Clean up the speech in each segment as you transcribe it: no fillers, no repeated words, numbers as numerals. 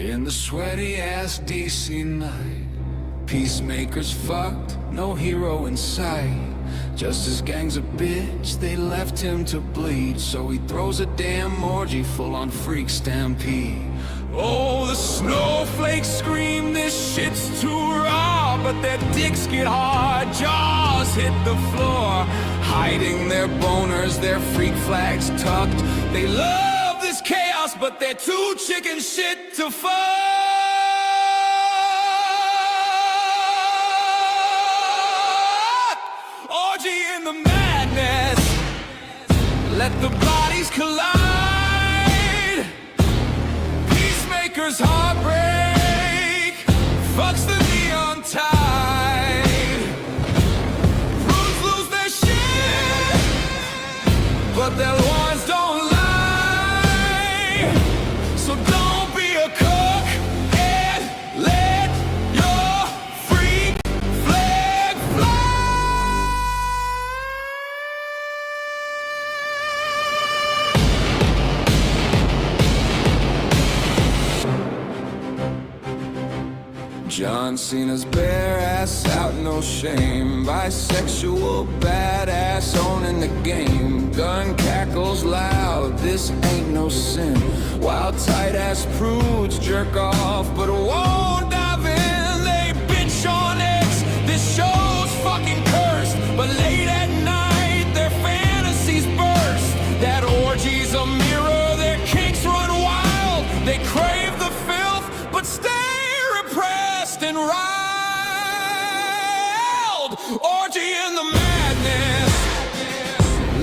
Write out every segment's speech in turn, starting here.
In the sweaty ass DC night, Peacemaker's fucked, no hero in sight. Just his gang's a bitch, they left him to bleed. So he throws a damn orgy full on freak stampede. Oh, the snowflakes scream, this shit's too raw. But their dicks get hard, jaws hit the floor. Hiding their boners, their freak flags tucked. They love this chaos, but they're too chicken shit to fuck. Orgy in the madness, let the bodies collide. Peacemaker's heartbreak fucks the neon tide. Prunes lose their shit, but their lords don't lie. So don't be a cook and let your freak flag fly. John Cena's bare ass out, no shame. Bisexual badass owning the game. Gun cackles loud, this ain't no sin. While tight ass prudes jerk off but won't dive in. They bitch on X, this show's fucking cursed. But late at night their fantasies burst. That orgy's a mirror, their kinks run wild. They crave the filth but stay repressed and riled. Orgy in the madness,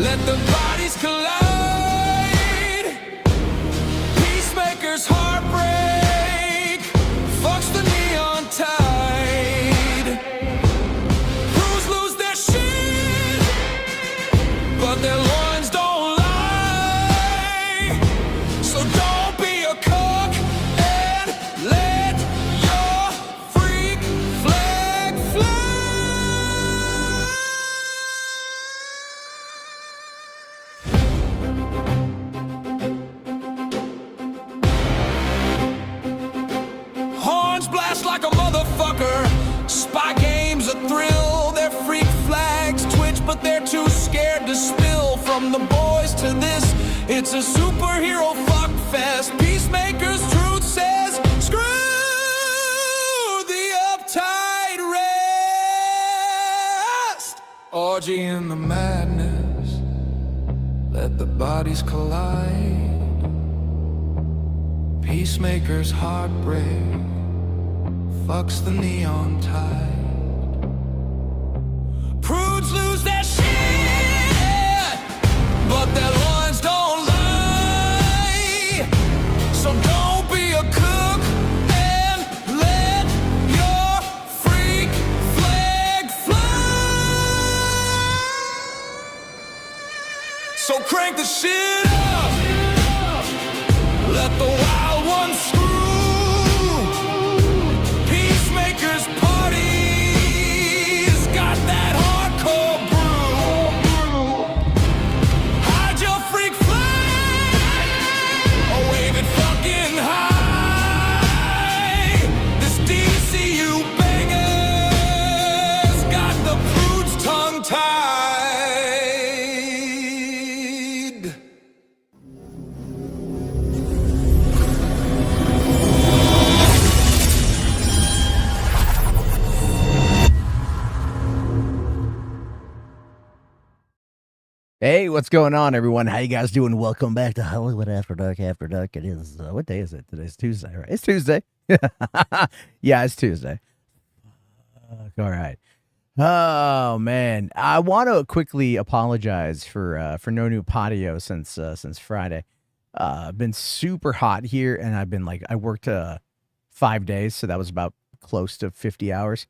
let the bodies collide. Peacemaker's heartbreak fucks the neon tide. Crews lose their shit, but their loins don't lie. So don't be a cook and let your freak flag fly. Horns blast like a motherfucker. Spy game's a thrill. Their freak flags twitch, but they're too scared to spill. From the boys to this, it's a superhero fuck fest. Peacemaker's truth says, screw the uptight rest. Orgy in the madness, let the bodies collide. Peacemaker's heartbreak fucks the neon tide. Prudes lose their shit, but their loins don't lie. So don't be a cook and let your freak flag fly. So crank the shit up, let the wild ones screw. Peacemaker's party's got that hardcore brew. Hide your freak flag or wave it fucking high. This DCU banger's got the prude's tongue tied. Hey, what's going on, everyone? How you guys doing? Welcome back to Hollywood After Dark. After Dark. It is, what day is it? Today's Tuesday, right? It's Tuesday. Yeah, it's Tuesday. All right. Oh, man. I want to quickly apologize for no new patio since Friday. Been super hot here, and I've been I worked 5 days, so that was about close to 50 hours.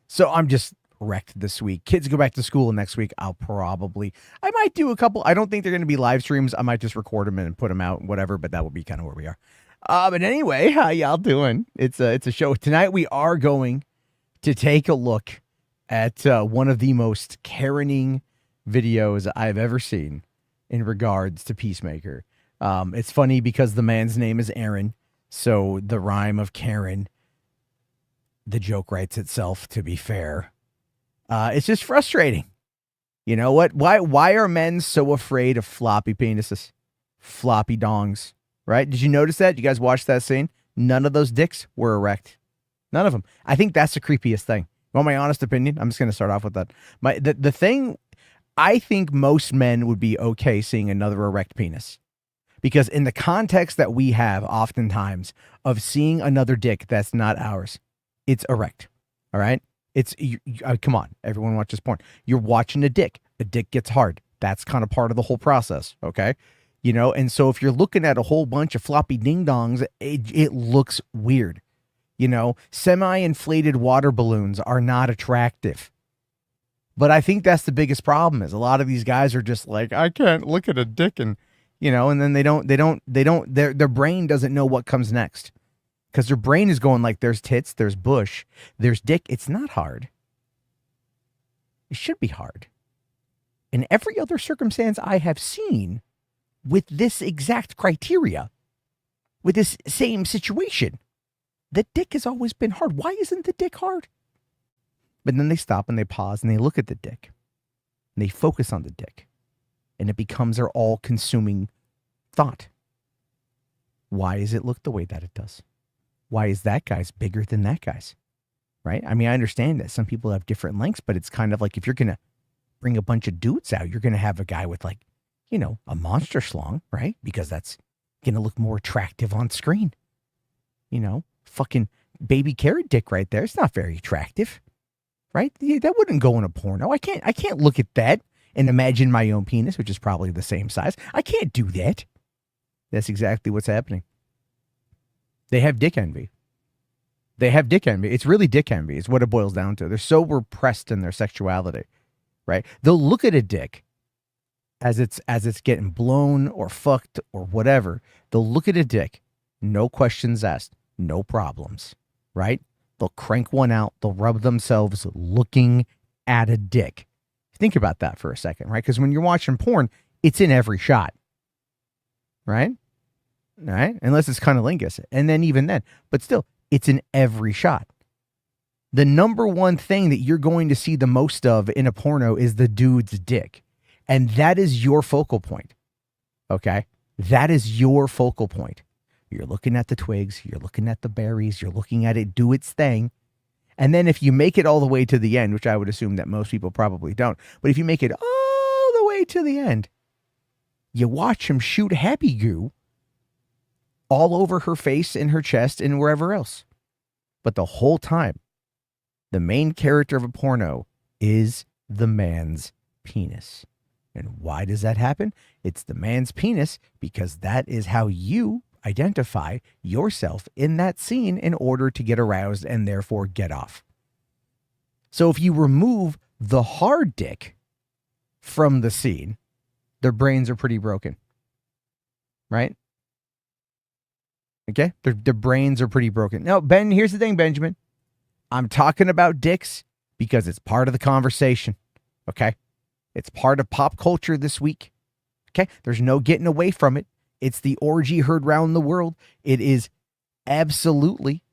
So I'm just wrecked this week. Kids go back to school next week. I might do a couple. I don't think they're going to be live streams. I might just record them and put them out, whatever, but that will be kind of where we are. But anyway, how y'all doing? It's a show. Tonight we are going to take a look at one of the most Karening videos I've ever seen in regards to Peacemaker. It's funny because the man's name is Aaron. So the rhyme of Karen, the joke writes itself, to be fair. It's just frustrating. You know what? Why are men so afraid of floppy penises? Floppy dongs, right? Did you notice that? You guys watch that scene? None of those dicks were erect. None of them. I think that's the creepiest thing. You want my honest opinion? I'm just going to start off with that. The thing, I think most men would be okay seeing another erect penis. Because in the context that we have oftentimes of seeing another dick that's not ours, it's erect. All right? Come on, everyone watches porn. You're watching a dick. A dick gets hard. That's kind of part of the whole process, okay? You know, and so if you're looking at a whole bunch of floppy ding-dongs, it looks weird. You know, semi-inflated water balloons are not attractive. But I think that's the biggest problem is a lot of these guys are just like, I can't look at a dick and, you know, and then their brain doesn't know what comes next. Because their brain is going like, there's tits, there's bush, there's dick. It's not hard. It should be hard. In every other circumstance I have seen with this exact criteria, with this same situation, the dick has always been hard. Why isn't the dick hard? But then they stop and they pause and they look at the dick. And they focus on the dick. And it becomes their all-consuming thought. Why does it look the way that it does? Why is that guy's bigger than that guy's? Right? I mean, I understand that some people have different lengths, but it's kind of like if you're going to bring a bunch of dudes out, you're going to have a guy with like, you know, a monster schlong, right? Because that's going to look more attractive on screen. You know, fucking baby carrot dick right there. It's not very attractive, right? That wouldn't go in a porno. I can't look at that and imagine my own penis, which is probably the same size. I can't do that. That's exactly what's happening. They have dick envy. They have dick envy. It's really dick envy. It's what it boils down to. They're so repressed in their sexuality, right? They'll look at a dick as it's getting blown or fucked or whatever. They'll look at a dick, no questions asked, no problems, right? They'll crank one out. They'll rub themselves looking at a dick. Think about that for a second, right? Because when you're watching porn, it's in every shot, right? Right? Unless it's cunnilingus. And then even then, but still, it's in every shot. The number one thing that you're going to see the most of in a porno is the dude's dick. And that is your focal point. Okay? That is your focal point. You're looking at the twigs. You're looking at the berries. You're looking at it do its thing. And then if you make it all the way to the end, which I would assume that most people probably don't, but if you make it all the way to the end, you watch him shoot happy goo all over her face and her chest and wherever else. But the whole time, the main character of a porno is the man's penis. And why does that happen? It's the man's penis because that is how you identify yourself in that scene in order to get aroused and therefore get off. So if you remove the hard dick from the scene, their brains are pretty broken. Right? Okay? Their brains are pretty broken. Now, Ben, here's the thing, Benjamin. I'm talking about dicks because it's part of the conversation. Okay? It's part of pop culture this week. Okay? There's no getting away from it. It's the orgy heard round the world. It is absolutely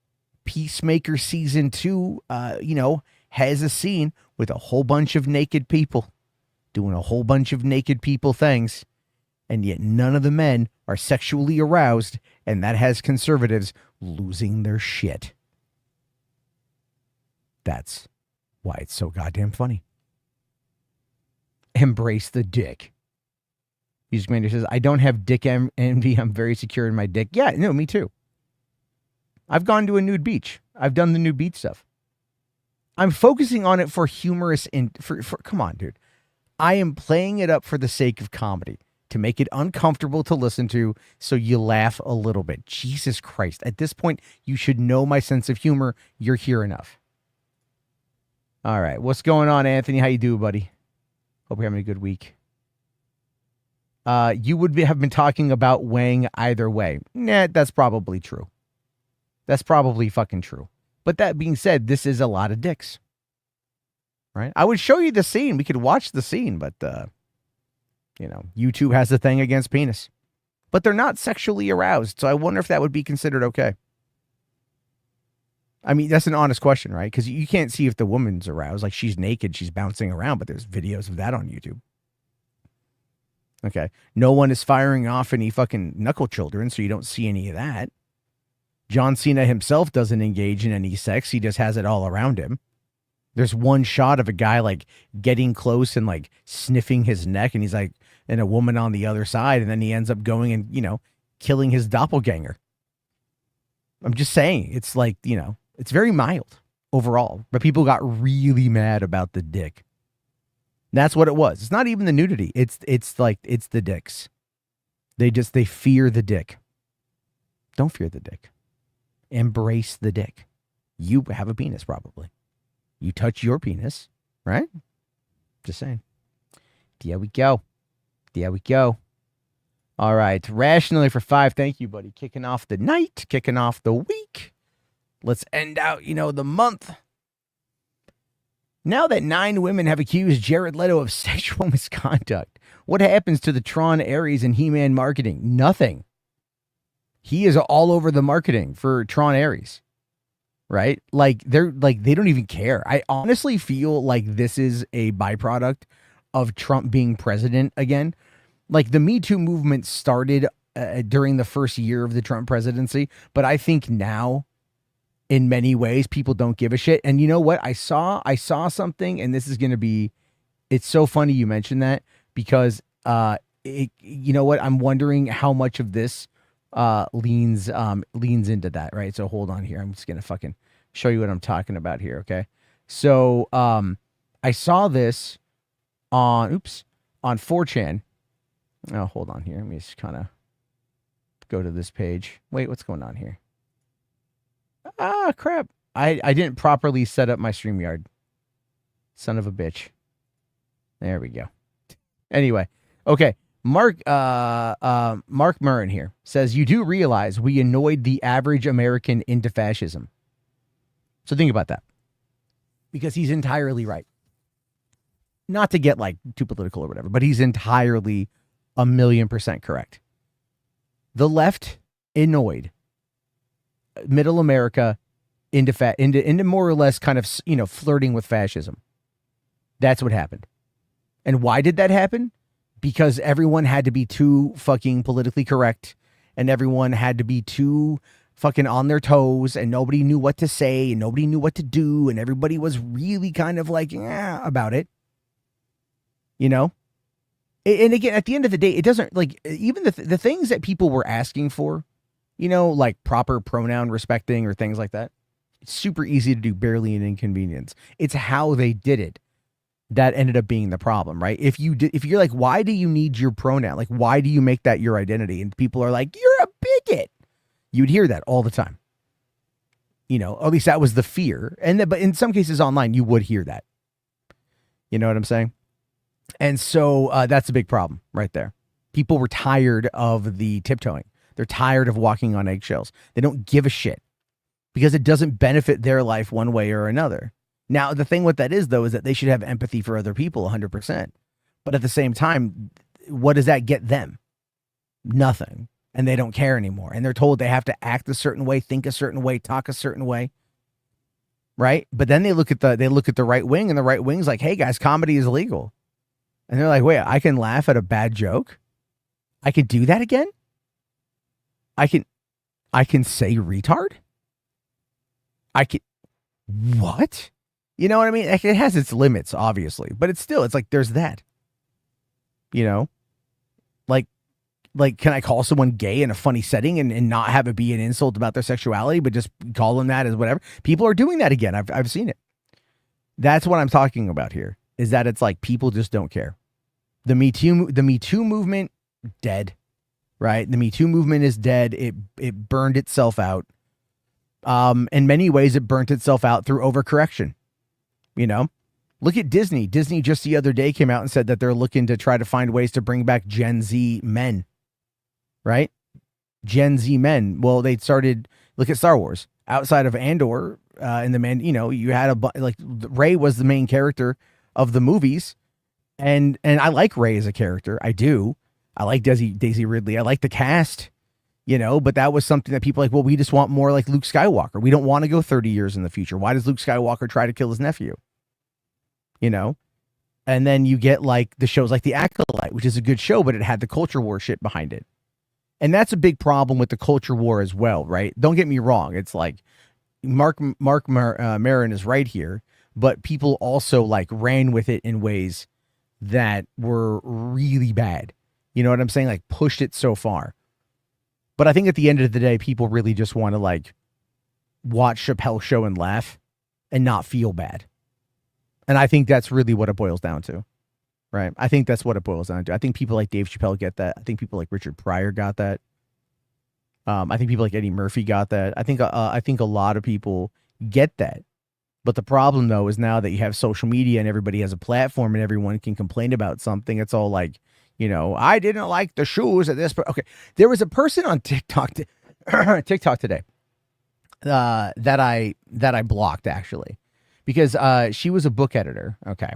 Peacemaker season 2, has a scene with a whole bunch of naked people doing a whole bunch of naked people things. And yet none of the men are sexually aroused. And that has conservatives losing their shit. That's why it's so goddamn funny. Embrace the dick. Music Commander says, I don't have dick envy. I'm very secure in my dick. Yeah, no, me too. I've gone to a nude beach. I've done the nude beach stuff. I'm focusing on it for humorous come on, dude. I am playing it up for the sake of comedy, to make it uncomfortable to listen to so you laugh a little bit. Jesus Christ. At this point, you should know my sense of humor. You're here enough. All right. What's going on, Anthony? How you doing, buddy? Hope you're having a good week. You would have been talking about weighing either way. Nah, that's probably true. That's probably fucking true. But that being said, this is a lot of dicks. Right? I would show you the scene. We could watch the scene, but, YouTube has a thing against penis. but they're not sexually aroused. So I wonder if that would be considered okay. I mean, that's an honest question, right? Because you can't see if the woman's aroused. Like, she's naked, she's bouncing around, but there's videos of that on YouTube. Okay. No one is firing off any fucking knuckle children, so you don't see any of that. John Cena himself doesn't engage in any sex. He just has it all around him. There's one shot of a guy like getting close and like sniffing his neck, and he's like, and a woman on the other side, and then he ends up going and, killing his doppelganger. I'm just saying, it's like, it's very mild overall, but people got really mad about the dick. That's what it was. It's not even the nudity. It's the dicks. They fear the dick. Don't fear the dick. Embrace the dick. You have a penis, probably. You touch your penis, right? Just saying. There we go. All right. Rationally for 5. Thank you, buddy. Kicking off the night, kicking off the week. Let's end out, the month. Now that 9 women have accused Jared Leto of sexual misconduct, what happens to the Tron Ares and He-Man marketing? Nothing. He is all over the marketing for Tron Ares, right? They don't even care. I honestly feel like this is a byproduct of Trump being president again. Like, the Me Too movement started during the first year of the Trump presidency, but I think now, in many ways, people don't give a shit. And you know what? I saw something, and this is going to be, it's so funny you mentioned that, because you know what? I'm wondering how much of this leans into that, right? So hold on here. I'm just going to fucking show you what I'm talking about here, okay? So I saw this on 4chan. Oh, hold on here. Let me just kind of go to this page. Wait, what's going on here? Ah, crap. I didn't properly set up my StreamYard. Son of a bitch. There we go. Anyway, okay. Mark Murrin here says, you do realize we annoyed the average American into fascism. So think about that. Because he's entirely right. Not to get like too political or whatever, but he's entirely 1,000,000% correct. The left annoyed middle America into more or less kind of, flirting with fascism. That's what happened. And why did that happen? Because everyone had to be too fucking politically correct, and everyone had to be too fucking on their toes, and nobody knew what to say, and nobody knew what to do, and everybody was really kind of like, about it. And again, at the end of the day, it doesn't, like, even the things that people were asking for, like proper pronoun respecting or things like that, it's super easy to do, barely an inconvenience. It's how they did it that ended up being the problem, right? If you're like, why do you need your pronoun? Like, why do you make that your identity? And people are like, you're a bigot. You'd hear that all the time. At least that was the fear. But in some cases online, you would hear that. You know what I'm saying? And so that's a big problem right there. People were tired of the tiptoeing. They're tired of walking on eggshells. They don't give a shit because it doesn't benefit their life one way or another. Now, the thing with that is, though, is that they should have empathy for other people 100%. But at the same time, what does that get them? Nothing. And they don't care anymore. And they're told they have to act a certain way, think a certain way, talk a certain way. Right? But then they look at the right wing, and the right wing's like, hey, guys, comedy is illegal. And they're like, wait, I can laugh at a bad joke? I can do that again? I can say retard? What? You know what I mean? It has its limits, obviously, but it's like, there's that, like, can I call someone gay in a funny setting and not have it be an insult about their sexuality, but just call them that as whatever? People are doing that again. I've seen it. That's what I'm talking about here, is that it's like, people just don't care. The Me Too movement, dead, right? The Me Too movement is dead. It burned itself out. In many ways, it burnt itself out through overcorrection. Look at Disney. Disney just the other day came out and said that they're looking to try to find ways to bring back Gen Z men, right? Gen Z men. Well, they started, look at Star Wars. Outside of Andor, and the man, you had like Rey was the main character of the movies. And I like Rey as a character. I do. I like Daisy Ridley. I like the cast, but that was something that people like, well, we just want more like Luke Skywalker. We don't want to go 30 years in the future. Why does Luke Skywalker try to kill his nephew? And then you get like the shows like The Acolyte, which is a good show, but it had the culture war shit behind it. And that's a big problem with the culture war as well, right? Don't get me wrong. It's like Mark Maron is right here, but people also like ran with it in ways that were really bad. You know what I'm saying? Like pushed it so far. But I think at the end of the day, people really just want to like watch Chappelle's show and laugh and not feel bad. And I think that's really what it boils down to, right? I think that's what it boils down to. I think people like Dave Chappelle get that. I think people like Richard Pryor got that. I think people like Eddie Murphy got that. I think a lot of people get that. But the problem, though, is now that you have social media and everybody has a platform and everyone can complain about something, it's all like, I didn't like the shoes at this. But okay, there was a person on TikTok today that I blocked actually. Because she was a book editor. Okay.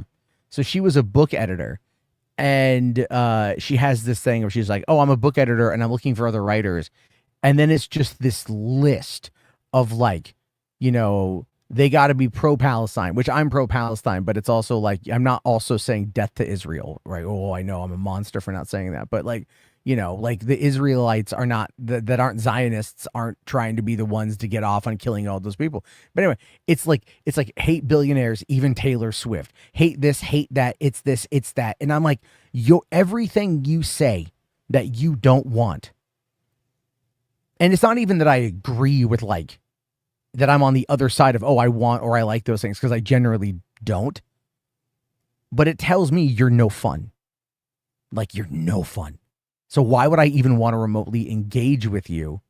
So she was a book editor. And she has this thing where she's like, oh, I'm a book editor and I'm looking for other writers. And then it's just this list of like, they got to be pro-Palestine, which I'm pro-Palestine. But it's also like, I'm not also saying death to Israel, right? Oh, I know I'm a monster for not saying that. But like, like the Israelites are not, that aren't Zionists, aren't trying to be the ones to get off on killing all those people. But anyway, it's like hate billionaires, even Taylor Swift. Hate this, hate that, it's this, it's that. And I'm like, everything you say that you don't want. And it's not even that I agree with like, that I'm on the other side of, oh, I want or I like those things, because I generally don't. But it tells me you're no fun. Like, you're no fun. So why would I even want to remotely engage with you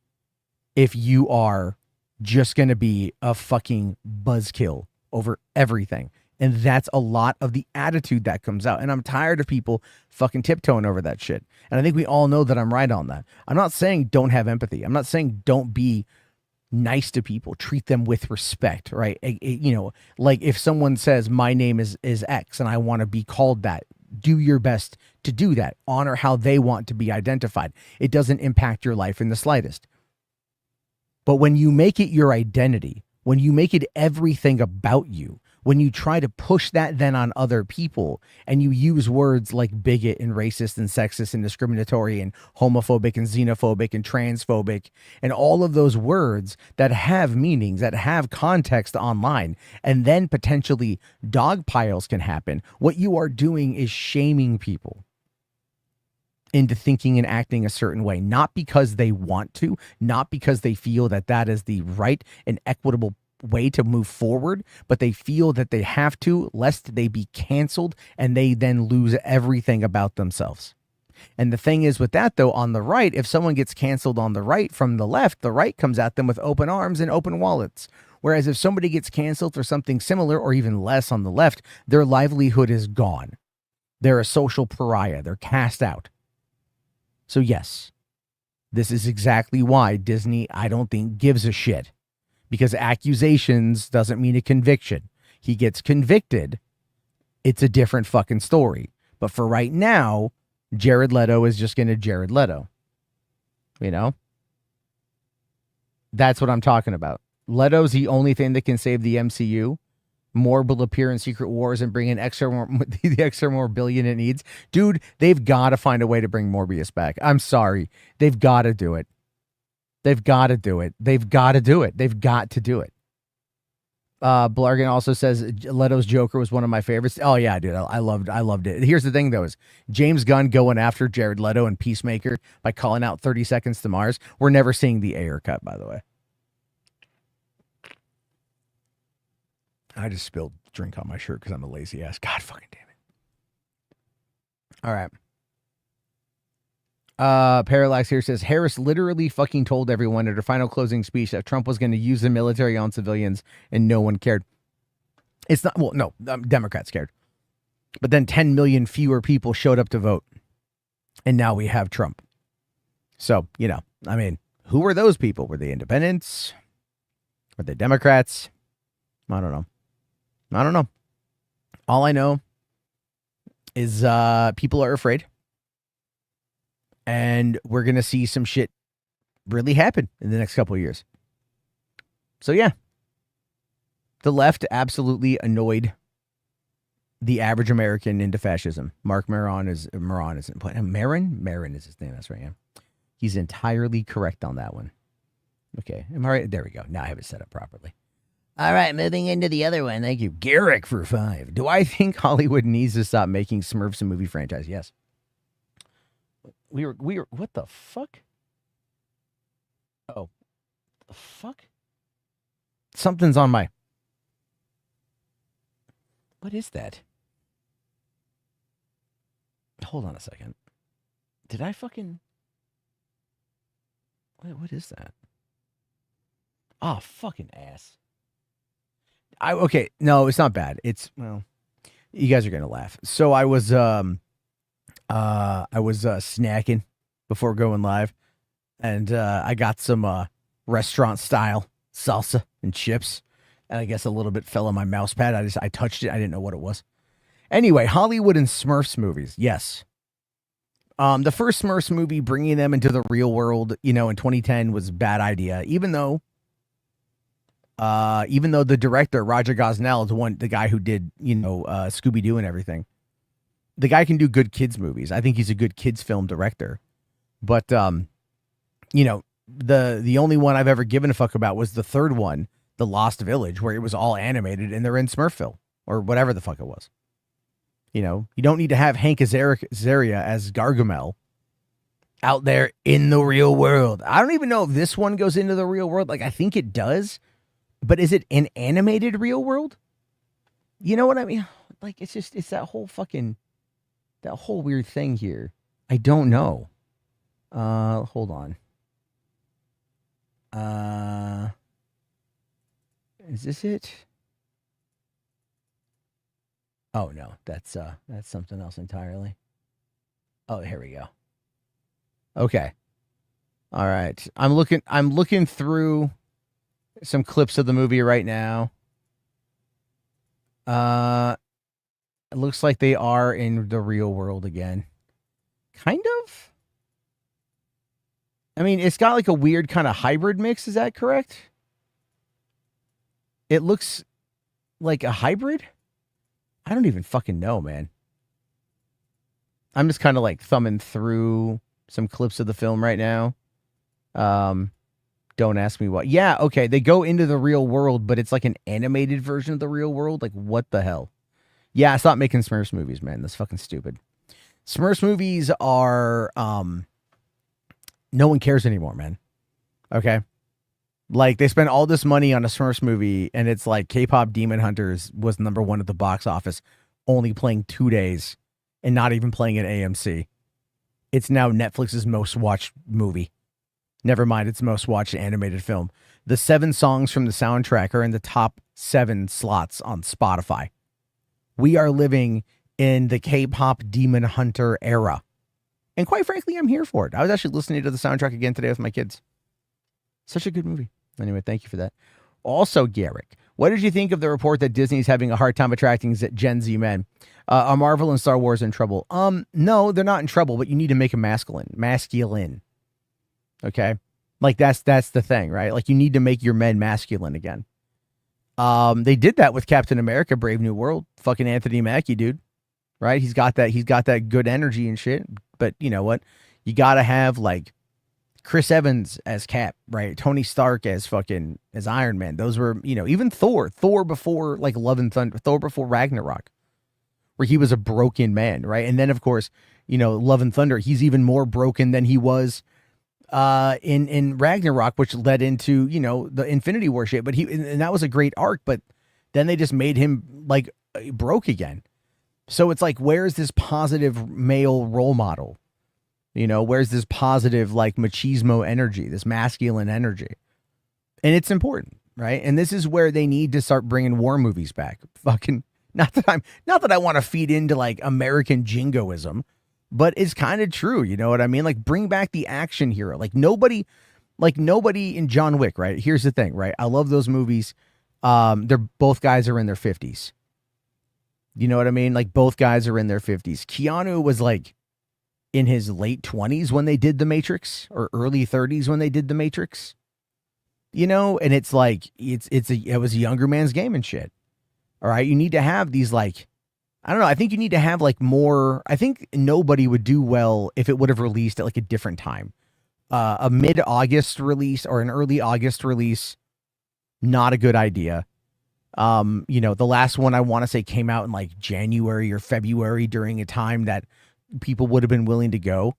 if you are just going to be a fucking buzzkill over everything? And that's a lot of the attitude that comes out. And I'm tired of people fucking tiptoeing over that shit. And I think we all know that I'm right on that. I'm not saying don't have empathy. I'm not saying don't be nice to people, treat them with respect, right? Like if someone says my name is X and I want to be called that, do your best to do that. Honor how they want to be identified. It doesn't impact your life in the slightest. But when you make it your identity, when you make it everything about you, when you try to push that then on other people and you use words like bigot and racist and sexist and discriminatory and homophobic and xenophobic and transphobic and all of those words that have meanings, that have context online, and then potentially dog piles can happen, what you are doing is shaming people into thinking and acting a certain way, not because they want to, not because they feel that that is the right and equitable way to move forward, but they feel that they have to, lest they be canceled and they then lose everything about themselves. And the thing is with that, though, on the right, if someone gets canceled on the right from the left, the right comes at them with open arms and open wallets. Whereas if somebody gets canceled for something similar or even less on the left, their livelihood is gone. They're a social pariah. They're cast out. So yes, this is exactly why Disney, I don't think, gives a shit. Because accusations doesn't mean a conviction. He gets convicted. It's a different fucking story. But for right now, Jared Leto is just going to Jared Leto. That's what I'm talking about. Leto's the only thing that can save the MCU. Morb will appear in Secret Wars and bring in the extra more billion it needs. Dude, they've got to find a way to bring Morbius back. I'm sorry. They've got to do it. They've got to do it. They've got to do it. They've got to do it. Blargan also says Leto's Joker was one of my favorites. Oh yeah, dude, I loved it. Here's the thing though, is James Gunn going after Jared Leto and Peacemaker by calling out 30 Seconds to Mars. We're never seeing the Ayer cut, by the way. I just spilled drink on my shirt because I'm a lazy ass. God fucking damn it. All right. Parallax here says Harris literally fucking told everyone at her final closing speech that Trump was going to use the military on civilians and no one cared. It's not, well, no, Democrats cared. But then 10 million fewer people showed up to vote. And now we have Trump. So, who were those people? Were they independents? Were they Democrats? I don't know. All I know is people are afraid. And we're going to see some shit really happen in the next couple of years. So, yeah. The left absolutely annoyed the average American into fascism. Mark Maron is Maron is his name. That's right. Yeah. He's entirely correct on that one. Okay. Am I right? There we go. Now I have it set up properly. All right, moving into the other one. Thank you. Garrick for 5. Do I think Hollywood needs to stop making Smurfs a movie franchise? Yes. We were what the fuck? Oh. The fuck? Something's on my. What is that? Hold on a second. Did I fucking... What is that? Oh, fucking ass. Okay, no, it's not bad. It's, well, you guys are gonna laugh. So I was snacking before going live, and I got some restaurant style salsa and chips, and I guess a little bit fell on my mouse pad. I touched it. I didn't know what it was. Anyway, Hollywood and Smurfs movies. Yes. The first Smurfs movie, bringing them into the real world, in 2010 was a bad idea, even though the director, Roger Gosnell, is the guy who did, Scooby-Doo and everything. The guy can do good kids movies. I think he's a good kids film director. But, the only one I've ever given a fuck about was the third one, The Lost Village, where it was all animated and they're in Smurfville or whatever the fuck it was. You don't need to have Hank Azaria as Gargamel out there in the real world. I don't even know if this one goes into the real world. Like, I think it does. But is it an animated real world? You know what I mean? Like, it's that whole weird thing here. I don't know. Hold on. Is this it? Oh no, that's something else entirely. Oh, here we go. Okay. All right. I'm looking through some clips of the movie right now. It looks like they are in the real world again. Kind of. I mean, it's got like a weird kind of hybrid mix. Is that correct? It looks like a hybrid. I don't even fucking know, man. I'm just kind of like thumbing through some clips of the film right now. Don't ask me what. Yeah, okay. They go into the real world, but it's like an animated version of the real world. Like, what the hell? Yeah, stop making Smurfs movies, man. That's fucking stupid. Smurfs movies are, no one cares anymore, man. Okay? Like, they spent all this money on a Smurfs movie, and it's like K-pop Demon Hunters was number 1 at the box office, only playing 2 days, and not even playing at AMC. It's now Netflix's most watched movie. Never mind, it's most watched animated film. The 7 songs from the soundtrack are in the top 7 slots on Spotify. We are living in the K-pop Demon Hunter era. And quite frankly, I'm here for it. I was actually listening to the soundtrack again today with my kids. Such a good movie. Anyway, thank you for that. Also, Garrick, what did you think of the report that Disney's having a hard time attracting Gen Z men? Are Marvel and Star Wars in trouble? No, they're not in trouble, but you need to make them masculine. Okay? Like, that's the thing, right? Like, you need to make your men masculine again. They did that with Captain America, Brave New World. Fucking Anthony Mackie, dude. Right? He's got that good energy and shit. But you know what? You gotta have, like, Chris Evans as Cap, right? Tony Stark as Iron Man. Those were, even Thor before, like, Love and Thunder, Thor before Ragnarok, where he was a broken man, right? And then, of course, Love and Thunder, he's even more broken than he was in Ragnarok, which led into, the Infinity War shit. But and that was a great arc, but then they just made him, like, broke again. So it's like, where's this positive male role model? Where's this positive, like, machismo energy, this masculine energy? And it's important, right? And this is where they need to start bringing war movies back. Fucking, not that I want to feed into, like, American jingoism, but it's kind of true. You know what I mean? Like, bring back the action hero. Like nobody in John Wick, right? Here's the thing, right? I love those movies. Both guys are in their 50s. You know what I mean? Like, both guys are in their 50s. Keanu was like in his late 20s when they did The Matrix, or early 30s when they did The Matrix. And it's like it was a younger man's game and shit. All right, you need to have these, like, I don't know, I think you need to have like more. I think Nobody would do well if it would have released at like a different time. A mid-August release or an early August release, not a good idea. The last one I want to say came out in like January or February during a time that people would have been willing to go.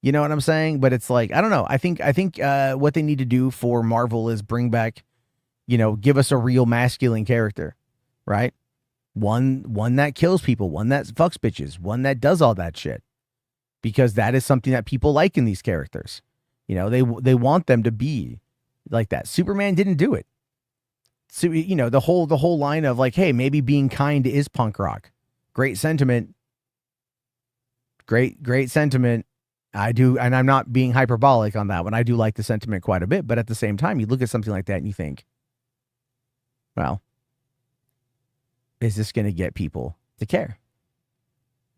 You know what I'm saying? But it's like, I don't know. I think what they need to do for Marvel is bring back, give us a real masculine character, right? One that kills people, one that fucks bitches, one that does all that shit. Because that is something that people like in these characters. They want them to be like that. Superman didn't do it. So, the whole line of like, hey, maybe being kind is punk rock. Great sentiment. Great sentiment. I do, and I'm not being hyperbolic on that one. I do like the sentiment quite a bit, but at the same time, you look at something like that and you think, well, is this going to get people to care?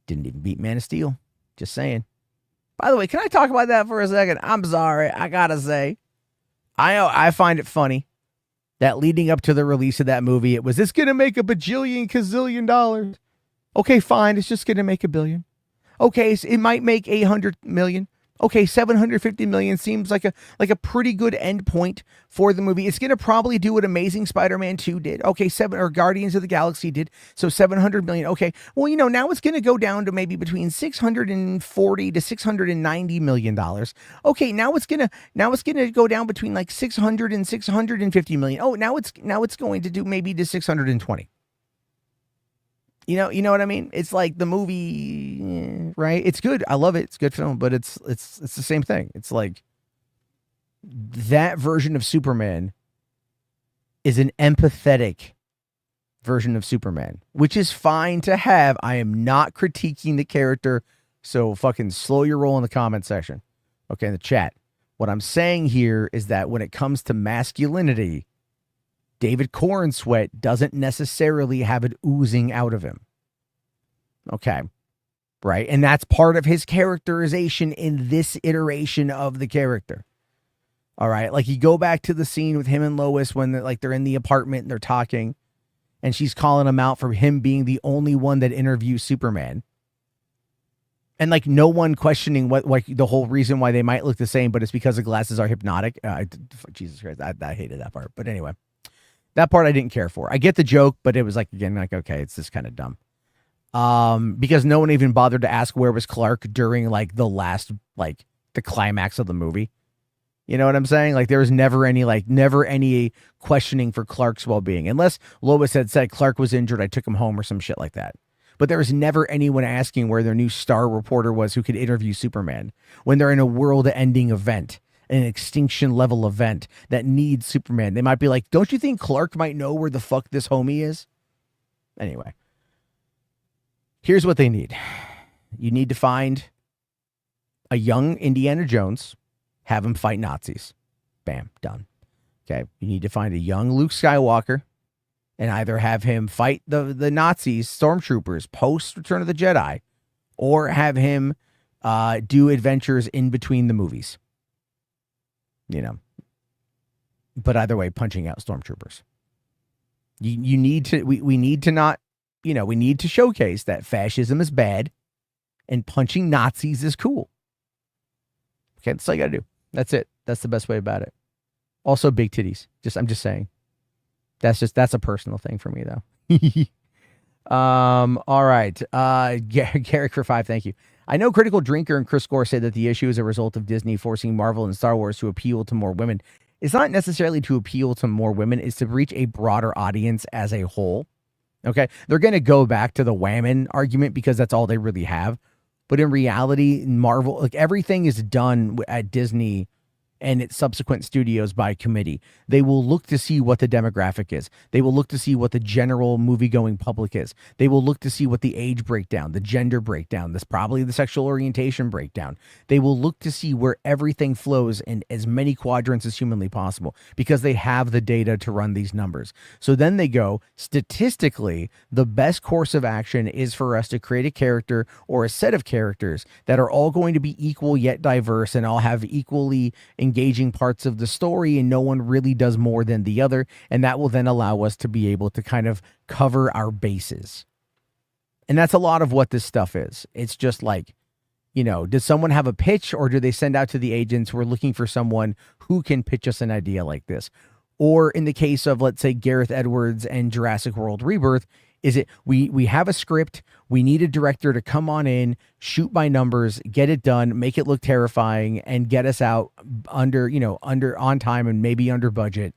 Didn't even beat Man of Steel. Just saying. By the way, can I talk about that for a second? I'm sorry. I gotta say, I find it funny that leading up to the release of that movie, it's going to make a bajillion, gazillion dollars. Okay, fine. It's just going to make $1 billion. Okay, so it might make 800 million. Okay, 750 million seems like a pretty good end point for the movie. It's going to probably do what Amazing Spider-Man 2 did. Okay, Guardians of the Galaxy did. So 700 million. Okay, well, now it's going to go down to maybe between 640 to 690 million dollars. Okay, now it's going to go down between like 600 and 650 million. Oh, now it's going to do maybe to 620. You know what I mean? It's like the movie, right? It's good. I love it. It's a good film, but it's the same thing. It's like that version of Superman is an empathetic version of Superman, which is fine to have. I am not critiquing the character, so fucking slow your roll in the comment section. Okay, in the chat. What I'm saying here is that when it comes to masculinity, David Cornsweat doesn't necessarily have it oozing out of him. Okay. Right. And that's part of his characterization in this iteration of the character. All right. Like, you go back to the scene with him and Lois when they're in the apartment and they're talking and she's calling him out for him being the only one that interviews Superman. And like no one questioning what, like, the whole reason why they might look the same, but it's because the glasses are hypnotic. Jesus Christ. I hated that part. But anyway. That part I didn't care for. I get the joke, but it was like, again, like, okay, it's just kind of dumb. Because no one even bothered to ask where was Clark during like the last, like the climax of the movie. You know what I'm saying? Like, there was never any questioning for Clark's well-being. Unless Lois had said Clark was injured, I took him home or some shit like that. But there was never anyone asking where their new star reporter was who could interview Superman when they're in a world-ending event. An extinction level event that needs Superman. They might be like, don't you think Clark might know where the fuck this homie is? Anyway, here's what they need. You need to find a young Indiana Jones, have him fight Nazis. Bam, done. Okay. You need to find a young Luke Skywalker and either have him fight the Nazis, stormtroopers, post Return of the Jedi, or have him do adventures in between the movies. But either way, punching out stormtroopers. You need to, we need to not, we need to showcase that fascism is bad and punching Nazis is cool. Okay, that's all you gotta do. That's it. That's the best way about it. Also, big titties. I'm just saying. That's a personal thing for me, though. All right. Garrick for 5, thank you. I know Critical Drinker and Chris Gore say that the issue is a result of Disney forcing Marvel and Star Wars to appeal to more women. It's not necessarily to appeal to more women. It's to reach a broader audience as a whole. Okay? They're going to go back to the whammon argument because that's all they really have. But in reality, Marvel, like, everything is done at Disney and its subsequent studios by committee. They will look to see what the demographic is. They will look to see what the general movie-going public is. They will look to see what the age breakdown, the gender breakdown, this probably the sexual orientation breakdown. They will look to see where everything flows in as many quadrants as humanly possible because they have the data to run these numbers. So then they go, statistically, the best course of action is for us to create a character or a set of characters that are all going to be equal yet diverse and all have equally engaging parts of the story, and no one really does more than the other, and that will then allow us to be able to kind of cover our bases. And that's a lot of what this stuff is. It's just like, you know, does someone have a pitch, or do they send out to the agents, we're looking for someone who can pitch us an idea like this? Or in the case of, let's say, Gareth Edwards and Jurassic World Rebirth, is it we have a script, we need a director to come on in, shoot by numbers, get it done, make it look terrifying, and get us out under on time and maybe under budget,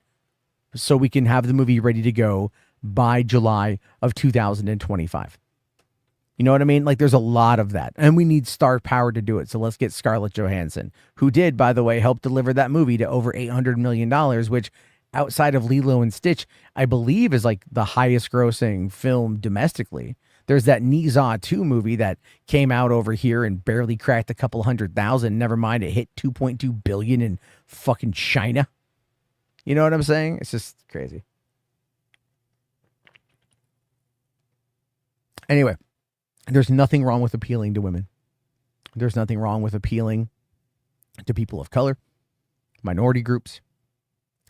so we can have the movie ready to go by July of 2025. You know what I mean? Like, there's a lot of that, and we need star power to do it. So let's get Scarlett Johansson, who did, by the way, help deliver that movie to over $800 million, which, outside of Lilo and Stitch, I believe is like the highest grossing film domestically. There's that Ni-Za 2 movie that came out over here and barely cracked a couple 100,000. Never mind, it hit 2.2 billion in fucking China. You know what I'm saying? It's just crazy. Anyway, there's nothing wrong with appealing to women. There's nothing wrong with appealing to people of color, minority groups.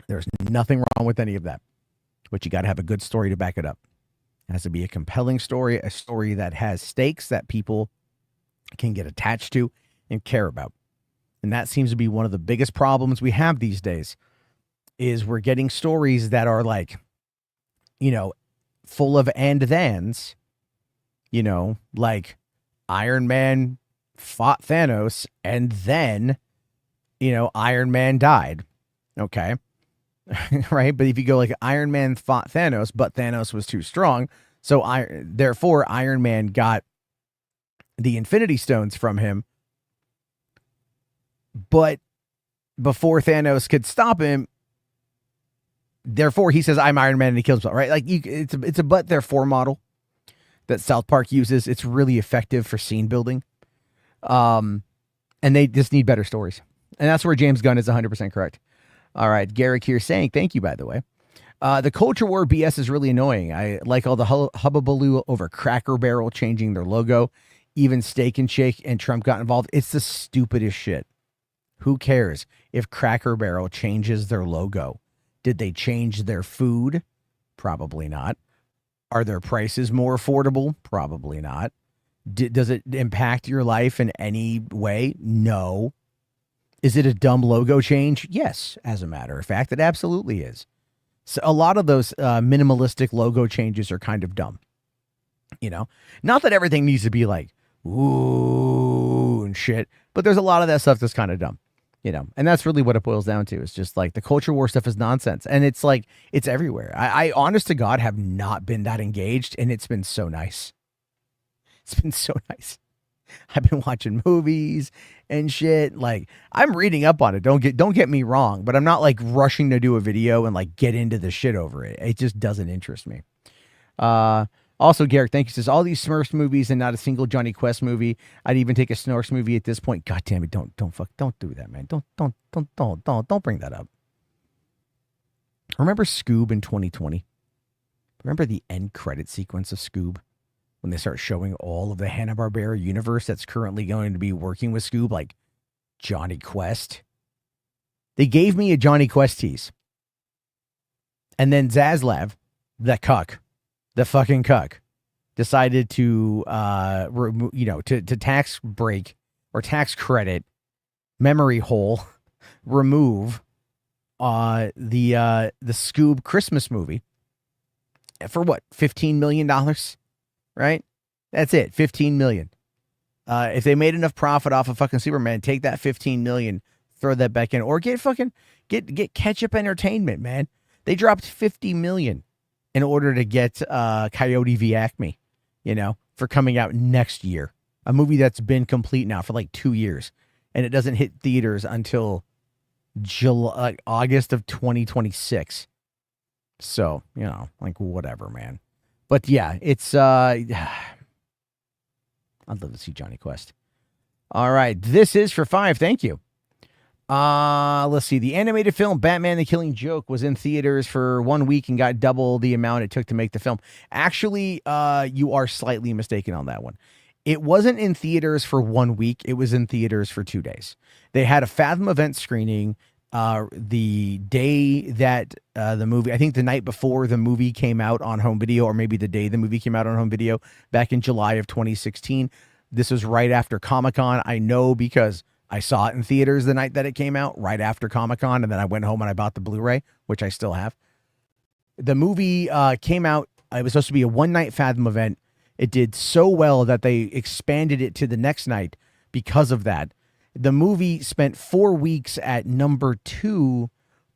There's nothing wrong with any of that, but you got to have a good story to back it up. It has to be a compelling story, a story that has stakes that people can get attached to and care about. And that seems to be one of the biggest problems we have these days, is we're getting stories that are like, you know, full of and thens, you know, like Iron Man fought Thanos and then, you know, Iron Man died. Okay. Right? But if you go like Iron Man fought Thanos, but Thanos was too strong, so therefore Iron Man got the Infinity Stones from him, but before Thanos could stop him, therefore he says, I'm Iron Man, and he kills himself, right? Like, it's a but therefore model that South Park uses. It's really effective for scene building. And they just need better stories. And that's where James Gunn is 100% correct. All right, Garrick here saying, thank you, by the way. The culture war BS is really annoying. I like all the hubbubaloo over Cracker Barrel changing their logo. Even Steak and Shake and Trump got involved. It's the stupidest shit. Who cares if Cracker Barrel changes their logo? Did they change their food? Probably not. Are their prices more affordable? Probably not. Does it impact your life in any way? No. Is it a dumb logo change? Yes, as a matter of fact, it absolutely is. So a lot of those minimalistic logo changes are kind of dumb. You know, not that everything needs to be like, ooh, and shit, but there's a lot of that stuff that's kind of dumb, you know, and that's really what it boils down to. It's just like the culture war stuff is nonsense. And it's like, it's everywhere. I honest to God have not been that engaged, and it's been so nice. It's been so nice. I've been watching movies and shit. Like, I'm reading up on it. Don't get me wrong, but I'm not like rushing to do a video and like get into the shit over it. It just doesn't interest me. Also, Garrick, thank you. Says all these Smurfs movies and not a single Johnny Quest movie. I'd even take a Snorks movie at this point. God damn it! Don't do that, man. Don't bring that up. Remember Scoob in 2020? Remember the end credit sequence of Scoob? When they start showing all of the Hanna-Barbera universe that's currently going to be working with Scoob, like Johnny Quest. They gave me a Johnny Quest tease. And then Zaslav, the cuck, the fucking cuck, decided to, to tax break or tax credit, memory hole, remove the Scoob Christmas movie for what, $15 million? Right? That's it. 15 million. If they made enough profit off of fucking Superman, take that 15 million, throw that back in, or get Ketchup Entertainment, man. They dropped 50 million in order to get Coyote v. Acme, you know, for coming out next year. A movie that's been complete now for like 2 years, and it doesn't hit theaters until July, August of 2026. So, like whatever, man. But yeah, it's I'd love to see Johnny Quest. All right, this is for 5. Thank you. Let's see. The animated film Batman the Killing Joke was in theaters for 1 week and got double the amount it took to make the film. Actually, you are slightly mistaken on that one. It wasn't in theaters for 1 week. It was in theaters for 2 days. They had a Fathom event screening the day that the movie, I think the night before the movie came out on home video, or maybe the day the movie came out on home video back in July of 2016. This was right after Comic-Con. I know because I saw it in theaters the night that it came out, right after Comic-Con, and then I went home and I bought the Blu-ray, which I still have. The movie came out. It was supposed to be a one-night Fathom event. It did so well that they expanded it to the next night because of that. The movie spent 4 weeks at number 2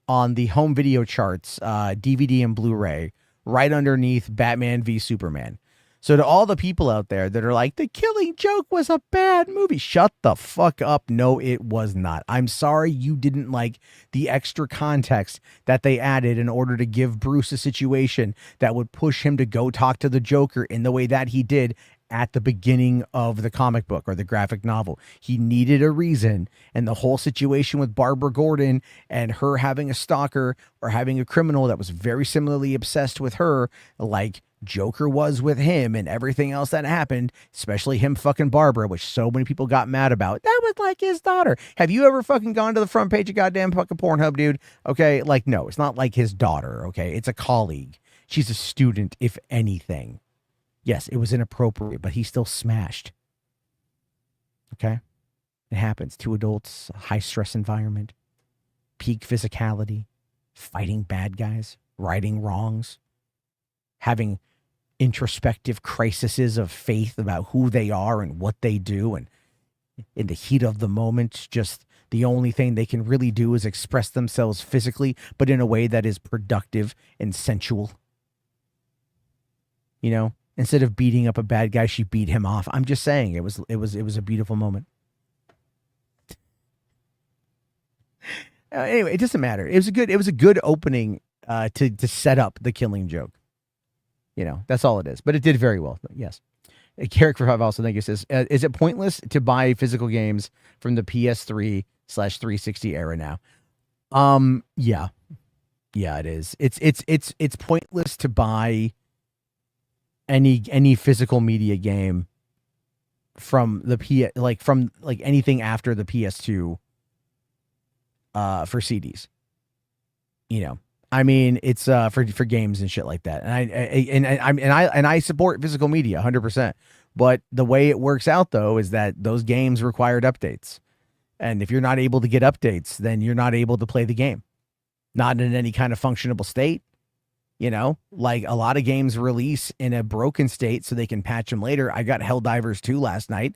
on the home video charts, DVD and Blu-ray, right underneath Batman v Superman. So to all the people out there that are like, The Killing Joke was a bad movie, shut the fuck up. No, it was not. I'm sorry you didn't like the extra context that they added in order to give Bruce a situation that would push him to go talk to the Joker in the way that he did at the beginning of the comic book or the graphic novel. He needed a reason, and the whole situation with Barbara Gordon and her having a stalker or having a criminal that was very similarly obsessed with her, like Joker was with him, and everything else that happened, especially him fucking Barbara, which so many people got mad about. That was like his daughter. Have you ever fucking gone to the front page of goddamn fucking Pornhub, dude? Okay, like, no, it's not like his daughter, okay? It's a colleague. She's a student, if anything. Yes, it was inappropriate, but he still smashed. Okay? It happens. 2 adults, high-stress environment, peak physicality, fighting bad guys, righting wrongs, having introspective crises of faith about who they are and what they do, and in the heat of the moment, just the only thing they can really do is express themselves physically, but in a way that is productive and sensual. You know? Instead of beating up a bad guy, she beat him off. I'm just saying, it was a beautiful moment. Anyway, it doesn't matter. It was a good opening to set up The Killing Joke. That's all it is. But it did very well. Yes. Carrick for 5 also, thank you, says, is it pointless to buy physical games from the PS3/360 era now? Yeah. Yeah, it is. It's pointless to buy any physical media game from the from anything after the PS2 for CDs. I mean, it's for games and shit like that. And I support physical media 100%. But the way it works out though is that those games required updates. And if you're not able to get updates, then you're not able to play the game. Not in any kind of functionable state. Like a lot of games release in a broken state so they can patch them later. I got Helldivers 2 last night,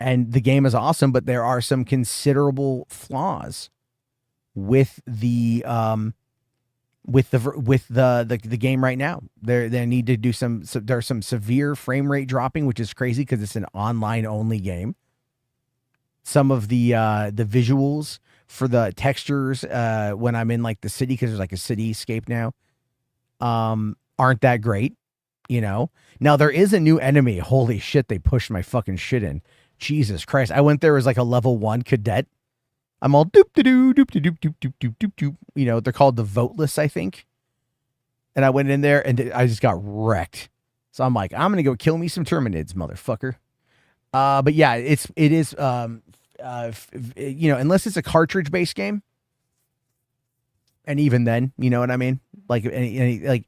and the game is awesome, but there are some considerable flaws with the game right now. They need to do there's some severe frame rate dropping, which is crazy because it's an online only game. Some of the visuals for the textures when I'm in like the city, because there's like a cityscape now, aren't that great. Now there is a new enemy. Holy shit, they pushed my fucking shit in. Jesus Christ. I went there as like a level 1 cadet. I'm all doop de doo doop de doop doop doop doop doop doop. They're called the Voteless, I think. And I went in there and I just got wrecked. So I'm like, I'm gonna go kill me some Terminids, motherfucker. But yeah, it is unless it's a cartridge based game. And even then, you know what I mean? Like DS,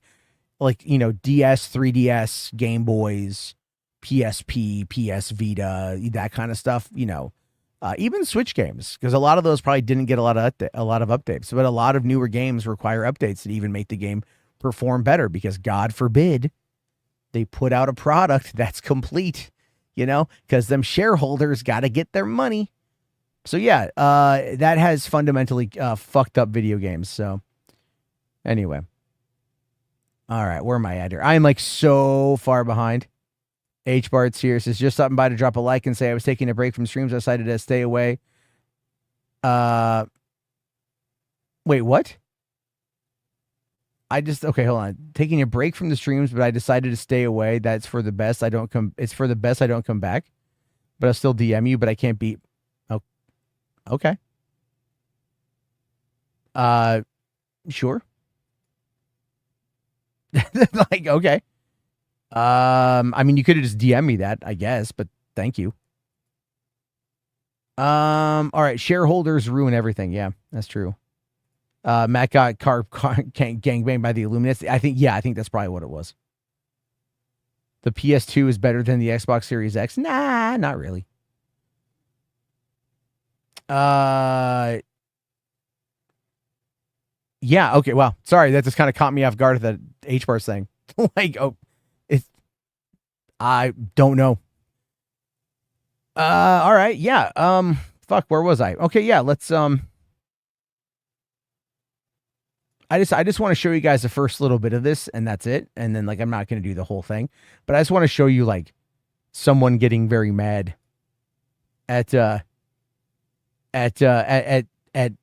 3DS, Game Boys, PSP, PS Vita, that kind of stuff, even Switch games, because a lot of those probably didn't get a lot of updates, but a lot of newer games require updates that even make the game perform better, because God forbid they put out a product that's complete, because them shareholders got to get their money. So yeah, that has fundamentally fucked up video games. So anyway, all right, where am I at here? I am like so far behind. H Bart's here, says just stopping by to drop a like and say I was taking a break from streams. I decided to stay away. Wait, what? Okay, hold on. Taking a break from the streams, but I decided to stay away. That's for the best. It's for the best I don't come back. But I'll still DM you, but I can't beat. Oh, okay. Sure. Like, okay. I mean, you could have just DM me that, I guess, but thank you. All right. Shareholders ruin everything. Yeah, that's true. Matt got gangbanged by the Illuminati. I think that's probably what it was. The PS2 is better than the Xbox Series X. Nah, not really. Yeah, okay, well, sorry, that just kind of caught me off guard at the HBAR thing. Like, I don't know. All right, yeah, fuck, where was I? Okay, yeah, let's, I just want to show you guys the first little bit of this, and that's it, and then, like, I'm not going to do the whole thing, but I just want to show you, like, someone getting very mad at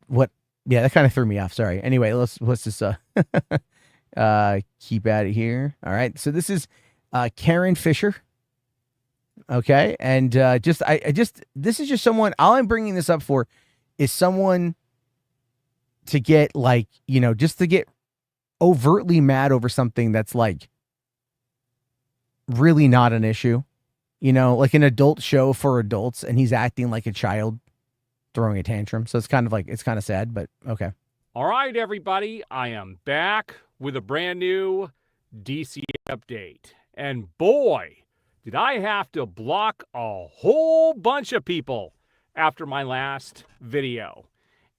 what. Yeah, that kind of threw me off. Sorry. Anyway, let's just keep at it here. All right. So this is Karen Fisher. Okay, and this is just someone. All I'm bringing this up for is someone to get, like, you know, just to get overtly mad over something that's, like, really not an issue. You know, like an adult show for adults, and he's acting like a child throwing a tantrum. So it's kind of sad, but okay. All right, everybody, I am back with a brand new DC update. And boy, did I have to block a whole bunch of people after my last video.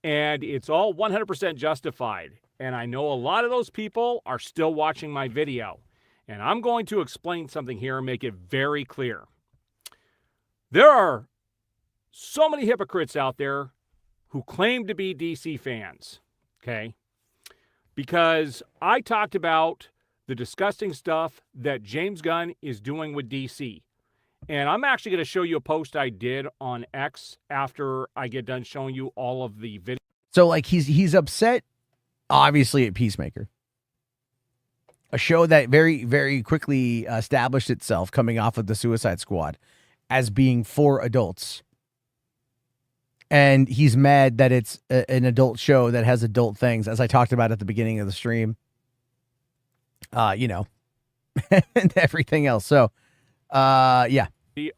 And it's all 100% justified. And I know a lot of those people are still watching my video. And I'm going to explain something here and make it very clear. There are so many hypocrites out there who claim to be DC fans, okay? Because I talked about the disgusting stuff that James Gunn is doing with DC. And I'm actually going to show you a post I did on X after I get done showing you all of the videos. So, like, he's upset, obviously, at Peacemaker. A show that very, very quickly established itself coming off of the Suicide Squad as being for adults. And he's mad that it's an adult show that has adult things, as I talked about at the beginning of the stream. You know, and everything else. So, yeah.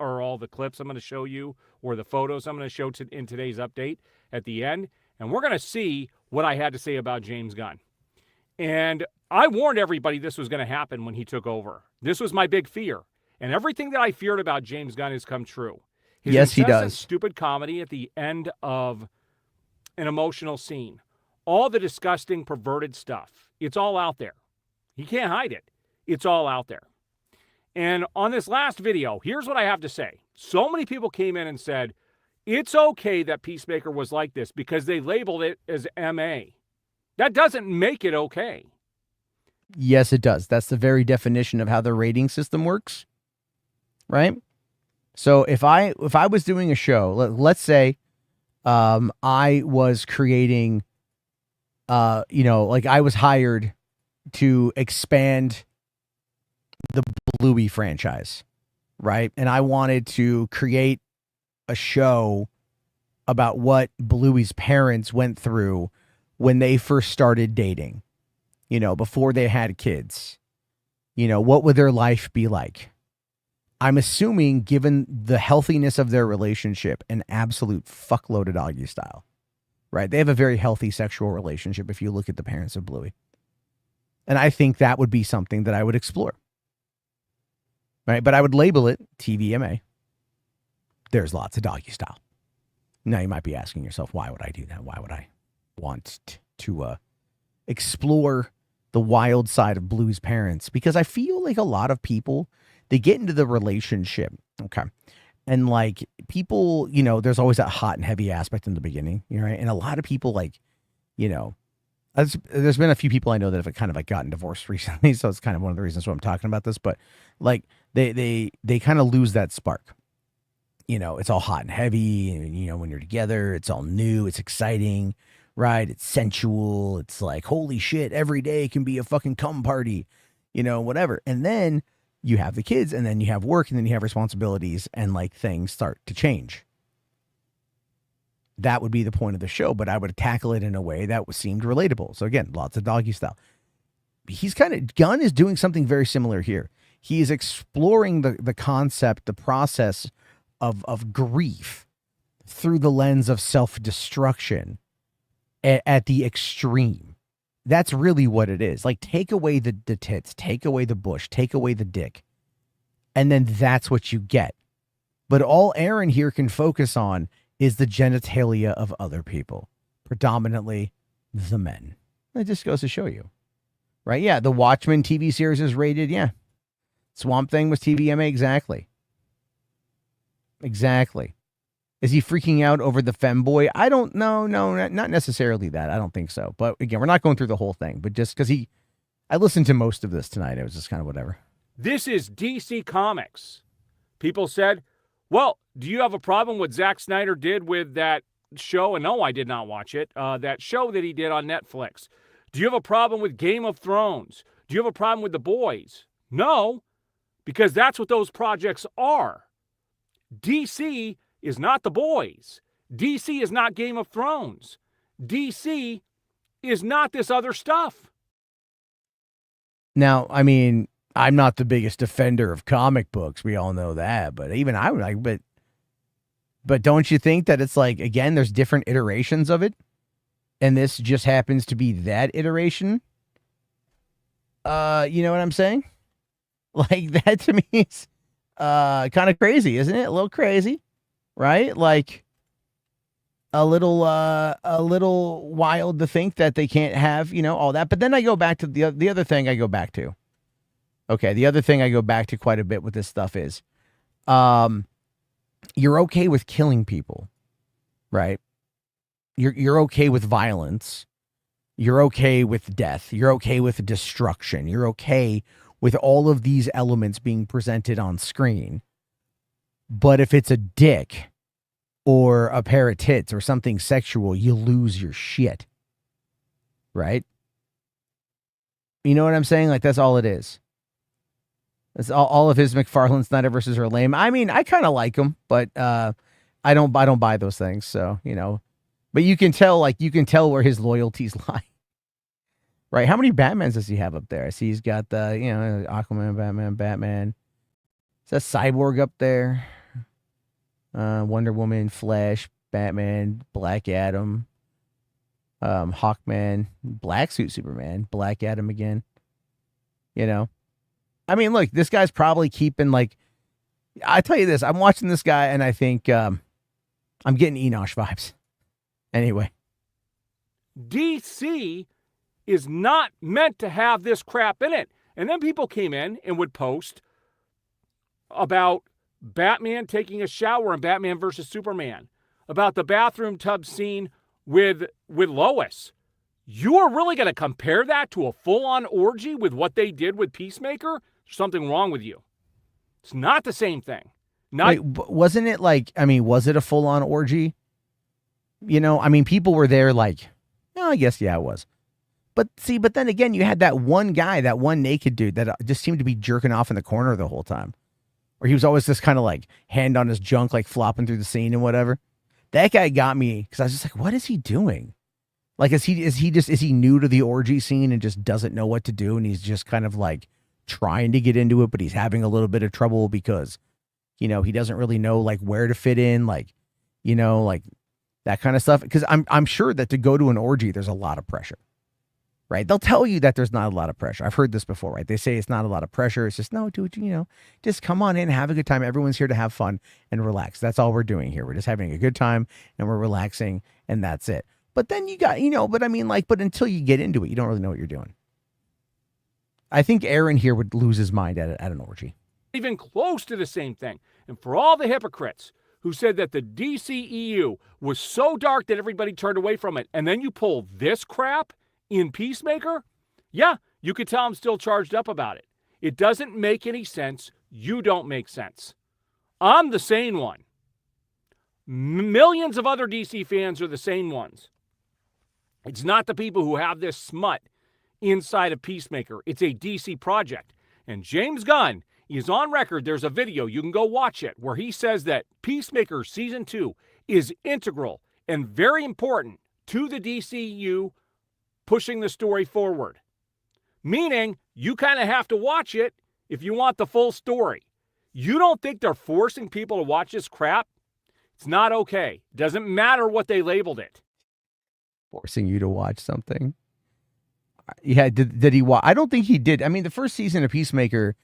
Are all the clips I'm going to show you, or the photos I'm going to show in today's update at the end. And we're going to see what I had to say about James Gunn. And I warned everybody this was going to happen when he took over. This was my big fear. And everything that I feared about James Gunn has come true. His yes, he does. Stupid comedy at the end of an emotional scene. All the disgusting, perverted stuff. It's all out there. He can't hide it. It's all out there. And on this last video, here's what I have to say. So many people came in and said, it's okay that Peacemaker was like this because they labeled it as MA. That doesn't make it okay. Yes, it does. That's the very definition of how the rating system works. Right? So if I was doing a show, let's say I was creating, you know, like I was hired to expand the Bluey franchise, right? And I wanted to create a show about what Bluey's parents went through when they first started dating, you know, before they had kids. You know, what would their life be like? I'm assuming, given the healthiness of their relationship, an absolute fuckload of doggy style, right? They have a very healthy sexual relationship if you look at the parents of Bluey. And I think that would be something that I would explore, right? But I would label it TVMA. There's lots of doggy style. Now you might be asking yourself, why would I do that? Why would I want to explore the wild side of Bluey's parents? Because I feel like a lot of people, they get into the relationship, okay, and like people, you know, there's always that hot and heavy aspect in the beginning, you know, right? And a lot of people, like, you know, there's been a few people I know that have kind of like gotten divorced recently, so it's kind of one of the reasons why I'm talking about this. But like they kind of lose that spark. You know, it's all hot and heavy, and you know, when you're together, it's all new, it's exciting, right? It's sensual. It's like, holy shit, every day can be a fucking cum party, whatever. And then you have the kids, and then you have work, and then you have responsibilities, and like things start to change. That would be the point of the show, but I would tackle it in a way that seemed relatable. So again, lots of doggy style. Gunn is doing something very similar here. He is exploring the concept, the process of grief through the lens of self-destruction at the extreme. That's really what it is. Like, take away the tits, take away the bush, take away the dick, and then that's what you get. But all Aaron here can focus on is the genitalia of other people, predominantly the men. It just goes to show you, right? Yeah, the Watchmen TV series is rated, yeah. Swamp Thing was TVMA, exactly. Exactly. Is he freaking out over the femboy? I don't know. No, not necessarily that. I don't think so. But again, we're not going through the whole thing. But just because I listened to most of this tonight. It was just kind of whatever. This is DC Comics. People said, well, do you have a problem with Zack Snyder did with that show? And no, I did not watch it. That show that he did on Netflix. Do you have a problem with Game of Thrones? Do you have a problem with The Boys? No, because that's what those projects are. DC is not The Boys. DC is not Game of Thrones. DC is not this other stuff. Now, I mean, I'm not the biggest defender of comic books. We all know that. But even I would like, but don't you think that it's like, again, there's different iterations of it? And this just happens to be that iteration? You know what I'm saying? Like, that to me is kind of crazy, isn't it? A little crazy, right? Like a little wild to think that they can't have, all that. But then I go back to the other thing I go back to. Okay, the other thing I go back to quite a bit with this stuff is you're okay with killing people, right? You're okay with violence. You're okay with death. You're okay with destruction. You're okay with all of these elements being presented on screen. But if it's a dick or a pair of tits or something sexual, you lose your shit. Right? You know what I'm saying? Like, that's all it is. That's all of his McFarlane Snyder versus are lame. I mean, I kind of like him, but I don't buy those things. So, but you can tell where his loyalties lie. Right? How many Batmans does he have up there? I see he's got the, Aquaman, Batman. Is that Cyborg up there? Wonder Woman, Flash, Batman, Black Adam, Hawkman, Black Suit Superman, Black Adam again. I mean, look, this guy's probably keeping, like, I tell you this, I'm watching this guy and I think I'm getting Enosh vibes. Anyway. DC is not meant to have this crap in it. And then people came in and would post about Batman taking a shower in Batman versus Superman, about the bathroom tub scene with Lois. You are really going to compare that to a full-on orgy with what they did with Peacemaker? There's something wrong with you. It's not the same thing. Wait, wasn't it like, I mean, was it a full-on orgy? I mean, people were there like, I guess, yeah, it was. But then again, you had that one guy, that one naked dude that just seemed to be jerking off in the corner the whole time. Or he was always just kind of like hand on his junk, like flopping through the scene and whatever. That guy got me because I was just like, what is he doing? Like, is he new to the orgy scene and just doesn't know what to do? And he's just kind of like trying to get into it, but he's having a little bit of trouble because, he doesn't really know like where to fit in, like, like that kind of stuff. Because I'm sure that to go to an orgy, there's a lot of pressure. Right? They'll tell you that there's not a lot of pressure. I've heard this before, right? They say it's not a lot of pressure. It's just, no, dude, just come on in, have a good time. Everyone's here to have fun and relax. That's all we're doing here. We're just having a good time and we're relaxing and that's it. But then you got, but I mean, like, but until you get into it, you don't really know what you're doing. I think Aaron here would lose his mind at an orgy. Even close to the same thing. And for all the hypocrites who said that the DCEU was so dark that everybody turned away from it, and then you pull this crap in Peacemaker, yeah, you could tell I'm still charged up about it. It doesn't make any sense. You don't make sense. I'm the sane one. Millions of other DC fans are the sane ones. It's not the people who have this smut inside of Peacemaker. It's a DC project. And James Gunn is on record. There's a video, you can go watch it, where he says that Peacemaker Season 2 is integral and very important to the DCU pushing the story forward. Meaning, you kind of have to watch it if you want the full story. You don't think they're forcing people to watch this crap? It's not okay. Doesn't matter what they labeled it. Forcing you to watch something. Yeah, did he watch? I don't think he did. I mean, the first season of Peacemaker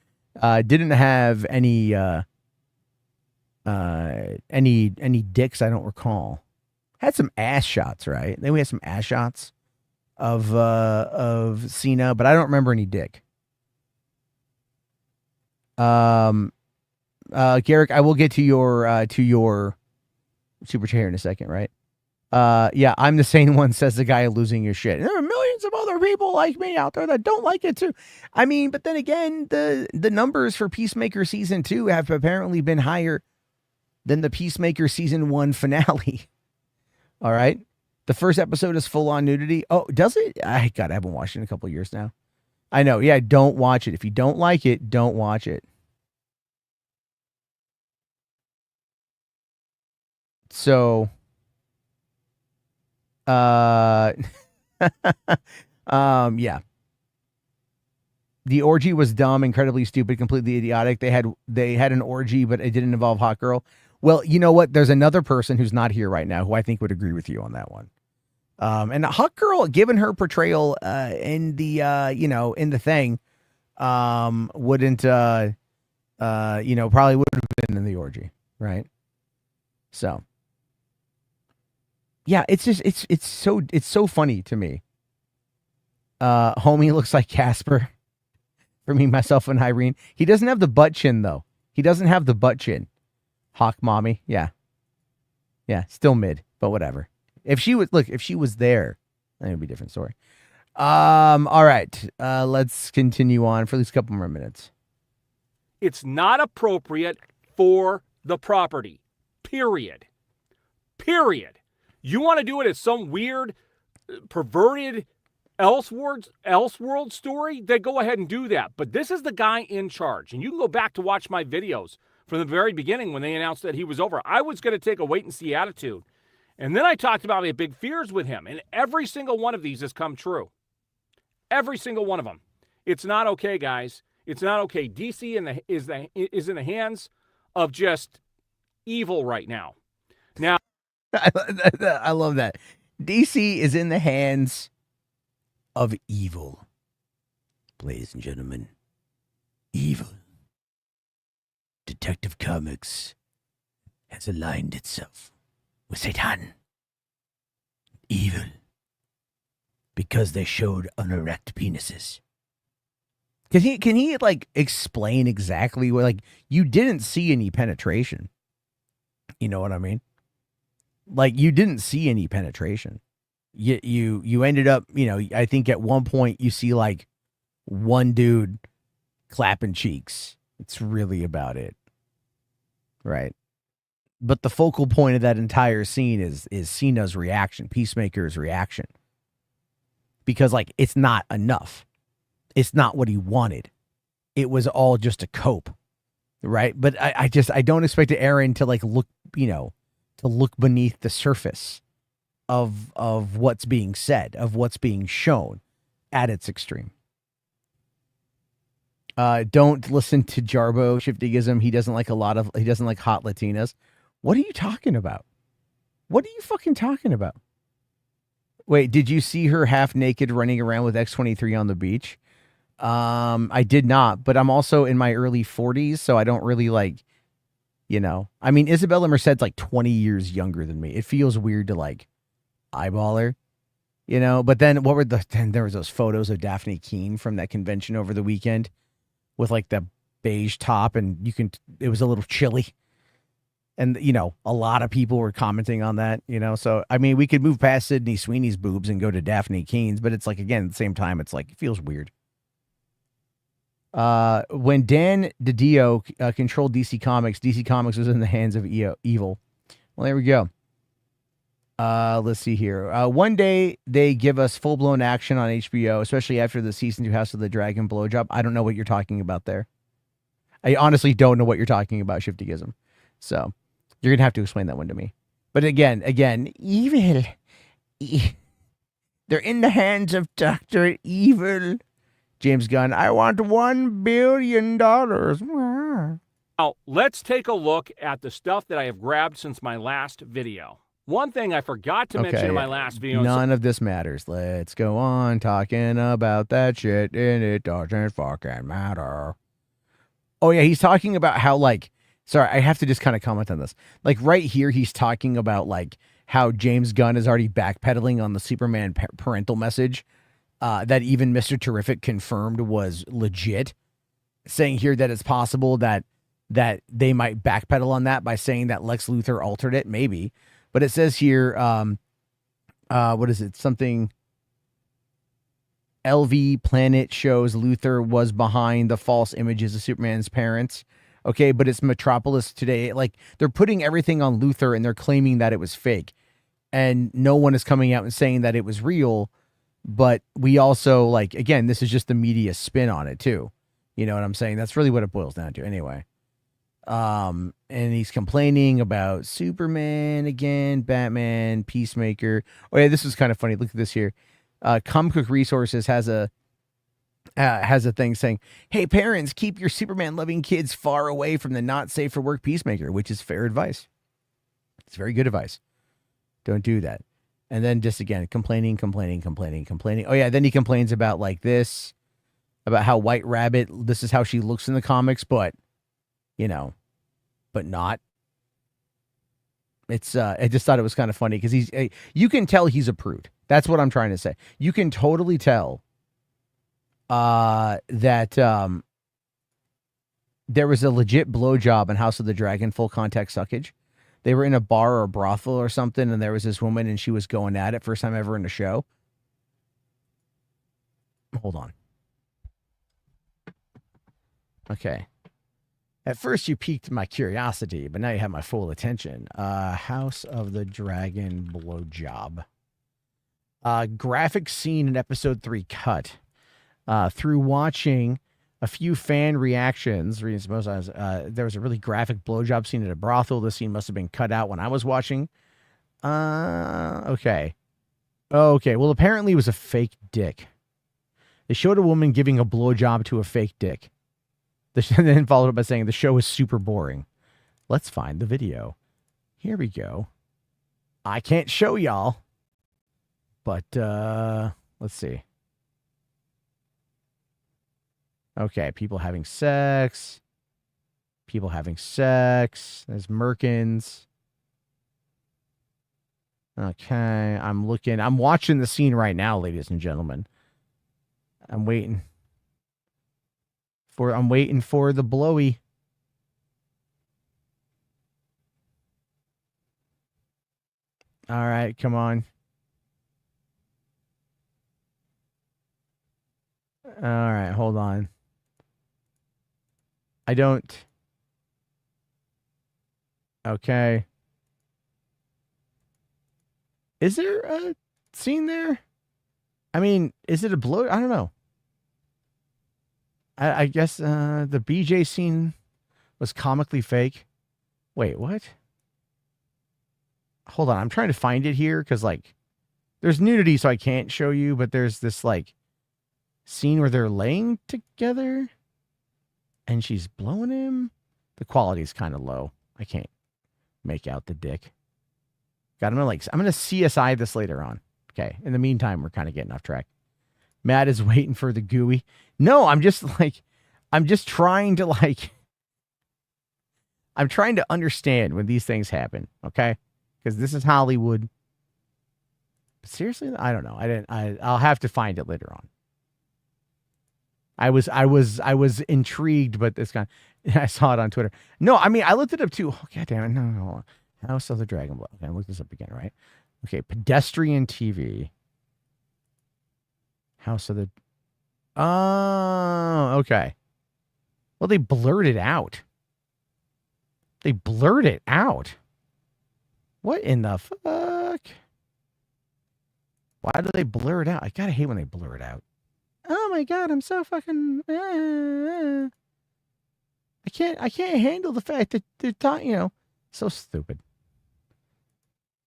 didn't have any dicks, I don't recall. Had some ass shots, right? Then we had some ass shots of Cena, but I don't remember any dick. Garrick, I will get to your super chat here in a second, right? Yeah, I'm the sane one, says the guy losing his shit. There are millions of other people like me out there that don't like it too. I mean, but then again, the numbers for Peacemaker Season 2 have apparently been higher than the Peacemaker Season 1 finale. All right? The first episode is full-on nudity. Oh, does it? God, I haven't watched it in a couple of years now. I know. Yeah, don't watch it. If you don't like it, don't watch it. So... yeah. The orgy was dumb, incredibly stupid, completely idiotic. They had an orgy, but it didn't involve Hot Girl. Well, you know what? There's another person who's not here right now who I think would agree with you on that one. And Hot Girl, given her portrayal in the in the thing, wouldn't probably would have been in the orgy, right? So yeah, it's just it's so funny to me. Homie looks like Casper. For me, myself, and Irene. He doesn't have the butt chin though. He doesn't have the butt chin. Hawk mommy, yeah, still mid, but whatever. If she was there, that would be a different story. All right, let's continue on for at least a couple more minutes. It's not appropriate for the property. Period. You want to do it as some weird, perverted Elseworld story, then go ahead and do that. But this is the guy in charge. And you can go back to watch my videos from the very beginning when they announced that he was over. I was going to take a wait-and-see attitude. And then I talked about my big fears with him. And every single one of these has come true. Every single one of them. It's not okay, guys. It's not okay. DC is in the hands of just evil right now. Now, I love that. DC is in the hands of evil. Ladies and gentlemen, evil. Detective Comics has aligned itself with Satan. Evil. Because they showed unerect penises. Can he like explain exactly what, like, you didn't see any penetration. You know what I mean? Like, you didn't see any penetration. You ended up, I think at one point you see like one dude clapping cheeks. It's really about it. Right. But the focal point of that entire scene is Cena's reaction, Peacemaker's reaction. Because like, it's not enough. It's not what he wanted. It was all just a cope. Right. But I don't expect Aaron to like look, to look beneath the surface of what's being said, of what's being shown at its extreme. Don't listen to Jarbo Shiftyism. He doesn't like hot Latinas. What are you talking about? What are you fucking talking about? Wait, did you see her half naked running around with X-23 on the beach? I did not, but I'm also in my early 40s, so I don't really like, I mean, Isabella Merced's like 20 years younger than me. It feels weird to like eyeball her, but then then there was those photos of Daphne Keane from that convention over the weekend with like the beige top, and it was a little chilly. And, a lot of people were commenting on that, so, I mean, we could move past Sydney Sweeney's boobs and go to Daphne Keane's, but it's like, again, at the same time, it's like, it feels weird. When Dan DiDio controlled DC Comics was in the hands of evil. Well, there we go. Let's see here. One day they give us full blown action on HBO, especially after the season 2 House of the Dragon blowjob. I don't know what you're talking about there. I honestly don't know what you're talking about, Shiftyism. So you're gonna have to explain that one to me. But again, evil. They're in the hands of Dr. Evil. James Gunn, I want $1 billion. Now, let's take a look at the stuff that I have grabbed since my last video. One thing I forgot to mention in my last video. None of this matters. Let's go on talking about that shit, and it doesn't fucking matter. Oh, yeah, he's talking about how, like, sorry, I have to just kind of comment on this. Like, right here, he's talking about, like, how James Gunn is already backpedaling on the Superman parental message that even Mr. Terrific confirmed was legit, saying here that it's possible that they might backpedal on that by saying that Lex Luthor altered it, maybe. But it says here, what is it? Something LV Planet shows Luthor was behind the false images of Superman's parents. Okay, but it's Metropolis today. Like, they're putting everything on Luthor and they're claiming that it was fake. And no one is coming out and saying that it was real. But we also, like, again, this is just the media spin on it too. You know what I'm saying? That's really what it boils down to anyway. And he's complaining about Superman again, Batman, Peacemaker. Oh yeah, this is kind of funny. Look at this here. Comic Book Resources has a thing saying, "Hey parents, keep your Superman loving kids far away from the not safe for work Peacemaker," which is fair advice. It's very good advice. Don't do that. And then just again complaining. Oh yeah, then he complains about like this, about how White Rabbit, this is how she looks in the comics, but you know, but not. It's I just thought it was kind of funny because you can tell he's a prude. That's what I'm trying to say. You can totally tell that there was a legit blowjob in House of the Dragon, full contact suckage. They were in a bar or a brothel or something, and there was this woman, and she was going at it, first time ever in a show. Hold on. Okay. At first, you piqued my curiosity, but now you have my full attention. House of the Dragon blowjob. Graphic scene in episode 3 cut. Through watching a few fan reactions, there was a really graphic blowjob scene at a brothel. This scene must have been cut out when I was watching. Okay. Well, apparently it was a fake dick. They showed a woman giving a blowjob to a fake dick. And then followed up by saying the show is super boring. Let's find the video. Here we go. I can't show y'all, but let's see. Okay, people having sex. There's Merkins. Okay, I'm watching the scene right now, ladies and gentlemen. I'm waiting for the blowy. All right, come on. All right, hold on. Okay. Is there a scene there? I mean, is it a blow? I don't know. I guess the BJ scene was comically fake. Wait, what? Hold on, I'm trying to find it here because, like, there's nudity, so I can't show you, but there's this, like, scene where they're laying together and she's blowing him. The quality's kind of low. I can't make out the dick. I'm gonna CSI this later on. Okay. In the meantime, we're kind of getting off track. Matt is waiting for the gooey. No, I'm just trying to I'm trying to understand when these things happen. Okay. Because this is Hollywood. But seriously, I don't know. I'll have to find it later on. I was intrigued, but I saw it on Twitter. No, I mean, I looked it up too. Oh, God damn it. No. House of the Dragon. Okay, look this up again, right? Okay, pedestrian TV. House of the... Oh, okay. Well, they blurred it out. What in the fuck? Why do they blur it out? I gotta hate when they blur it out. Oh my god, I'm so fucking. I can't handle the fact that they're talking. So stupid.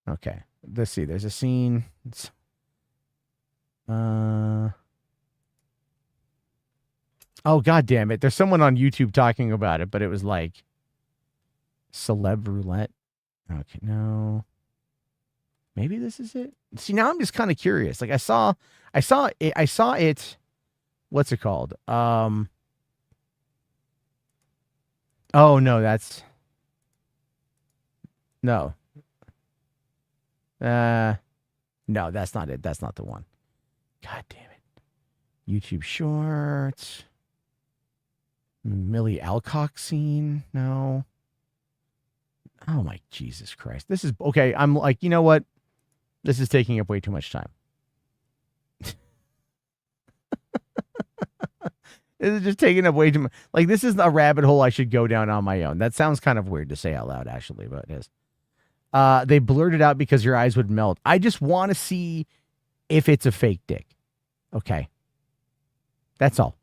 Okay, let's see. There's a scene. Oh god damn it! There's someone on YouTube talking about it, but it was like celeb roulette. Okay, no. Maybe this is it. See, now I'm just kind of curious. Like I saw it. What's it called? Oh no, that's no. No, that's not it. That's not the one. God damn it. YouTube Shorts. Millie Alcock scene. No. Oh my Jesus Christ. This is okay. I'm like, you know what? This is taking up way too much time. This is just taking up way too much. Like, this is a rabbit hole I should go down on my own. That sounds kind of weird to say out loud, actually, but it is. They blurred it out because your eyes would melt. I just want to see if it's a fake dick. Okay. That's all.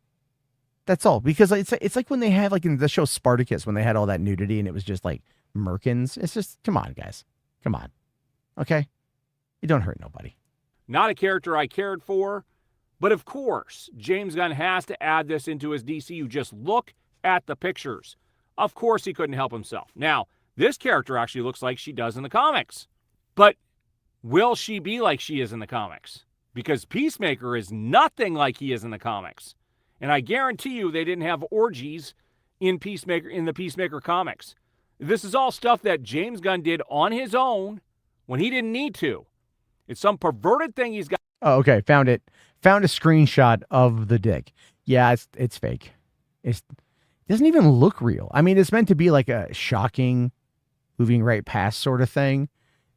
That's all. Because it's like when they had, like in the show Spartacus, when they had all that nudity and it was just like merkins. It's just, come on, guys. Come on. Okay? You don't hurt nobody. Not a character I cared for. But of course, James Gunn has to add this into his DCU. Just look at the pictures. Of course he couldn't help himself. Now, this character actually looks like she does in the comics. But will she be like she is in the comics? Because Peacemaker is nothing like he is in the comics. And I guarantee you they didn't have orgies in the Peacemaker comics. This is all stuff that James Gunn did on his own when he didn't need to. It's some perverted thing he's got. Oh, okay. Found it. Found a screenshot of the dick. Yeah, it's fake. It doesn't even look real. I mean, it's meant to be like a shocking, moving right past sort of thing.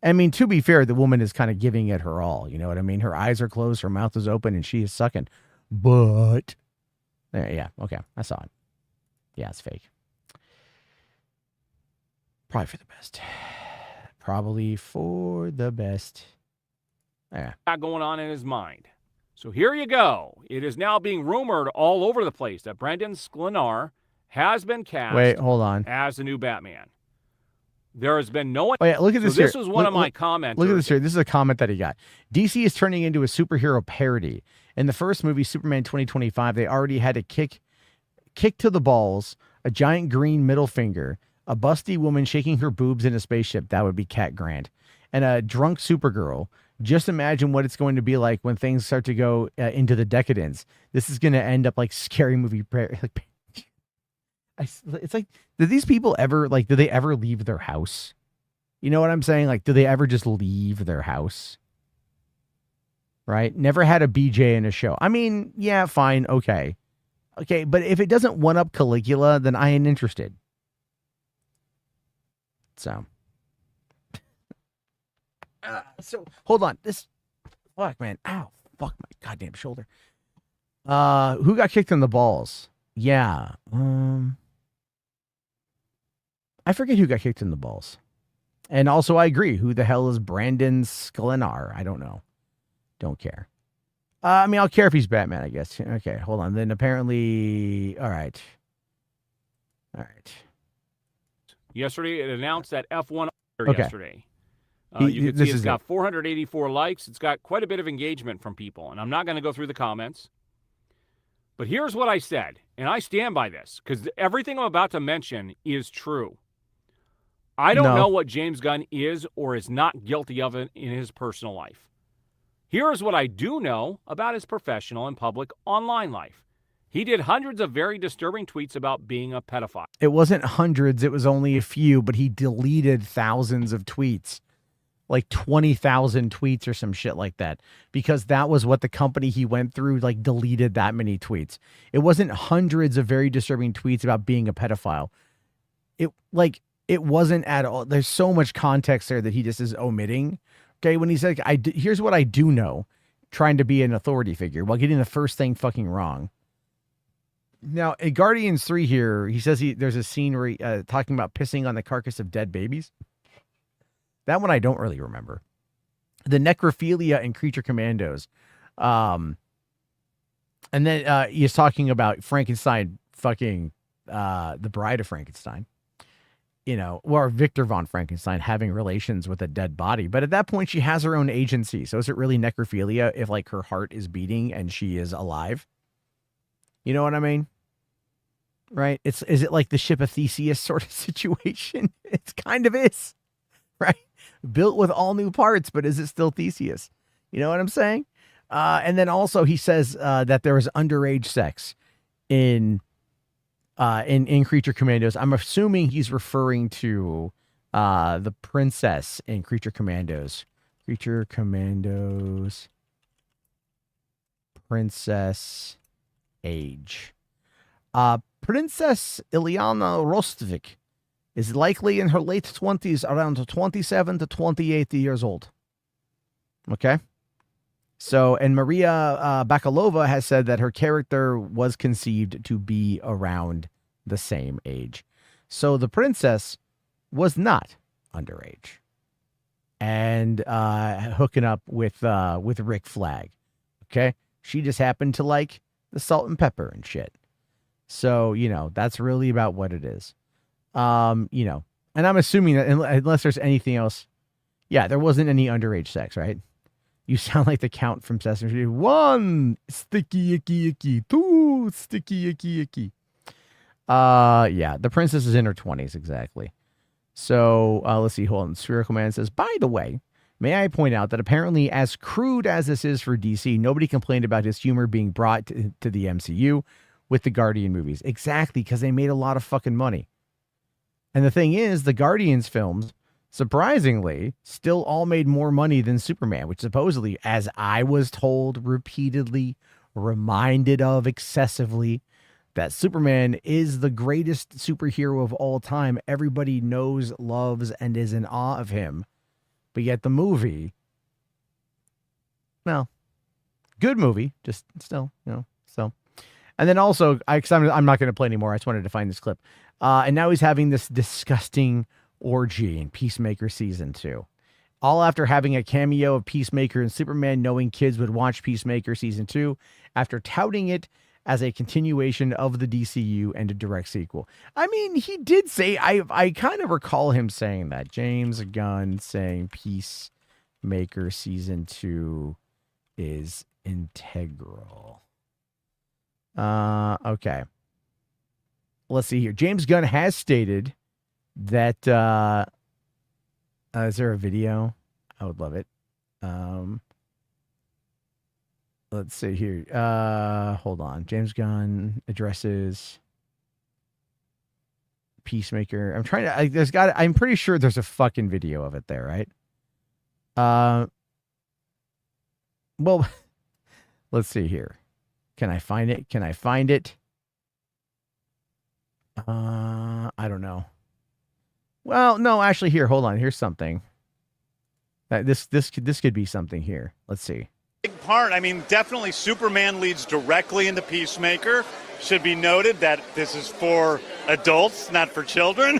I mean, to be fair, the woman is kind of giving it her all. You know what I mean? Her eyes are closed, her mouth is open, and she is sucking. But, yeah, okay. I saw it. Yeah, it's fake. Probably for the best. Probably for the best. Yeah. Going on in his mind. So here you go. It is now being rumored all over the place that Brendan Sklenar has been cast. Wait, hold on. As the new Batman. There has been no one. Oh, yeah, look at this so here. This was one of my comments. Look at this here. This is a comment that he got. DC is turning into a superhero parody. In the first movie, Superman 2025, they already had a kick to the balls, a giant green middle finger, a busty woman shaking her boobs in a spaceship. That would be Cat Grant. And a drunk Supergirl. Just imagine what it's going to be like when things start to go into the decadence. This is going to end up like Scary Movie. It's like, do these people ever, like, do they ever leave their house? You know what I'm saying? Like, do they ever just leave their house? Right? Never had a BJ in a show. I mean, yeah, fine. Okay. Okay. But if it doesn't one up Caligula, then I ain't interested. So hold on. Fuck, man. Ow. Fuck my goddamn shoulder. Who got kicked in the balls? Yeah. I forget who got kicked in the balls. And also I agree. Who the hell is Brandon Sklenar? I don't know. Don't care. I mean, I'll care if he's Batman, I guess. Okay, hold on. Then apparently, all right. Yesterday, it announced that F1 Okay. yesterday. You can see it's got 484 likes. It's got quite a bit of engagement from people. And I'm not going to go through the comments. But here's what I said. And I stand by this because everything I'm about to mention is true. I don't know what James Gunn is or is not guilty of in his personal life. Here's what I do know about his professional and public online life. He did hundreds of very disturbing tweets about being a pedophile. It wasn't hundreds. It was only a few, but he deleted thousands of tweets. Like 20,000 tweets or some shit like that, because that was what the company he went through, like, deleted that many tweets. It wasn't hundreds of very disturbing tweets about being a pedophile. It wasn't at all. There's so much context there that he just is omitting. Okay. When he said, here's what I do know, trying to be an authority figure while getting the first thing fucking wrong. Now in Guardians 3 here, he says there's a scene where talking about pissing on the carcass of dead babies. That one I don't really remember. the necrophilia in Creature Commandos. And then he's talking about Frankenstein fucking the bride of Frankenstein, or Victor von Frankenstein having relations with a dead body. But at that point, she has her own agency. So is it really necrophilia if like her heart is beating and she is alive? You know what I mean? Right? Is it like the ship of Theseus sort of situation? It kind of is, right? Built with all new parts, but is it still Theseus? You know what I'm saying? And then also he says that there was underage sex in Creature Commandos. I'm assuming he's referring to the princess in Creature Commandos. Creature Commandos princess age. Princess Ilyana Rostovik is likely in her late 20s, around 27 to 28 years old. Okay? So, and Maria Bakalova has said that her character was conceived to be around the same age. So the princess was not underage and hooking up with Rick Flag. Okay? She just happened to like the salt and pepper and shit. So, that's really about what it is. And I'm assuming that unless there's anything else, yeah, there wasn't any underage sex, right? You sound like the Count from Sesame Street. 1, sticky, icky, icky. 2, sticky, icky, icky. Yeah, the princess is in her 20s, exactly. So, let's see, hold on. Spherical Man says, by the way, may I point out that apparently as crude as this is for DC, nobody complained about his humor being brought to the MCU with the Guardian movies. Exactly, because they made a lot of fucking money. And the thing is, the Guardians films, surprisingly, still all made more money than Superman, which supposedly, as I was told repeatedly, reminded of excessively, that Superman is the greatest superhero of all time. Everybody knows, loves, and is in awe of him. But yet the movie, well, good movie, just still, so. And then also, I'm not going to play anymore. I just wanted to find this clip. And now he's having this disgusting orgy in Peacemaker Season 2. All after having a cameo of Peacemaker and Superman, knowing kids would watch Peacemaker Season 2, after touting it as a continuation of the DCU and a direct sequel. I mean, he did say, I kind of recall him saying that. James Gunn saying Peacemaker Season 2 is integral. Okay. Let's see here. James Gunn has stated that, is there a video? I would love it. Let's see here. Hold on. James Gunn addresses Peacemaker. I'm trying to, I'm pretty sure there's a fucking video of it there, right? Well, let's see here. Can I find it? I don't know. Well, no, actually here, hold on. Here's something. This could be something here. Let's see. Big part. I mean, definitely Superman leads directly into Peacemaker. Should be noted that this is for adults, not for children.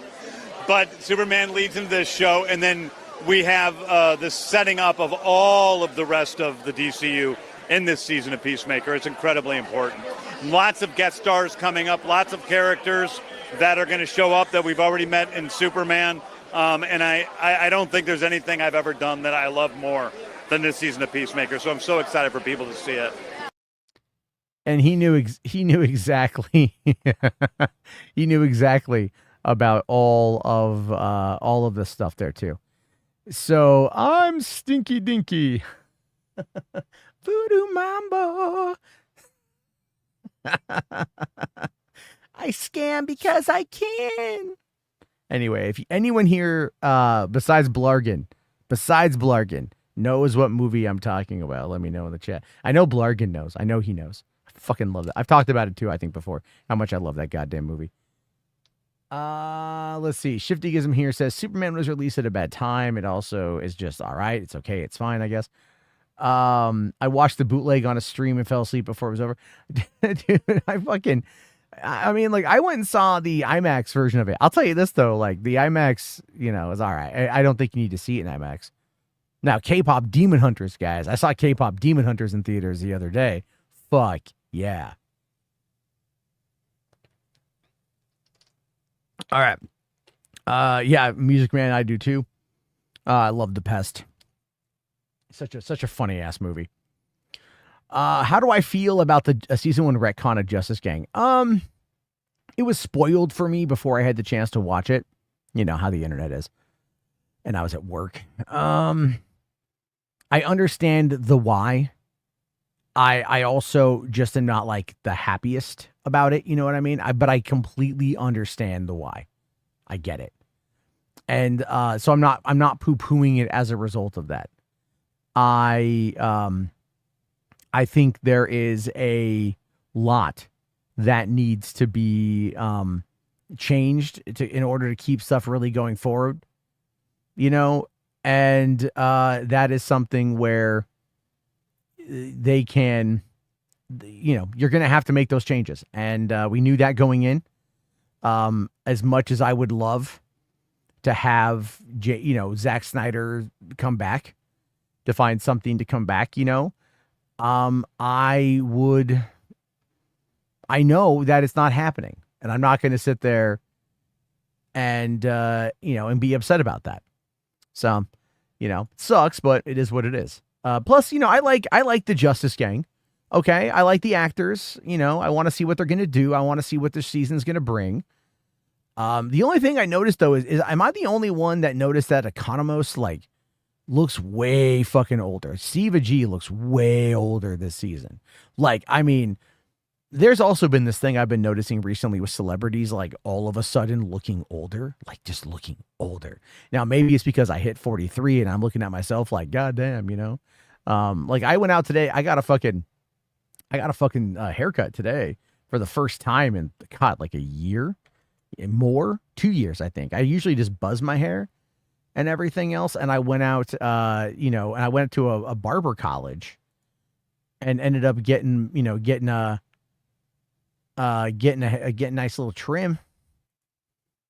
But Superman leads into this show, and then we have the setting up of all of the rest of the DCU in this season of Peacemaker. It's incredibly important. Lots of guest stars coming up, lots of characters that are going to show up that we've already met in Superman. And I don't think there's anything I've ever done that I love more than this season of Peacemaker. So I'm so excited for people to see it. And he knew exactly he knew exactly about all of the stuff there too. So I'm Stinky Dinky. Voodoo Mambo. I scam because I can. Anyway, if anyone here besides Blargin knows what movie I'm talking about, let me know in the chat. I know Blargin knows. I know he knows. I fucking love that. I've talked about it too, I think, before. How much I love that goddamn movie. Let's see. Shiftyism here says Superman was released at a bad time. It also is just all right. It's okay. It's fine, I guess. I watched the bootleg on a stream and fell asleep before it was over. Dude, I mean, like, I went and saw the IMAX version of it. I'll tell you this, though. Like, the IMAX, is all right. I don't think you need to see it in IMAX. Now, K-pop Demon Hunters, guys. I saw K-pop Demon Hunters in theaters the other day. Fuck yeah. All right. Yeah, Music Man, I do too. I love The Pest. Such a funny ass movie. How do I feel about the season 1 retcon of Justice Gang? It was spoiled for me before I had the chance to watch it. You know how the internet is. And I was at work. I understand the why. I also just am not like the happiest about it. You know what I mean? But I completely understand the why. I get it. And so I'm not poo-pooing it as a result of that. I think there is a lot that needs to be changed in order to keep stuff really going forward, you know, and that is something where they can, you know, you're going to have to make those changes. And we knew that going in. As much as I would love to have, Zack Snyder come back, to find something to come back, you know, I know that it's not happening, and I'm not going to sit there and, and be upset about that. So, it sucks, but it is what it is. Plus, I like the Justice Gang. Okay. I like the actors, I want to see what they're going to do. I want to see what this season's going to bring. The only thing I noticed though is am I the only one that noticed that Economos looks way fucking older? Siva G looks way older this season. There's also been this thing I've been noticing recently with celebrities, all of a sudden looking older, just looking older. Now, maybe it's because I hit 43 and I'm looking at myself God damn, I went out today. I got a fucking haircut today for the first time in, God, a year more, 2 years, I think. I usually just buzz my hair and everything else. And I went out, and I went to a barber college and ended up getting a nice little trim,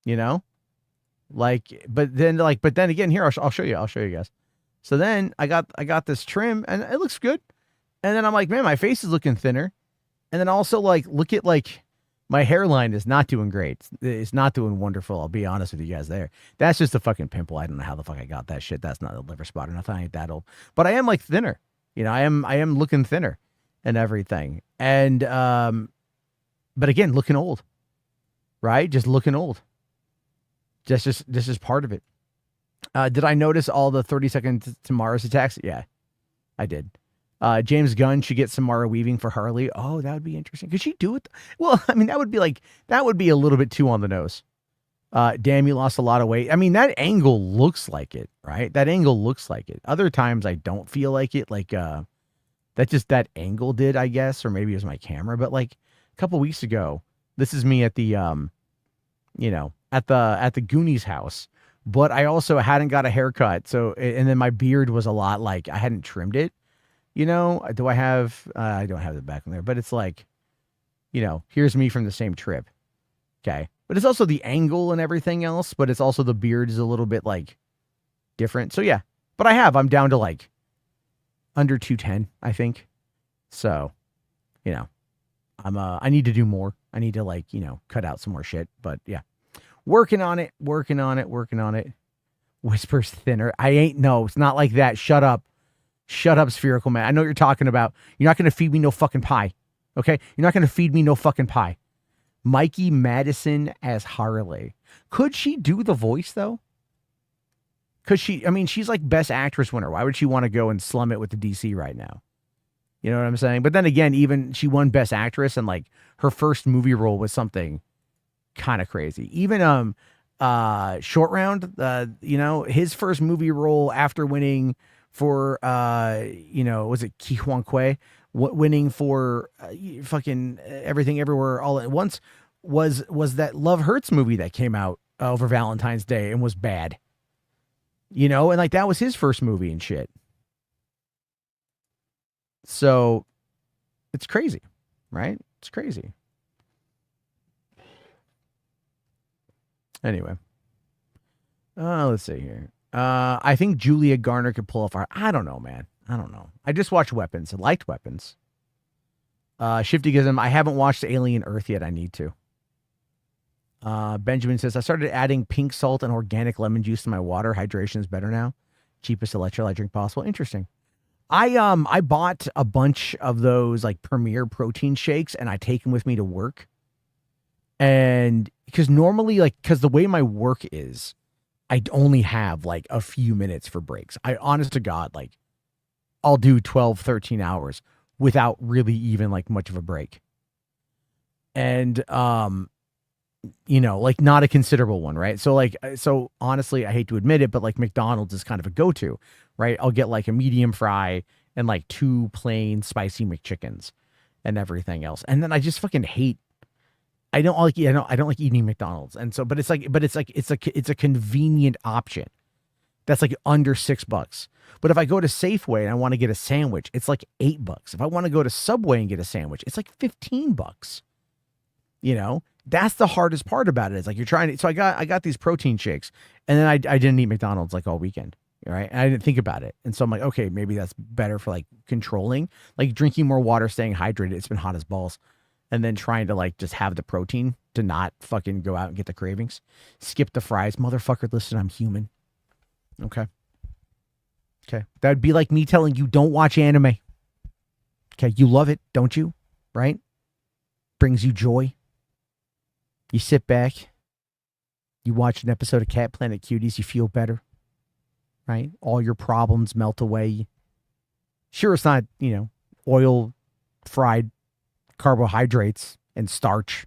but then again, here, I'll show you guys. So then I got this trim and it looks good. And then I'm like, man, my face is looking thinner. And then also look at my hairline is not doing great. It's not doing wonderful. I'll be honest with you guys there. That's just a fucking pimple. I don't know how the fuck I got that shit. That's not a liver spot or nothing. I ain't that old. But I am thinner. I am looking thinner and everything. And but again, looking old. Right? Just looking old. This is part of it. Did I notice all the 30-second to Mars attacks? Yeah, I did. James Gunn should get Samara Weaving for Harley. Oh, that would be interesting. Could she do it? Well, I mean, that would be a little bit too on the nose. Damn, you lost a lot of weight. I mean, that angle looks like it, right? That angle looks like it. Other times I don't feel like it. That angle did, I guess, or maybe it was my camera. But a couple weeks ago, this is me at the, at the Goonies house. But I also hadn't got a haircut. So, and then my beard was a lot I hadn't trimmed it. Do I have, I don't have the back on there, but it's here's me from the same trip. Okay. But it's also the angle and everything else, but it's also the beard is a little bit different. So yeah, but I'm down to under 210, I think. So, I need to do more. I need to cut out some more shit, but yeah, working on it. Whispers thinner. No, it's not like that. Shut up, Spherical Man. I know what you're talking about. You're not going to feed me no fucking pie. Okay? You're not going to feed me no fucking pie. Mikey Madison as Harley. Could she do the voice, though? Could she? I mean, she's Best Actress winner. Why would she want to go and slum it with the DC right now? You know what I'm saying? But then again, even she won Best Actress and her first movie role was something kind of crazy. Even Short Round, his first movie role after winning for was it Ki Huang Kuei winning for fucking Everything Everywhere All at Once was that Love Hurts movie that came out over Valentine's Day and was bad, and that was his first movie and shit. So it's crazy, right? It's crazy. Anyway, let's see here. I think Julia Garner could pull off our. I don't know, man. I don't know. I just watched Weapons. I liked Weapons. Shifty gives him. I haven't watched Alien Earth yet. I need to. Benjamin says I started adding pink salt and organic lemon juice to my water. Hydration is better now. Cheapest electrolyte drink possible. Interesting. I bought a bunch of those like Premier protein shakes and I take them with me to work. And because normally, like, because the way my work is, I only have like a few minutes for breaks. I, honest to God, like, I'll do 12, 13 hours without really even like much of a break. And, you know, like not a considerable one, right? So like, so honestly, I hate to admit it, but like McDonald's is kind of a go-to, right? I'll get like a medium fry and like 2 plain spicy McChickens and everything else. And then I just fucking hate, I don't like eating McDonald's. And so, but it's a convenient option. That's like under $6. But if I go to Safeway and I want to get a sandwich, it's like $8. If I want to go to Subway and get a sandwich, it's like $15. You know, that's the hardest part about it. Is like you're trying to. So I got these protein shakes, and then I didn't eat McDonald's like all weekend. Right, and I didn't think about it, and so I'm like, okay, maybe that's better for like controlling, like drinking more water, staying hydrated. It's been hot as balls, and then trying to like just have the protein to not fucking go out and get the cravings. Skip the fries, motherfucker. Listen, I'm human. Okay. That'd be like me telling you don't watch anime. Okay, you love it, don't you? Right? Brings you joy. You sit back, you watch an episode of Cat Planet Cuties, you feel better, right? All your problems melt away. Sure, it's not, you know, oil, fried carbohydrates and starch,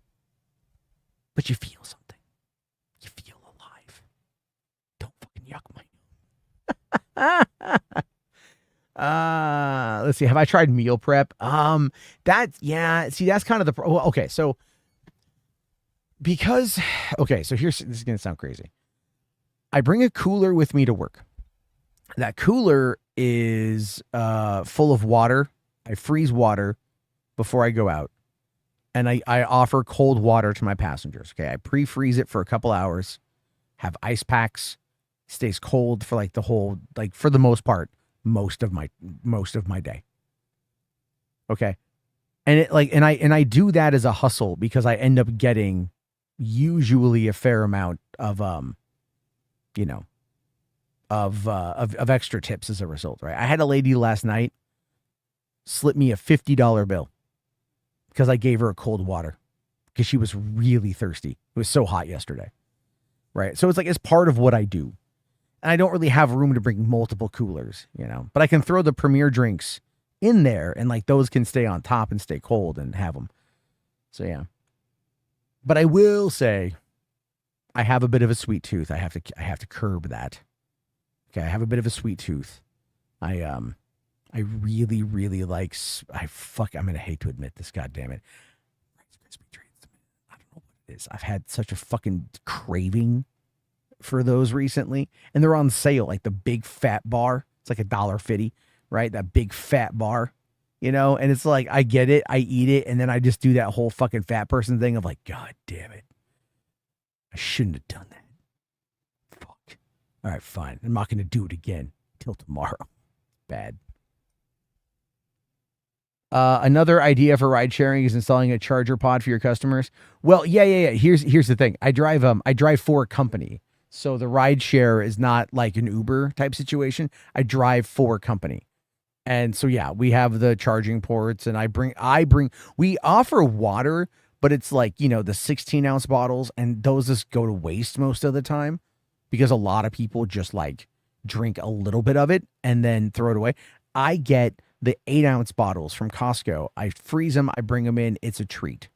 but you feel something. You feel alive. Don't fucking yuck my... let's see. Have I tried meal prep? That's kind of the... Well, okay, so... Because, okay, so this is going to sound crazy. I bring a cooler with me to work. That cooler is full of water. I freeze water before I go out. And I offer cold water to my passengers. Okay, I pre-freeze it for a couple hours, have ice packs, stays cold for like the whole, like for the most part, most of my day. Okay. And it like, and I do that as a hustle because I end up getting usually a fair amount of you know, of extra tips as a result, right? I had a lady last night slip me a $50 bill because I gave her a cold water because she was really thirsty. It was so hot yesterday, right? So it's like, it's part of what I do. And I don't really have room to bring multiple coolers, you know, but I can throw the Premier drinks in there and like those can stay on top and stay cold and have them. So yeah. But I will say I have a bit of a sweet tooth. I have to curb that. Okay, I have a bit of a sweet tooth. I really, really like, I'm going to hate to admit this, goddammit. Rice Krispie treats. I don't know what it is. I've had such a fucking craving for those recently. And they're on sale, like the big fat bar. It's like $1.50, right? That big fat bar, you know? And it's like, I get it, I eat it, and then I just do that whole fucking fat person thing of like, God damn it. I shouldn't have done that. Fuck. All right, fine. I'm not going to do it again till tomorrow. Bad. Another idea for ride sharing is installing a charger pod for your customers. Well, yeah. Here's the thing. I drive for a company. So the ride share is not like an Uber type situation. I drive for a company. And so, yeah, we have the charging ports and we offer water, but it's like, you know, the 16-ounce bottles, and those just go to waste most of the time because a lot of people just like drink a little bit of it and then throw it away. I get the 8-ounce bottles from Costco. I freeze them. I bring them in. It's a treat.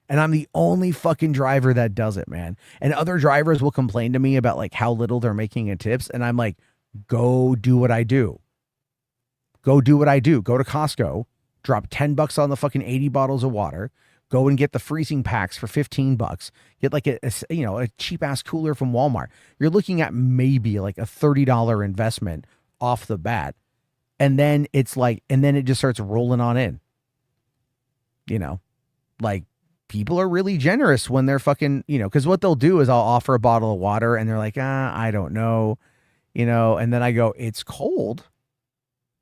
And I'm the only fucking driver that does it, man. And other drivers will complain to me about like how little they're making in tips. And I'm like, go do what I do. Go do what I do. Go to Costco, drop $10 on the fucking 80 bottles of water. Go and get the freezing packs for $15. Get like a cheap ass cooler from Walmart. You're looking at maybe like a $30 investment off the bat. And then it's like, and then it just starts rolling on in. You know, like people are really generous when they're fucking, you know, because what they'll do is I'll offer a bottle of water and they're like, I don't know. you know, and then I go, it's cold,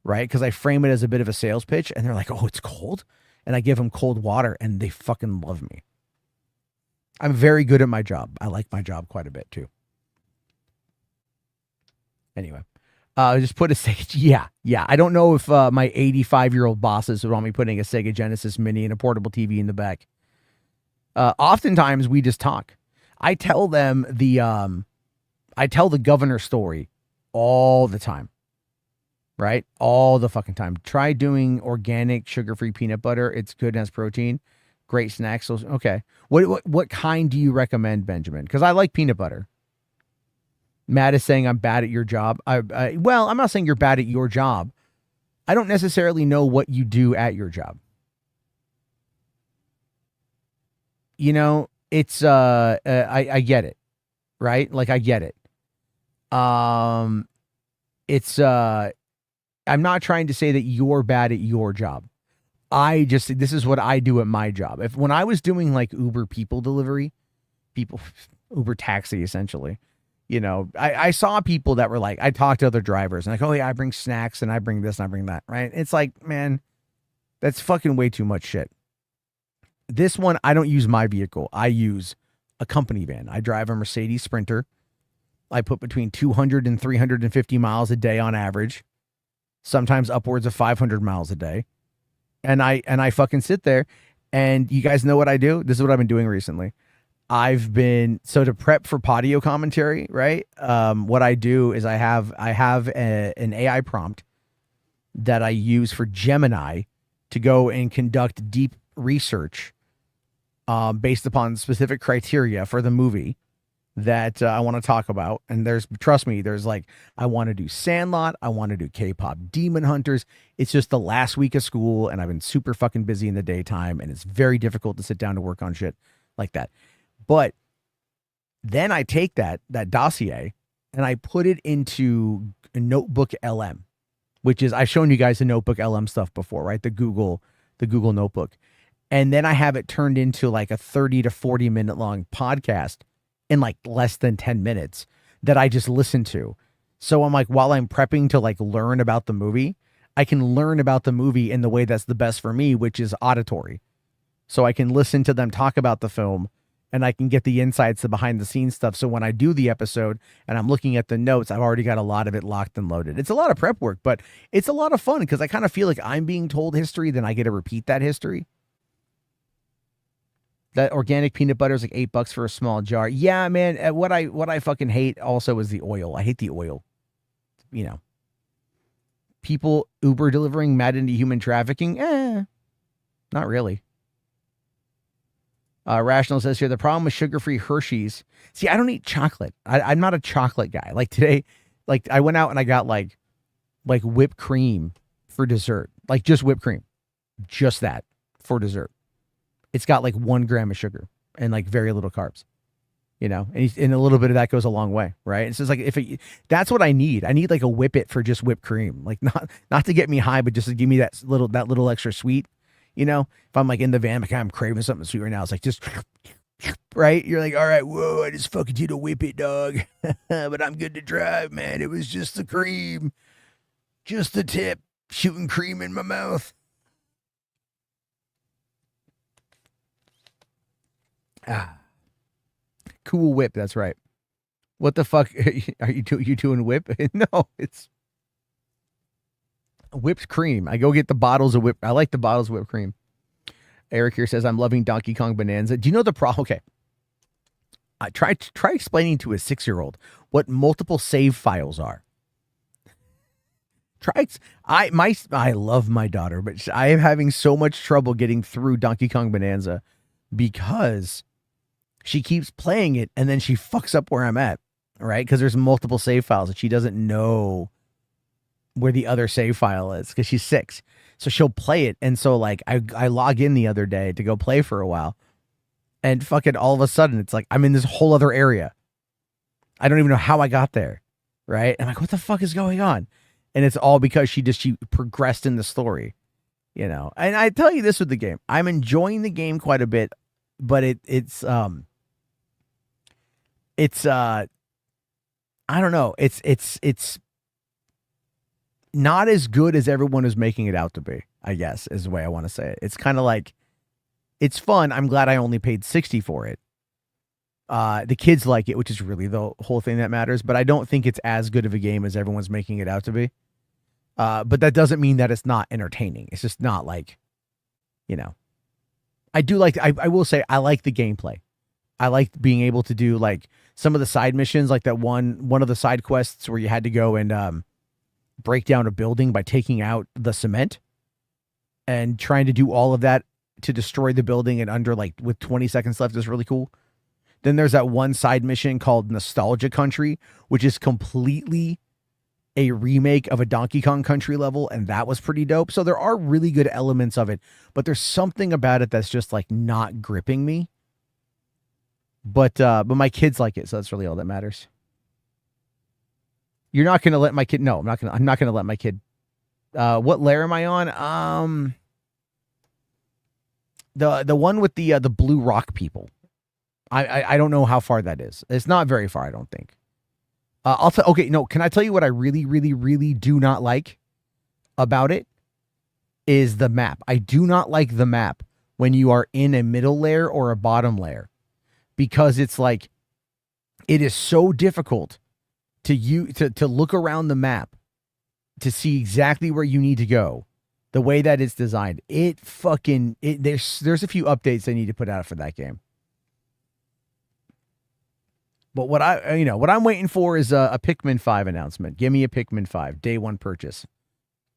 right? Because I frame it as a bit of a sales pitch, and they're like, oh, it's cold? And I give them cold water, and they fucking love me. I'm very good at my job. I like my job quite a bit, too. Anyway, just put a Sega. Yeah. I don't know if my 85-year-old bosses would want me putting a Sega Genesis Mini and a portable TV in the back. Oftentimes, we just talk. I tell them I tell the governor story all the time. Right? All the fucking time. Try doing organic sugar-free peanut butter. It's good and has protein. Great snacks. So, okay. What kind do you recommend, Benjamin? Because I like peanut butter. Matt is saying I'm bad at your job. Well, I'm not saying you're bad at your job. I don't necessarily know what you do at your job. You know, it's I get it. Right? Like I get it. It's I'm not trying to say that you're bad at your job. This is what I do at my job. When I was doing like Uber Uber taxi, essentially, you know, I saw people that were like, I talked to other drivers and like, oh yeah, I bring snacks and I bring this and I bring that. Right. It's like, man, that's fucking way too much shit. This one, I don't use my vehicle. I use a company van. I drive a Mercedes Sprinter. I put between 200 and 350 miles a day on average. Sometimes upwards of 500 miles a day. And I fucking sit there, and you guys know what I do? This is what I've been doing recently. To prep for patio commentary, right? What I do is I have an AI prompt that I use for Gemini to go and conduct deep research based upon specific criteria for the movie that I want to talk about. And trust me, I want to do Sandlot. I want to do K-pop Demon Hunters. It's just the last week of school and I've been super fucking busy in the daytime and it's very difficult to sit down to work on shit like that. But then I take that dossier and I put it into a Notebook LM, which is, I've shown you guys the Notebook LM stuff before, right? The Google Notebook. And then I have it turned into like a 30 to 40 minute long podcast in like less than 10 minutes that I just listen to. So I'm like, while I'm prepping to like learn about the movie, I can learn about the movie in the way that's the best for me, which is auditory. So I can listen to them talk about the film and I can get the insights, the behind the scenes stuff. So when I do the episode and I'm looking at the notes, I've already got a lot of it locked and loaded. It's a lot of prep work, but it's a lot of fun because I kind of feel like I'm being told history, then I get to repeat that history. That organic peanut butter is like $8 for a small jar. Yeah, man. What I fucking hate also is the oil. I hate the oil. You know, people Uber delivering mad into human trafficking. Not really. Rational says here, the problem with sugar-free Hershey's. See, I don't eat chocolate. I'm not a chocolate guy. Like today, like I went out and I got like whipped cream for dessert. Like just whipped cream. Just that for dessert. It's got like 1 gram of sugar and like very little carbs, you know, and a little bit of that goes a long way. Right. It's just like, that's what I need. I need like a whippet for just whipped cream, like not to get me high, but just to give me that little extra sweet, you know, if I'm like in the van, like I'm craving something sweet right now. It's like, just right. You're like, all right, whoa, I just fucking did a whippet, dog, but I'm good to drive, man. It was just the cream, just the tip, shooting cream in my mouth. Cool Whip. That's right. What the fuck are you doing? Whip? No, it's whipped cream. I go get the bottles of whip. I like the bottles of whipped cream. Eric here says I'm loving Donkey Kong Bonanza. Do you know the problem? Okay, I try explaining to a 6-year-old what multiple save files are. I love my daughter, but I am having so much trouble getting through Donkey Kong Bonanza because she keeps playing it and then she fucks up where I'm at, right? Because there's multiple save files and she doesn't know where the other save file is because she's 6. So she'll play it. And so like I log in the other day to go play for a while and fucking all of a sudden it's like I'm in this whole other area. I don't even know how I got there, right? I'm like, what the fuck is going on? And it's all because she progressed in the story, you know? And I tell you this with the game, I'm enjoying the game quite a bit, but it's I don't know. It's not as good as everyone is making it out to be, I guess, is the way I want to say it. It's kind of like, it's fun. I'm glad I only paid 60 for it. The kids like it, which is really the whole thing that matters, but I don't think it's as good of a game as everyone's making it out to be. But that doesn't mean that it's not entertaining. It's just not like, you know, I do like, I will say I like the gameplay. I like being able to do like some of the side missions, like that one of the side quests where you had to go and break down a building by taking out the cement and trying to do all of that to destroy the building and under like with 20 seconds left is really cool. Then there's that one side mission called Nostalgia Country, which is completely a remake of a Donkey Kong Country level, and that was pretty dope. So there are really good elements of it, but there's something about it that's just like not gripping me. But my kids like it, so that's really all that matters. You're not gonna let my kid? No, I'm not gonna let my kid. What layer am I on? The one with the blue rock people. I don't know how far that is. It's not very far, I don't think. Okay, no, can I tell you what I really, really, really do not like about it? Is the map. I do not like the map when you are in a middle layer or a bottom layer. Because it's like, it is so difficult to look around the map to see exactly where you need to go. The way that it's designed, there's a few updates they need to put out for that game. But what I'm waiting for is a Pikmin 5 announcement. Give me a Pikmin 5 day one purchase,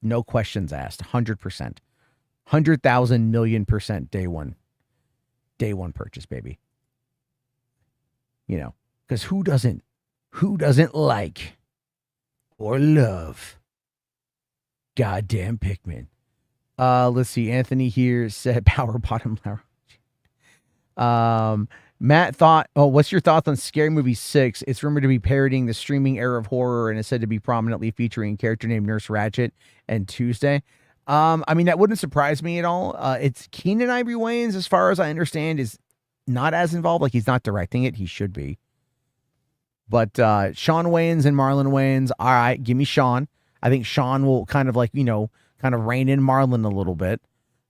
no questions asked, 100%, 100,000 million % day one purchase, baby. You know, because who doesn't like or love goddamn Pikmin? Let's see. Anthony here said power bottom lower. Matt thought, what's your thoughts on Scary Movie 6? It's rumored to be parodying the streaming era of horror and is said to be prominently featuring a character named Nurse Ratched and Tuesday. I mean, that wouldn't surprise me at all. It's Keenan Ivory Wayans, as far as I understand, is not as involved. Like, he's not directing it. He should be. But Sean Wayans and Marlon Wayans, all right, give me Sean. I think Sean will kind of like, kind of rein in Marlon a little bit.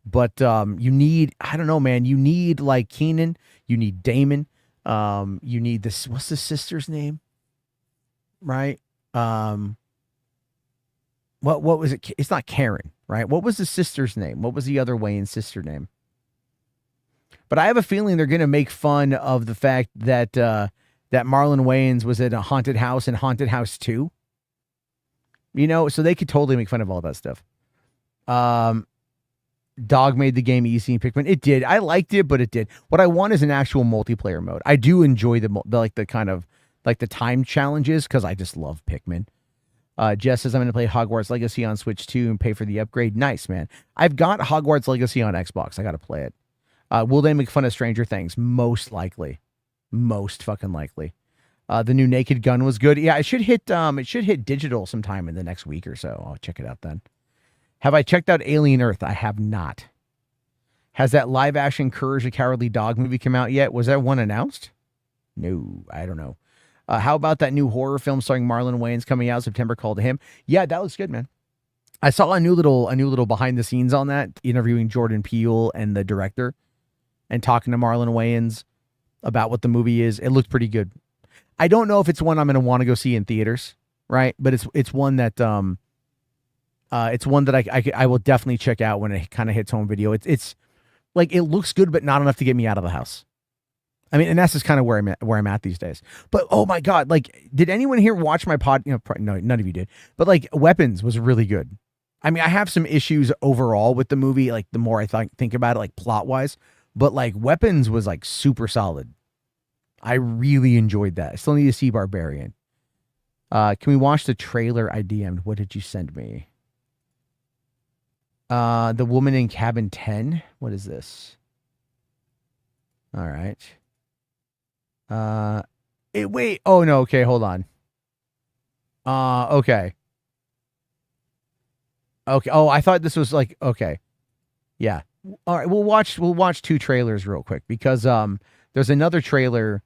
But you need, I don't know, man. You need like Keenan. You need Damon. You need this. What's the sister's name? Right? What was it? It's not Karen, right? What was the sister's name? What was the other Wayans sister name? But I have a feeling they're going to make fun of the fact that that Marlon Wayans was at a haunted house in Haunted House 2. So they could totally make fun of all that stuff. Dog made the game easy in Pikmin. It did. I liked it, but it did. What I want is an actual multiplayer mode. I do enjoy the kind of like the time challenges because I just love Pikmin. Jess says I'm going to play Hogwarts Legacy on Switch 2 and pay for the upgrade. Nice, man. I've got Hogwarts Legacy on Xbox. I got to play it. Will they make fun of Stranger Things? Most likely. Most fucking likely. The new Naked Gun was good. Yeah, it should hit digital sometime in the next week or so. I'll check it out then. Have I checked out Alien Earth? I have not. Has that live action Courage the Cowardly Dog movie come out yet? Was that one announced? No, I don't know. How about that new horror film starring Marlon Wayans coming out September called To Him? Yeah, that looks good, man. I saw a new little behind the scenes on that, interviewing Jordan Peele and the director and talking to Marlon Wayans about what the movie is. It looked pretty good. I don't know if it's one I'm going to want to go see in theaters, right? But it's one that I will definitely check out when it kind of hits home video. It's like, it looks good, but not enough to get me out of the house. I mean, and that's just kind of where I'm at these days. But oh my God, like, did anyone here watch my pod? No, none of you did. But like, Weapons was really good. I mean, I have some issues overall with the movie. Like, the more I think about it, like plot wise, but like Weapons was like super solid. I really enjoyed that. I still need to see Barbarian. Can we watch the trailer I DM'd? What did you send me? The Woman in Cabin 10. What is this? All right. Wait. Oh no. Okay. Hold on. Okay. Okay. Oh, I thought this was like, okay. Yeah. All right. We'll watch two trailers real quick because, there's another trailer,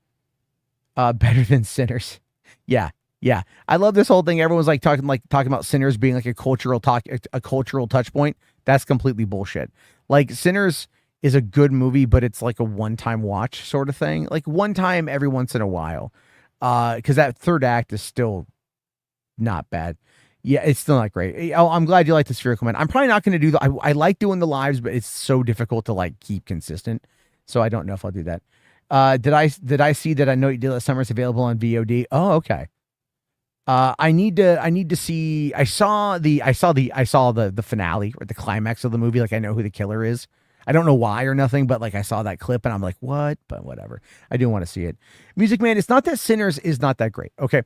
Better Than Sinners. Yeah. Yeah, I love this whole thing. Everyone's talking about Sinners being like a cultural touch point. That's completely bullshit. Like Sinners is a good movie, but it's like a one-time watch sort of thing. Like one time every once in a while. Because that third act is still not bad. Yeah, it's still not great. Oh, I'm glad you like the Spherical Man. I'm probably not going to do I like doing the lives, but it's so difficult to like keep consistent. So I don't know if I'll do that. Did I see that I Know What You Did Last Summer is available on VOD? Oh, okay. I need to see. I saw the finale or the climax of the movie. Like I know who the killer is. I don't know why or nothing, but like I saw that clip and I'm like, what? But whatever. I do want to see it. Music Man. It's not that Sinners is not that great. Okay.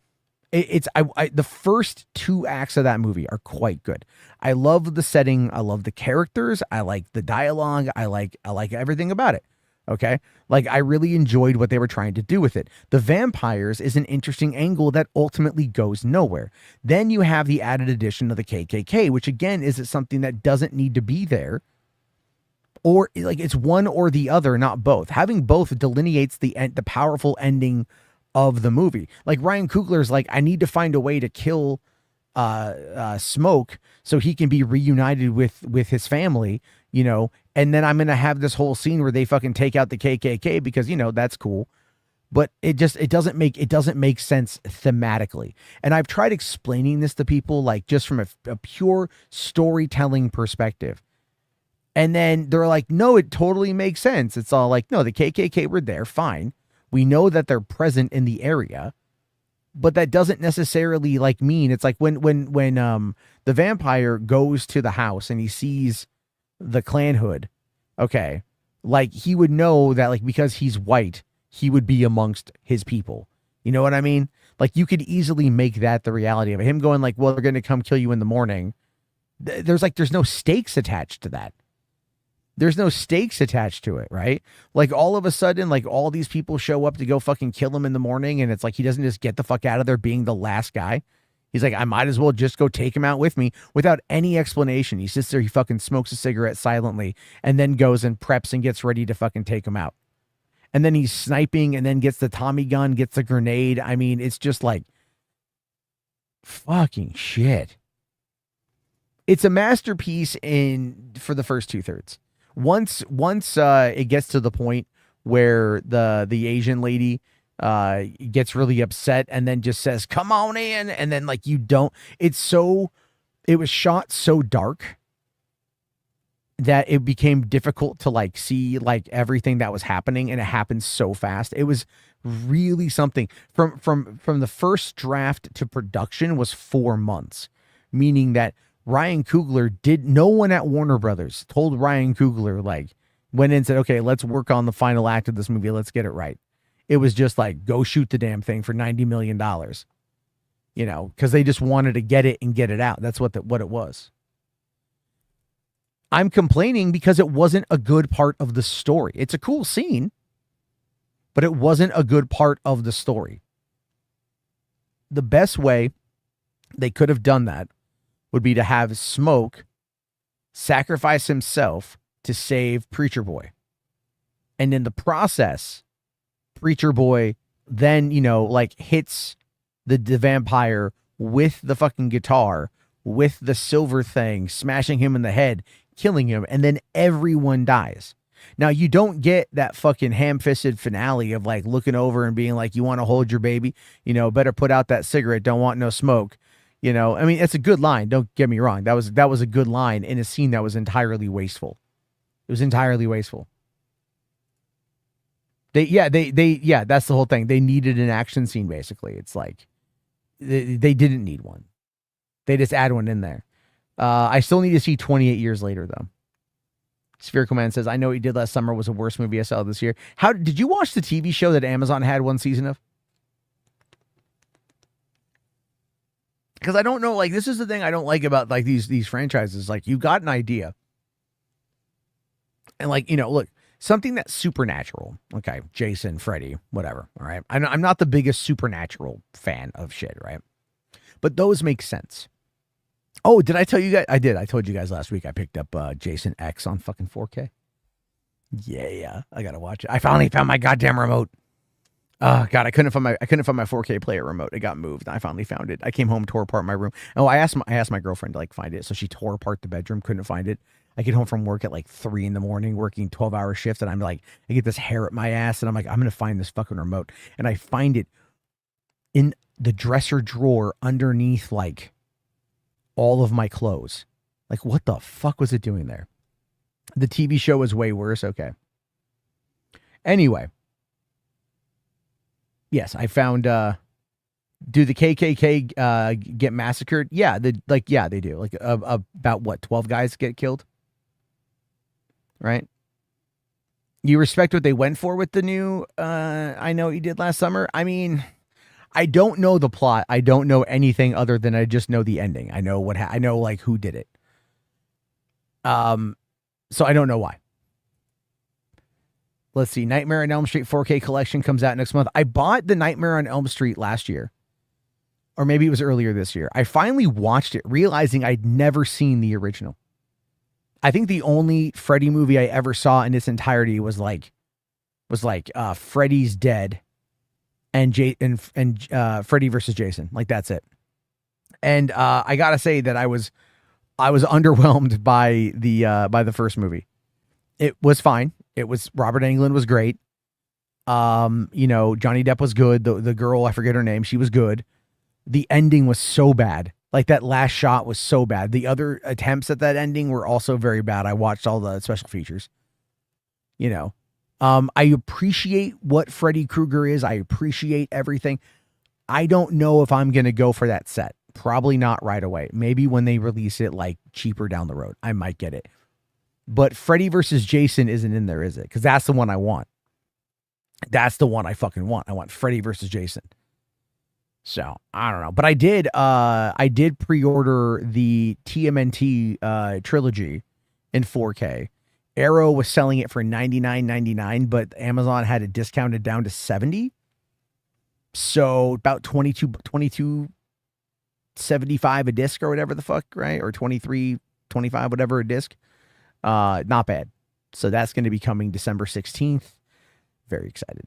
The first two acts of that movie are quite good. I love the setting. I love the characters. I like the dialogue. I like everything about it. Okay. Like I really enjoyed what they were trying to do with it. The vampires is an interesting angle that ultimately goes nowhere. Then you have the added addition of the KKK, which again, is something that doesn't need to be there. Or like it's one or the other, not both. Having both delineates the powerful ending of the movie. Like Ryan Coogler's like, I need to find a way to kill Smoke so he can be reunited with his family, you know, and then I'm going to have this whole scene where they fucking take out the KKK because, you know, that's cool. But it doesn't make sense thematically. And I've tried explaining this to people, like just from a pure storytelling perspective. And then they're like, no, it totally makes sense. It's all like, no, the KKK were there. Fine. We know that they're present in the area, but that doesn't necessarily like mean it's like when the vampire goes to the house and he sees the clan hood. Okay. Like he would know that like, because he's white, he would be amongst his people. You know what I mean? Like you could easily make that the reality of it. Him going like, well, they're going to come kill you in the morning. There's no stakes attached to that. There's no stakes attached to it, right? Like all of a sudden, like all these people show up to go fucking kill him in the morning. And it's like, he doesn't just get the fuck out of there being the last guy. He's like, I might as well just go take him out with me without any explanation. He sits there, he fucking smokes a cigarette silently and then goes and preps and gets ready to fucking take him out. And then he's sniping and then gets the Tommy gun, gets the grenade. I mean, it's just like fucking shit. It's a masterpiece for the first 2/3. Once it gets to the point where the Asian lady gets really upset and then just says, come on in. And then like, it was shot so dark that it became difficult to like see like everything that was happening. And it happened so fast. It was really something from the first draft to production was 4 months, meaning that Ryan Coogler no one at Warner Brothers told Ryan Coogler, like, went in and said, okay, let's work on the final act of this movie. Let's get it right. It was just like, go shoot the damn thing for $90 million, you know, because they just wanted to get it and get it out. That's what it was. I'm complaining because it wasn't a good part of the story. It's a cool scene, but it wasn't a good part of the story. The best way they could have done that would be to have Smoke sacrifice himself to save Preacher Boy. And in the process, Preacher Boy then, you know, like hits the vampire with the fucking guitar, with the silver thing, smashing him in the head, killing him, and then everyone dies. Now, you don't get that fucking ham-fisted finale of like looking over and being like, you want to hold your baby? You know, better put out that cigarette, don't want no smoke. You know, I mean, it's a good line. Don't get me wrong. That was a good line in a scene that was entirely wasteful. It was entirely wasteful. That's the whole thing. They needed an action scene, basically. It's like they didn't need one. They just add one in there. I still need to see 28 Years Later, though. Spherical Man says, I Know What You Did Last Summer was the worst movie I saw this year. How did you watch the TV show that Amazon had one season of? Because I don't know, like, this is the thing I don't like about like these franchises. Like, you got an idea. And like, you know, look, something that's supernatural. Okay, Jason, Freddy, whatever. All right. I'm not the biggest supernatural fan of shit, right? But those make sense. Oh, did I tell you guys? I did. I told you guys last week I picked up Jason X on fucking 4K. Yeah. I got to watch it. I finally found my goddamn remote. Oh God, I couldn't find my 4K player remote. It got moved. I finally found it. I came home, tore apart my room. Oh, I asked my girlfriend to like find it, so she tore apart the bedroom. Couldn't find it. I get home from work at like 3 a.m, working 12-hour shifts, and I'm like, I get this hair at my ass, and I'm like, I'm gonna find this fucking remote, and I find it in the dresser drawer underneath like all of my clothes. Like, what the fuck was it doing there? The TV show was way worse. Okay. Anyway. Yes, I found, do the KKK get massacred? Yeah, they do. Like, about what, 12 guys get killed? Right? You respect what they went for with the new, I Know What You Did Last Summer? I mean, I don't know the plot. I don't know anything other than I just know the ending. I know I know, like, who did it. So I don't know why. Let's see. Nightmare on Elm Street 4K collection comes out next month. I bought the Nightmare on Elm Street last year. Or maybe it was earlier this year. I finally watched it, realizing I'd never seen the original. I think the only Freddy movie I ever saw in its entirety was Freddy's Dead and Freddy versus Jason. Like, that's it. And I gotta say that I was underwhelmed by the first movie. It was fine. It was, Robert Englund was great. Johnny Depp was good. The girl, I forget her name, she was good. The ending was so bad. Like, that last shot was so bad. The other attempts at that ending were also very bad. I watched all the special features. I appreciate what Freddy Krueger is. I appreciate everything. I don't know if I'm going to go for that set. Probably not right away. Maybe when they release it, like, cheaper down the road, I might get it. But Freddy versus Jason isn't in there, is it? Because that's the one I want. That's the one I fucking want. I want Freddy versus Jason. So, I don't know. But I did pre-order the TMNT trilogy in 4K. Arrow was selling it for $99.99, but Amazon had it discounted down to $70. So, about $22.75 a disc or whatever the fuck, right? Or $23.25, whatever a disc. Not bad. So that's going to be coming December 16th. Very excited.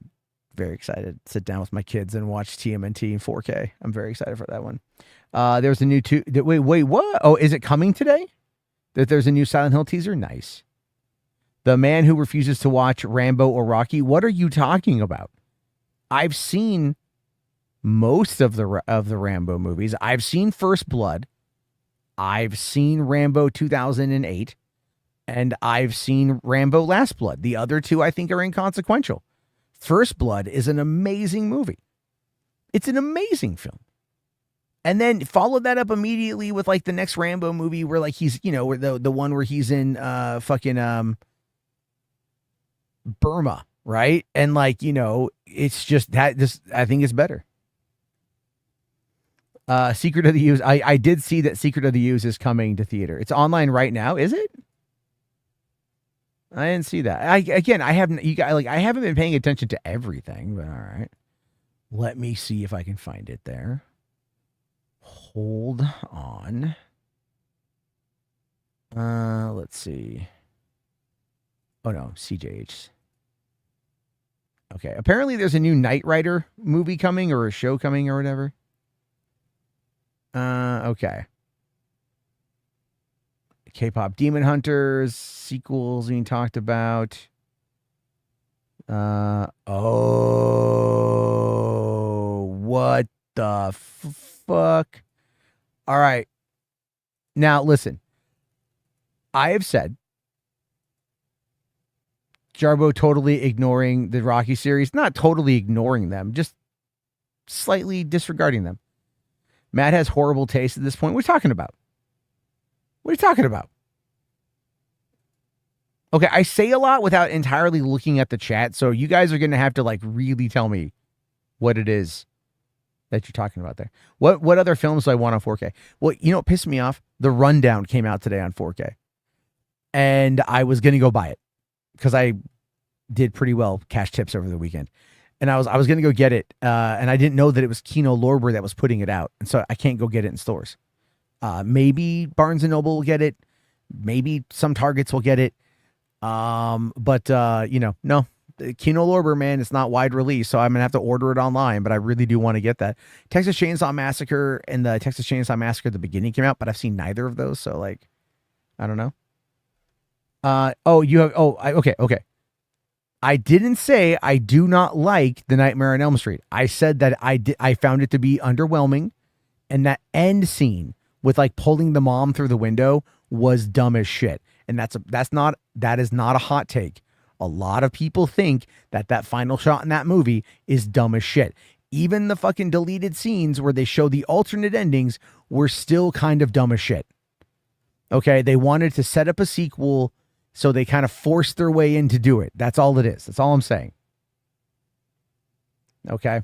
Very excited. Sit down with my kids and watch TMNT in 4K. I'm very excited for that one. There's a new wait, what? Oh, is it coming today? That there's a new Silent Hill teaser? Nice. The man who refuses to watch Rambo or Rocky. What are you talking about? I've seen most of the Rambo movies. I've seen First Blood. I've seen Rambo 2008. And I've seen Rambo Last Blood. The other two, I think, are inconsequential. First Blood is an amazing movie. It's an amazing film. And then follow that up immediately with, like, the next Rambo movie where, like, he's, where the one where he's in Burma, right? And, like, it's just that, I think it's better. Secret of the Ooze. I did see that Secret of the Ooze is coming to theater. It's online right now, is it? I didn't see that. I haven't been paying attention to everything, but all right. Let me see if I can find it there. Hold on. Let's see. Oh no, CJH. Okay. Apparently there's a new Knight Rider movie coming, or a show coming, or whatever. Okay. K-pop Demon Hunters sequels being talked about. Oh, what the fuck? All right. Now listen. I have said Jarbo totally ignoring the Rocky series, not totally ignoring them, just slightly disregarding them. Matt has horrible taste at this point. What are you talking about? What are you talking about? Okay, I say a lot without entirely looking at the chat, so you guys are going to have to, like, really tell me what it is that you're talking about there. What other films do I want on 4K? Well, what pissed me off? The Rundown came out today on 4K. And I was going to go buy it because I did pretty well cash tips over the weekend. And I was going to go get it, and I didn't know that it was Kino Lorber that was putting it out, and so I can't go get it in stores. Maybe Barnes and Noble will get it. Maybe some Targets will get it. But no, Kino Lorber, man, it's not wide release, so I'm gonna have to order it online. But I really do want to get that. Texas Chainsaw Massacre and the Texas Chainsaw Massacre: The Beginning came out, but I've seen neither of those, so like, I don't know. Okay. I didn't say I do not like The Nightmare on Elm Street. I said that I found it to be underwhelming, and that end scene with like pulling the mom through the window was dumb as shit. And that is not a hot take. A lot of people think that final shot in that movie is dumb as shit. Even the fucking deleted scenes where they show the alternate endings were still kind of dumb as shit. Okay, they wanted to set up a sequel, so they kind of forced their way in to do it. That's all it is. That's all I'm saying. Okay.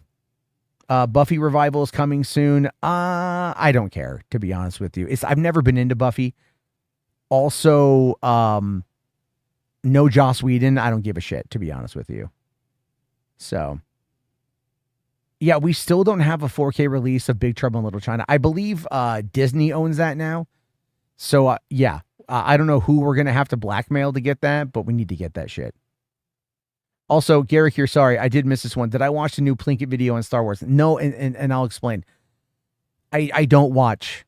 Buffy revival is coming soon. I don't care, to be honest with you. I've never been into Buffy. Also, no Joss Whedon. I don't give a shit, to be honest with you. So, yeah, we still don't have a 4K release of Big Trouble in Little China. I believe Disney owns that now. So, yeah, I don't know who we're going to have to blackmail to get that, but we need to get that shit. Also, Garrick here, sorry, I did miss this one. Did I watch the new Plinkett video on Star Wars? No, and I'll explain. I don't watch...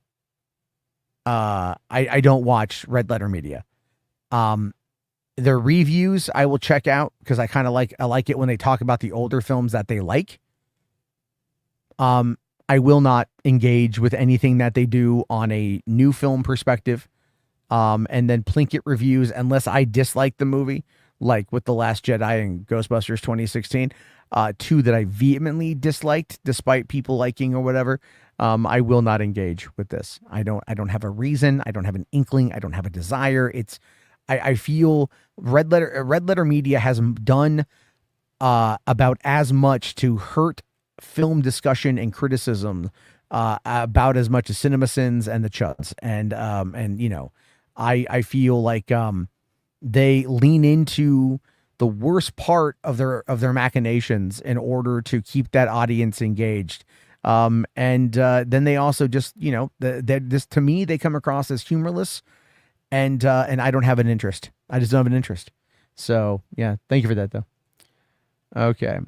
I don't watch Red Letter Media. Their reviews I will check out because I like it when they talk about the older films that they like. I will not engage with anything that they do on a new film perspective. And then Plinkett reviews, unless I dislike the movie, like with The Last Jedi and Ghostbusters 2016, two that I vehemently disliked despite people liking or whatever. I will not engage with this. I don't have a reason. I don't have an inkling. I don't have a desire. I feel Red Letter Media has done about as much to hurt film discussion and criticism about as much as CinemaSins and the Chuds. And you know, I feel like they lean into the worst part of their machinations in order to keep that audience engaged. And then they also just, you know, this, to me, they come across as humorless, and I don't have an interest. I just don't have an interest. So yeah, thank you for that though. Okay.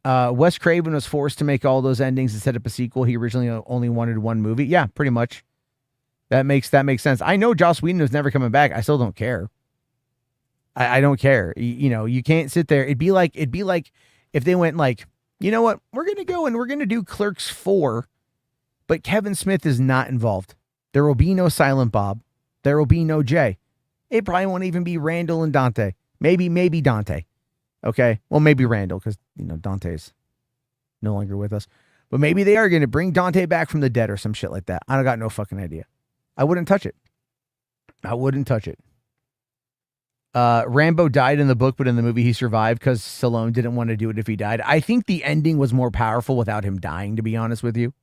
Wes Craven was forced to make all those endings and set up a sequel. He originally only wanted one movie. Yeah, pretty much. That makes sense. I know Joss Whedon was never coming back. I still don't care. I don't care. You know, you can't sit there. It'd be like if they went like, you know what? We're going to go and we're going to do Clerks 4, but Kevin Smith is not involved. There will be no Silent Bob. There will be no Jay. It probably won't even be Randall and Dante. Maybe Dante. Okay. Well, maybe Randall, because, you know, Dante's no longer with us. But maybe they are going to bring Dante back from the dead or some shit like that. I got no fucking idea. I wouldn't touch it. Rambo died in the book, but in the movie he survived because Stallone didn't want to do it if he died. I think the ending was more powerful without him dying, to be honest with you.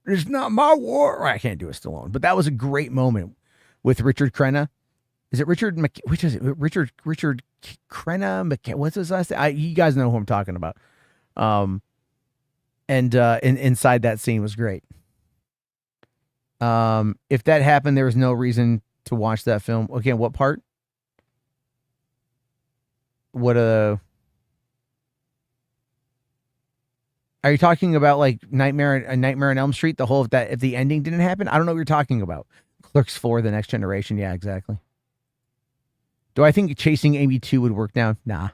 It's not my war. I can't do a Stallone, but that was a great moment with Richard Crenna. Is it Richard? Which is it? Richard Crenna? What's his last name? You guys know who I'm talking about. And inside that scene was great. If that happened, there was no reason to watch that film. Again, what part? Are you talking about like Nightmare on Elm Street? The whole if the ending didn't happen, I don't know what you're talking about. Clerks 4, The Next Generation. Yeah, exactly. Do I think Chasing Amy 2 would work now? Nah.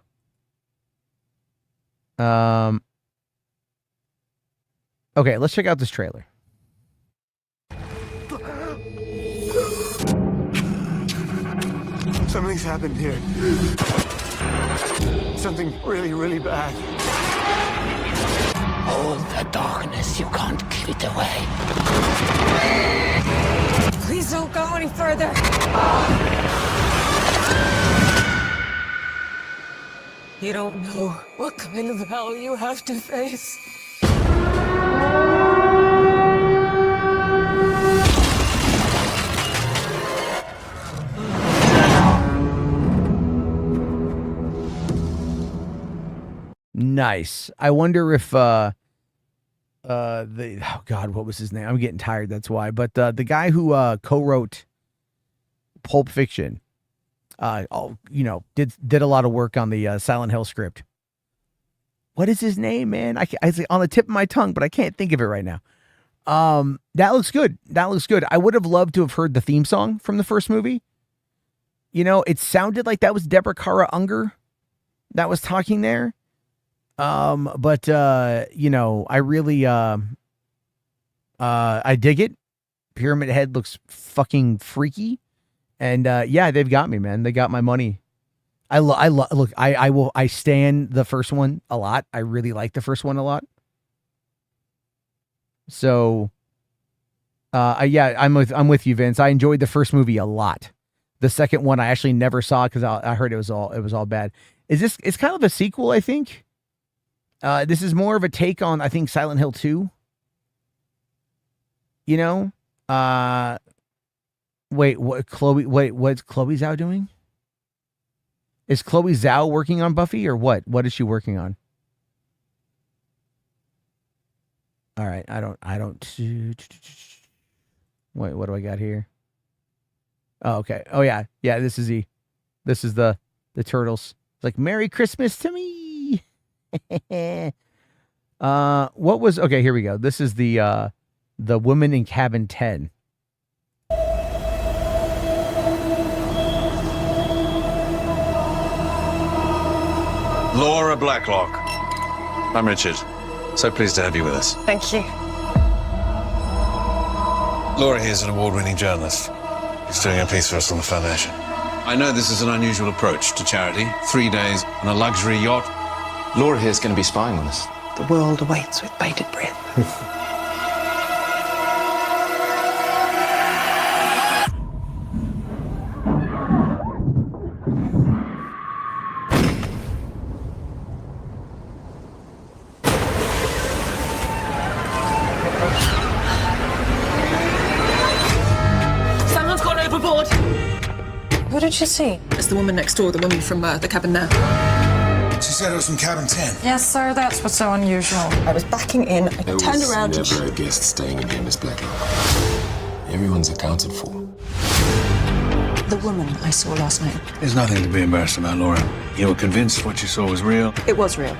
Okay, let's check out this trailer. Something's happened here. Something really, really bad. Hold the darkness. You can't keep it away. Please don't go any further. You don't know what kind of hell you have to face. Nice. I wonder if oh God, what was his name? I'm getting tired, that's why. But the guy who co-wrote Pulp Fiction, did a lot of work on the Silent Hill script. What is his name, man? It's on the tip of my tongue, but I can't think of it right now. That looks good. I would have loved to have heard the theme song from the first movie. It sounded like that was Deborah Kara Unger that was talking there. But I really, I dig it. Pyramid Head looks fucking freaky. And, they've got me, man. They got my money. I stand the first one a lot. I really like the first one a lot. So, I'm with you, Vince. I enjoyed the first movie a lot. The second one I actually never saw because I heard it was all bad. It's kind of a sequel, I think. This is more of a take on, I think, Silent Hill 2. What's Chloe Zhao doing? Is Chloe Zhao working on Buffy or what? What is she working on? All right, I don't. Wait, what do I got here? Oh, okay. Oh yeah. This is the turtles. It's like Merry Christmas to me. What was okay? Here we go. This is the woman in cabin 10. Laura Blacklock. I'm Richard. So pleased to have you with us. Thank you. Laura here's an award-winning journalist. He's doing a piece for us on the Foundation. I know this is an unusual approach to charity. 3 days on a luxury yacht. Laura here's going to be spying on us. The world awaits with bated breath. Someone's gone overboard. What did you see? It's the woman next door, the woman from the cabin now. She said it was from cabin 10. Yes, sir, that's what's so unusual. I was backing in, I turned around There was never a guest staying in here, Miss Blacklock. Everyone's accounted for. The woman I saw last night. There's nothing to be embarrassed about, Laura. You were convinced what you saw was real. It was real.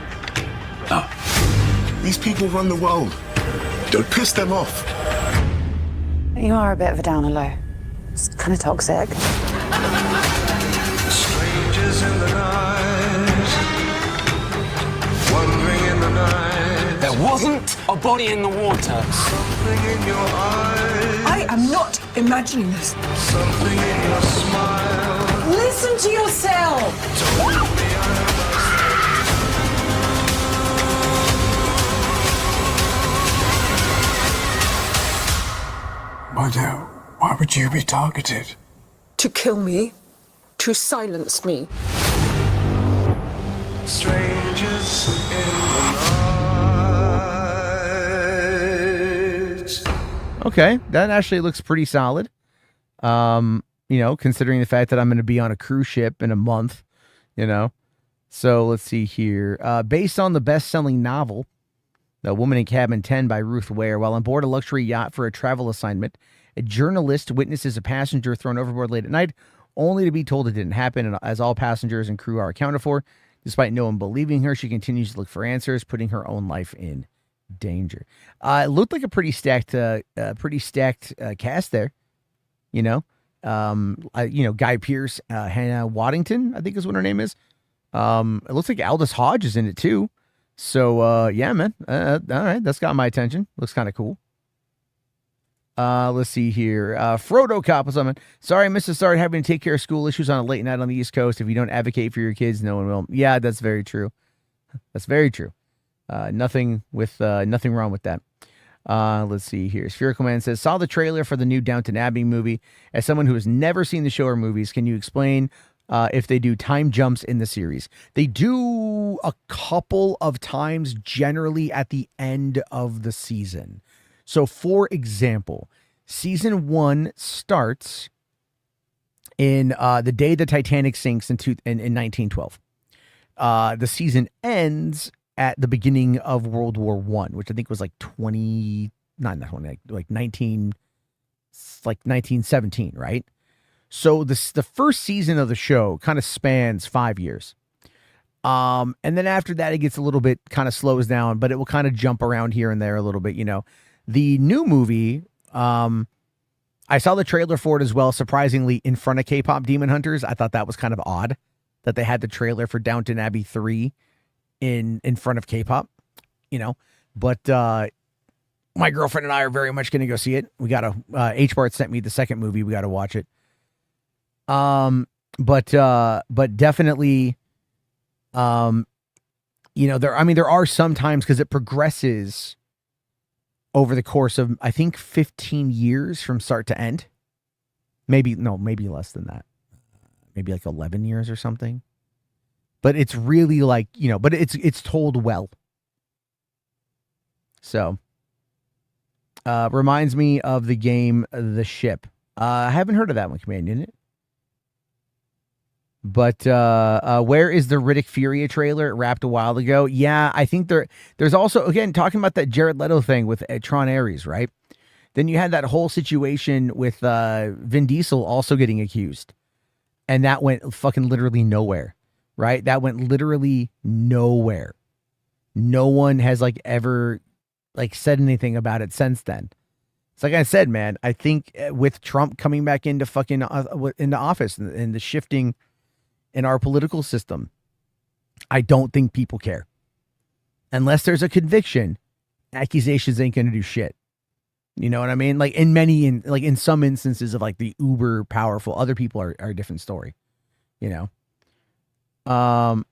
Oh. These people run the world. Don't piss them off. You are a bit of a downer low. It's kind of toxic. Strangers in the night, wandering in the night. There wasn't a body in the water. Something in your eyes, I am not imagining this. something in your smile. Listen to yourself! Why would you be targeted? To kill me, to silence me. Strangers in the night. Okay, that actually looks pretty solid. Considering the fact that I'm going to be on a cruise ship in a month, So let's see here. Based on the best-selling novel, The Woman in Cabin 10 by Ruth Ware, while on board a luxury yacht for a travel assignment, a journalist witnesses a passenger thrown overboard late at night, only to be told it didn't happen, and as all passengers and crew are accounted for. Despite no one believing her, she continues to look for answers, putting her own life in danger. It looked like a pretty stacked cast there. Guy Pearce, Hannah Waddington, I think is what her name is. It looks like Aldous Hodge is in it too. So, yeah, man. All right. That's got my attention. Looks kind of cool. Let's see here. Frodo Cop was on. Sorry, Mrs. Started having to take care of school issues on a late night on the East Coast. If you don't advocate for your kids, no one will. Yeah, that's very true. That's very true. Nothing wrong with that. Let's see here. Spherical Man says, saw the trailer for the new Downton Abbey movie. As someone who has never seen the show or movies, can you explain if they do time jumps in the series? They do a couple of times, generally at the end of the season. So, for example, season 1 starts in the day the Titanic sinks in 1912. The season ends at the beginning of World War I, which I think was like 1917, right? So the first season of the show kind of spans 5 years. And then after that, it gets a little bit kind of slows down, but it will kind of jump around here and there a little bit, you know. The new movie, I saw the trailer for it as well, surprisingly, in front of K-pop Demon Hunters. I thought that was kind of odd that they had the trailer for Downton Abbey 3 in front of K-pop, you know. But my girlfriend and I are very much going to go see it. We got to, HWAD sent me the second movie. We got to watch it. But definitely, you know, there are some times, because it progresses over the course of, I think, 15 years from start to end. Maybe less than that. Maybe like 11 years or something. But it's really like, you know, but it's told well. So, reminds me of the game The Ship. I haven't heard of that one, Companion. It. But where is the Riddick Furia trailer? It wrapped a while ago. Yeah, I think there's also, again, talking about that Jared Leto thing with Tron Ares, right? Then you had that whole situation with Vin Diesel also getting accused. And that went fucking literally nowhere, right? That went literally nowhere. No one has like ever like said anything about it since then. It's like I said, man, I think with Trump coming back into fucking into office and the shifting in our political system, I don't think people care. Unless there's a conviction, accusations ain't going to do shit. You know what I mean? Like in some instances of like the uber powerful, other people are a different story, you know?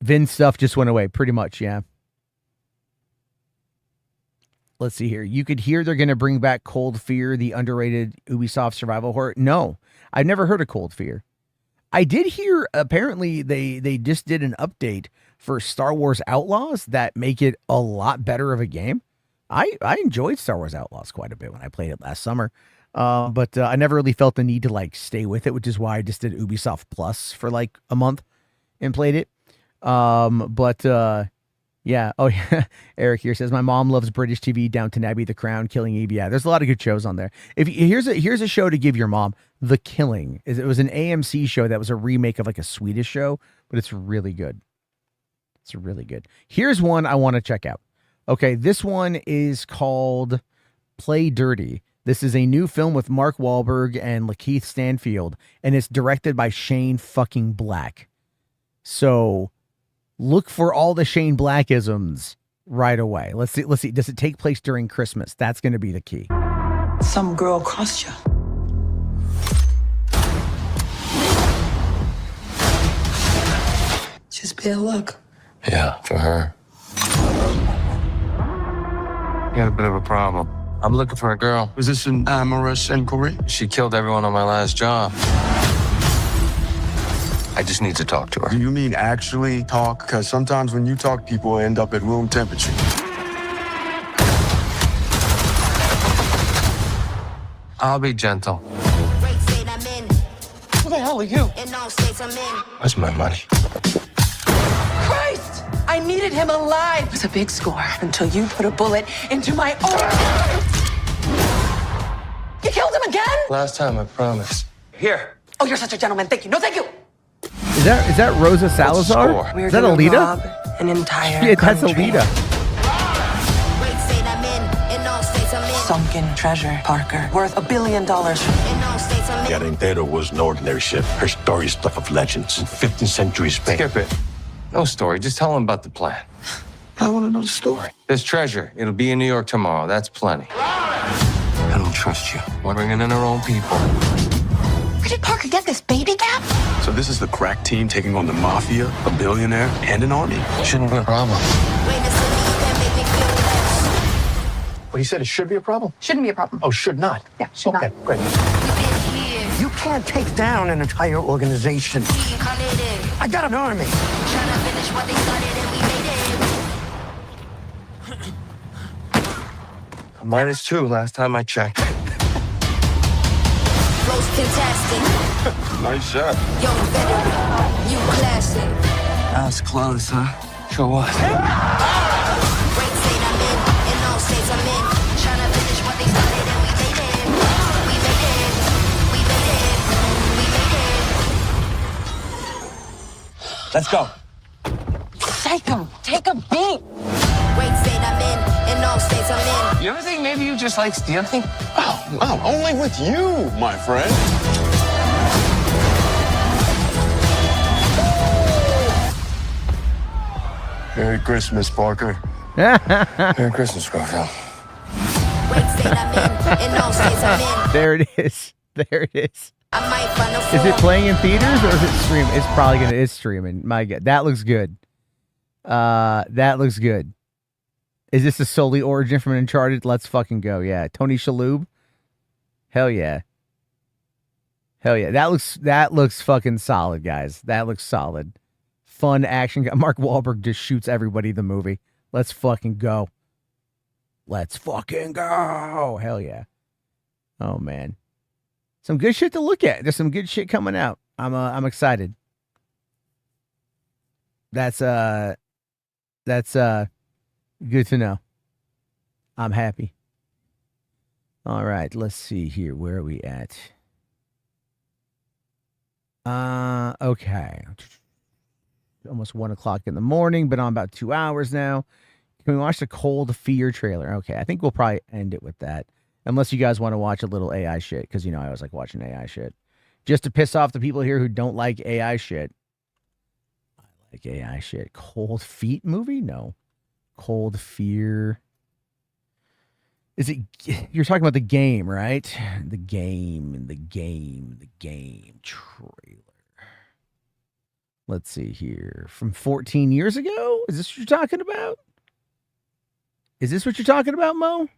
Vin's stuff just went away pretty much. Yeah. Let's see here. You could hear they're going to bring back Cold Fear, the underrated Ubisoft survival horror. No, I've never heard of Cold Fear. I did hear apparently they just did an update for Star Wars Outlaws that make it a lot better of a game. I enjoyed Star Wars Outlaws quite a bit when I played it last summer. But I never really felt the need to like stay with it, which is why I just did Ubisoft Plus for like a month and played it. Yeah. Oh, yeah. Eric here says, my mom loves British TV, Downton Abbey, The Crown, Killing Eve. Yeah, there's a lot of good shows on there. Here's a show to give your mom, The Killing. It was an AMC show that was a remake of like a Swedish show, but it's really good. It's really good. Here's one I want to check out. Okay, this one is called Play Dirty. This is a new film with Mark Wahlberg and Lakeith Stanfield, and it's directed by Shane fucking Black. So look for all the Shane Blackisms right away. Let's see. Does it take place during Christmas? That's going to be the key. Some girl crossed you. Just bad luck. Yeah, for her. You got a bit of a problem. I'm looking for a girl. Was this an amorous inquiry? She killed everyone on my last job. I just need to talk to her. Do you mean actually talk? Because sometimes when you talk, people end up at room temperature. I'll be gentle. Who the hell are you? Where's my money? Christ! I needed him alive. It was a big score until you put a bullet into my arm. You killed him again? Last time, I promise. Here. Oh, you're such a gentleman. Thank you. No, thank you. Is that Rosa Salazar? We're Is that gonna Alita? rob an entire Yeah, that's country. Alita. Sunken treasure, Parker. Worth $1 billion. That Entero was an ordinary ship. Her story is stuff of legends in 15th century Spain. Skip it. No story. Just tell him about the plan. I want to know the story. There's treasure. It'll be in New York tomorrow. That's plenty. I don't trust you. We're bringing in our own people. Where did Parker get this baby gap? So this is the crack team taking on the mafia, a billionaire, and an army. Shouldn't be a problem. Well, you said it should be a problem? Shouldn't be a problem. Oh, should not? Yeah, should Okay, not. great. You can't take down an entire organization. I got an army. -2 last time I checked. Nice shot. That was close, huh? Sure was. Let's go. Psycho, take a beat. Great state I'm in all states I'm in. You ever think maybe you just like stealing? Oh, only with you, my friend. Merry Christmas, Parker. Merry Christmas, Garfield. Great state I'm in all states I'm in. There it is. There it is. I might find a Is it fool. playing in theaters or is it streaming? It's probably gonna. It's streaming. My God, that looks good. That looks good. Is this a solely origin from Uncharted? Let's fucking go. Yeah, Tony Shalhoub. Hell yeah. Hell yeah. That looks fucking solid, guys. That looks solid. Fun action. Mark Wahlberg just shoots everybody in the movie. Let's fucking go. Let's fucking go. Hell yeah. Oh man. Some good shit to look at. There's some good shit coming out. I'm excited. That's good to know. I'm happy. All right, let's see here. Where are we at? Okay. Almost 1 o'clock in the morning, but on about 2 hours now. Can we watch the Cold Fear trailer? Okay, I think we'll probably end it with that. Unless you guys want to watch a little AI shit, because, you know, I always like watching AI shit. Just to piss off the people here who don't like AI shit. I like AI shit. Cold Feet movie? No. Cold Fear. Is it... You're talking about the game, right? The game trailer. Let's see here. From 14 years ago? Is this what you're talking about? Is this what you're talking about, Mo?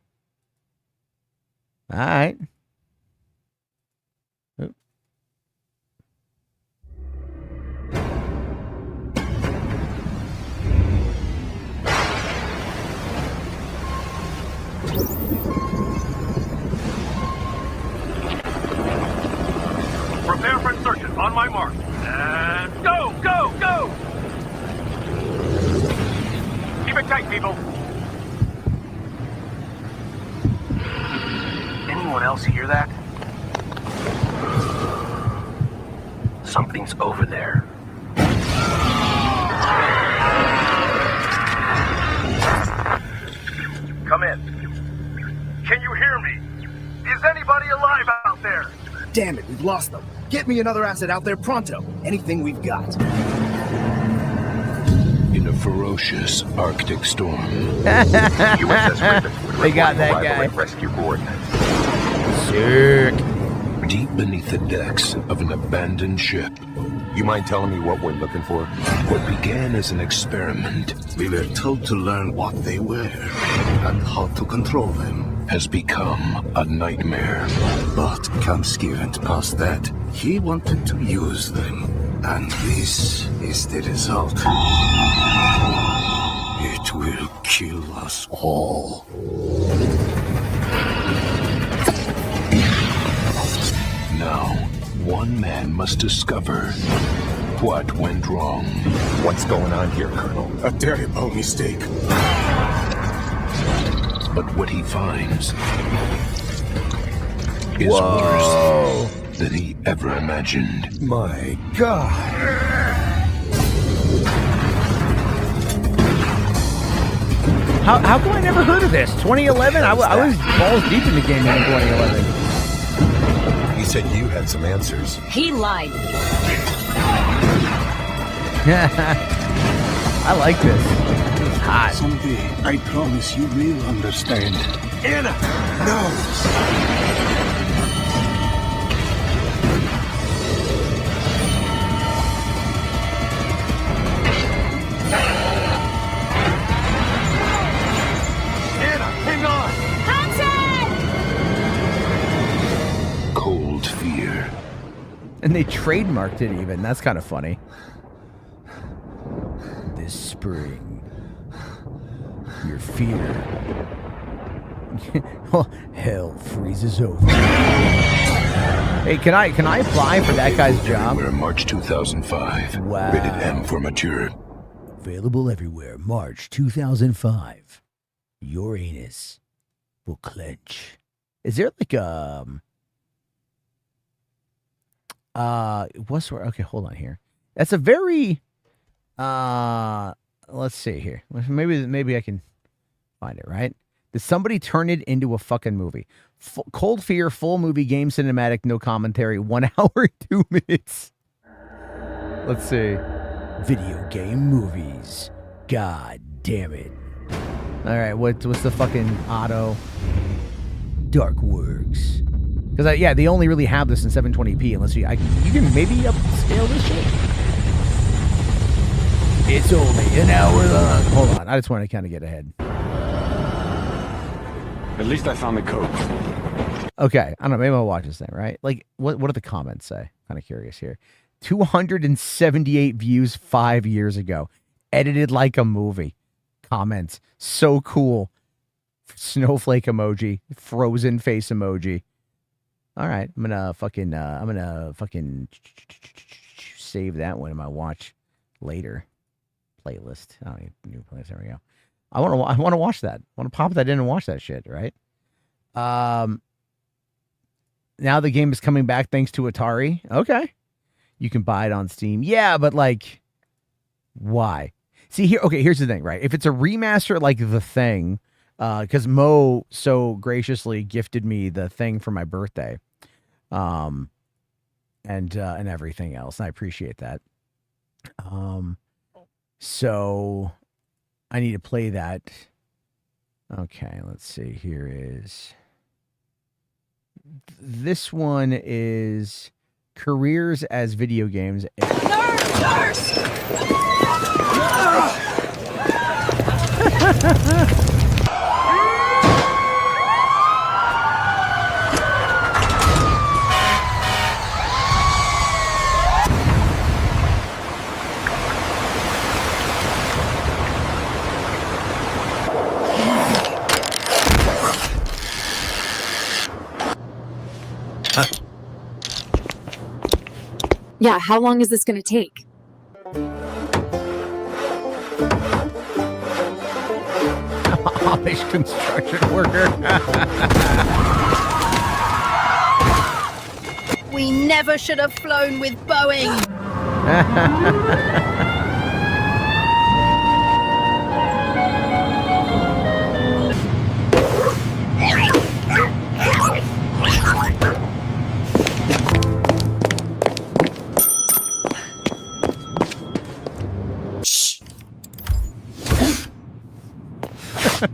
All right. Oop. Prepare for insertion. On my mark. And go, go, go! Keep it tight, people. Anyone else hear that? Something's over there. Come in. Can you hear me? Is anybody alive out there? Damn it, we've lost them. Get me another asset out there pronto. Anything we've got. In a ferocious Arctic storm. They got that guy. Rescue coordinates. Sick. Deep beneath the decks of an abandoned ship. You mind telling me what we're looking for? What began as an experiment, We were told to learn what they were and how to control them. has become a nightmare. But Kamsky went past that. He wanted to use them. And this is the result. It will kill us all. Now, one man must discover what went wrong. What's going on here, Colonel? A terrible mistake. But what he finds is worse than he ever imagined. My God. How come I never heard of this? 2011? I was balls deep in the game in 2011. You said you had some answers. He lied. I like this. It's hot. Someday, I promise you will understand. Anna! No! Anna, hang on! Cold Fear. And they trademarked it even. That's kind of funny. This spring, your fear. Hell freezes over. Hey, can I apply for that guy's job? Everywhere, March 2005. Wow. Rated M for mature. Available everywhere, March 2005. Your anus will clench. Is there like what's okay, hold on here. That's a very Let's see here. Maybe I can find it, right? Did somebody turn it into a fucking movie? Cold Fear, full movie, game cinematic, no commentary, 1 hour, 2 minutes. Let's see. Video game movies. God damn it. All right, what's the fucking auto? Dark Works. Because, yeah, they only really have this in 720p unless you can maybe upscale this shit. It's only an hour long. Hold on, I just want to kind of get ahead. At least I found the code. Okay, I don't know. Maybe I'll watch this thing, right? Like, what do the comments say? Kind of curious here. 278 views 5 years ago. Edited like a movie. Comments. So cool. Snowflake emoji. Frozen face emoji. All right, I'm gonna fucking save that one in my watch later playlist. I don't need new playlist. There we go. I want to watch that. I want to pop that in and watch that shit, right? Now the game is coming back thanks to Atari. Okay. You can buy it on Steam. Yeah, but like, why? See here, okay, here's the thing, right? If it's a remaster like The Thing, because Mo so graciously gifted me The Thing for my birthday, and everything else, and I appreciate that. So I need to play that. Okay, let's see. Here is this one is careers as video games. Nurse! Yeah, how long is this going to take? Amish construction worker. We never should have flown with Boeing.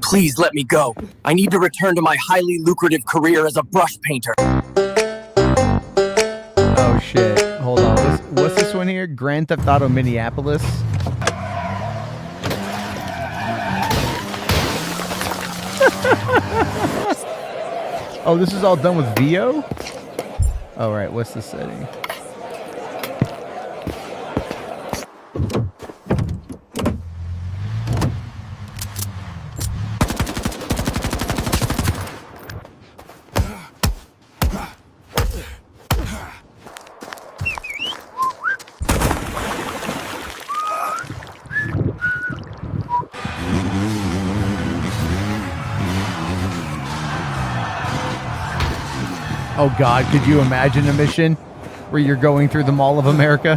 Please let me go. I need to return to my highly lucrative career as a brush painter. Oh shit. Hold on. What's this one here? Grand Theft Auto Minneapolis. Oh, this is all done with VO? Oh, right. What's the setting? Oh God, could you imagine a mission where you're going through the Mall of America?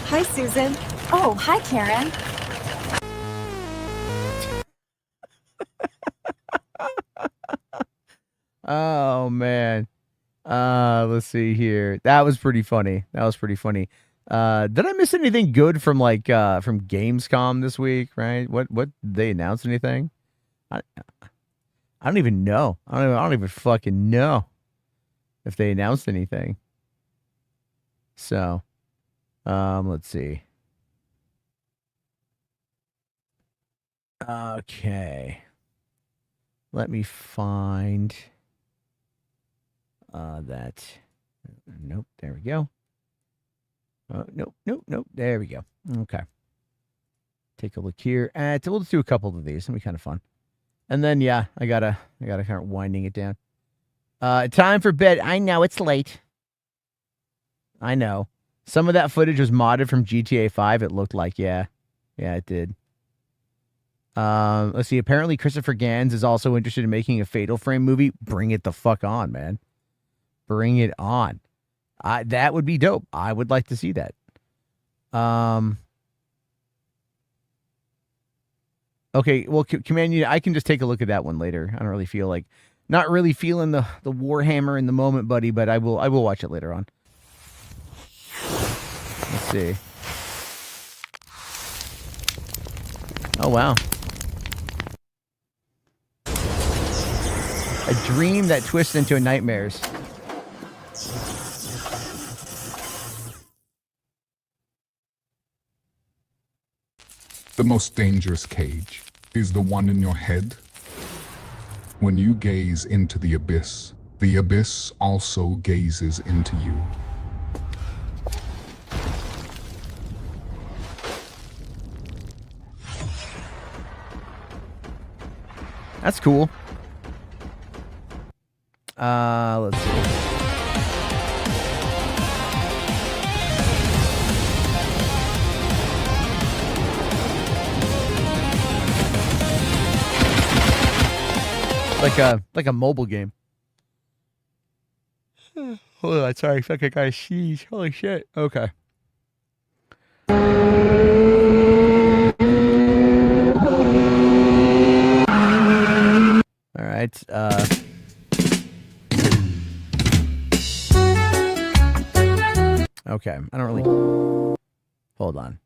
Hi, Susan. Oh, hi, Karen. Oh man. Let's see here. That was pretty funny. Did I miss anything good from from Gamescom this week, right? What did they announce anything? I don't even know. I don't even fucking know if they announced anything. So, let's see. Okay. Let me find that. Nope. There we go. Nope. There we go. Okay. Take a look here. We'll just do a couple of these. It'll be kind of fun. And then, yeah, I gotta kind of winding it down. Time for bed. I know it's late. I know. Some of that footage was modded from GTA 5, it looked like. Yeah, it did. Let's see. Apparently, Christopher Gans is also interested in making a Fatal Frame movie. Bring it the fuck on, man. Bring it on. That would be dope. I would like to see that. Okay, well, Command Unit, I can just take a look at that one later. I don't really feel like, not really feeling the Warhammer in the moment, buddy, but I will watch it later on. Let's see. Oh, wow. A dream that twists into nightmares. The most dangerous cage is the one in your head. When you gaze into the abyss also gazes into you. That's cool. Let's see. Like a mobile game. Hold on, sorry, I feel like I got a sneeze. Holy shit. Okay. All right. Okay. I don't really. Hold on.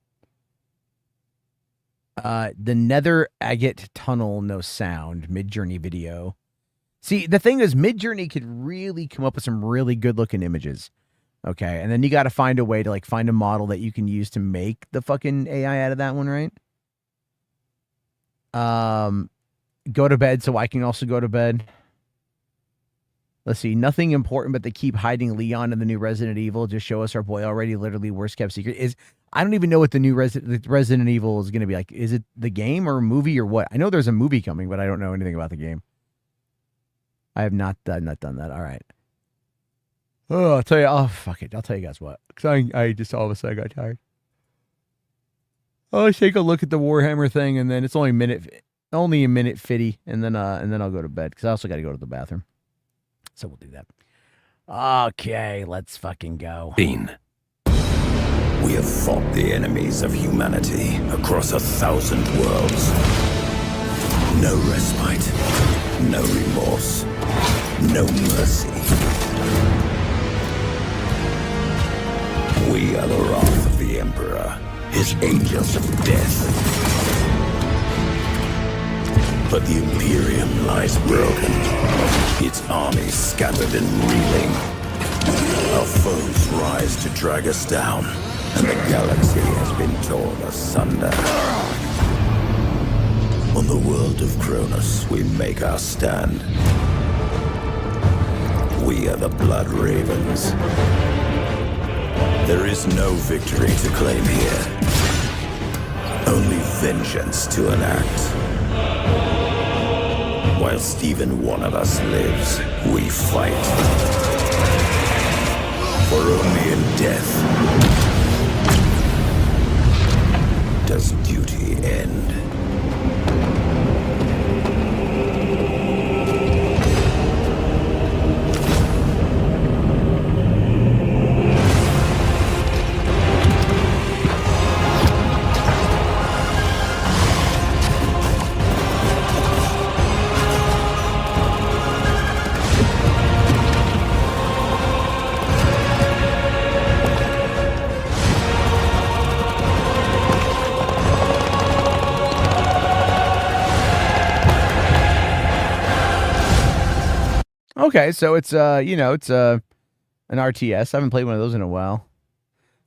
The Nether Agate Tunnel, no sound, Midjourney video. See, the thing is, Midjourney could really come up with some really good looking images. Okay. And then you got to find a way to like find a model that you can use to make the fucking AI out of that one, right? Go to bed so I can also go to bed. Let's see. Nothing important, but they keep hiding Leon in the new Resident Evil. Just show us our boy already. Literally worst kept secret is. I don't even know what the new Resident Evil is going to be like. Is it the game or a movie or what? I know there's a movie coming, but I don't know anything about the game. I have not done that. All right. Oh, I'll tell you. Oh, fuck it. I'll tell you guys what. Because I just all of a sudden got tired. I'll take a look at the Warhammer thing, and then it's only a minute 50, and then I'll go to bed because I also got to go to the bathroom. So we'll do that. Okay, let's fucking go. Dean. We have fought the enemies of humanity across 1,000 worlds. No respite, no remorse, no mercy. We are the wrath of the Emperor, his angels of death. But the Imperium lies broken, its armies scattered and reeling. Our foes rise to drag us down, and the galaxy has been torn asunder. On the world of Cronus, we make our stand. We are the Blood Ravens. There is no victory to claim here, only vengeance to enact. Whilst even one of us lives, we fight. For only in death does duty end. Okay, so it's it's an RTS. I haven't played one of those in a while.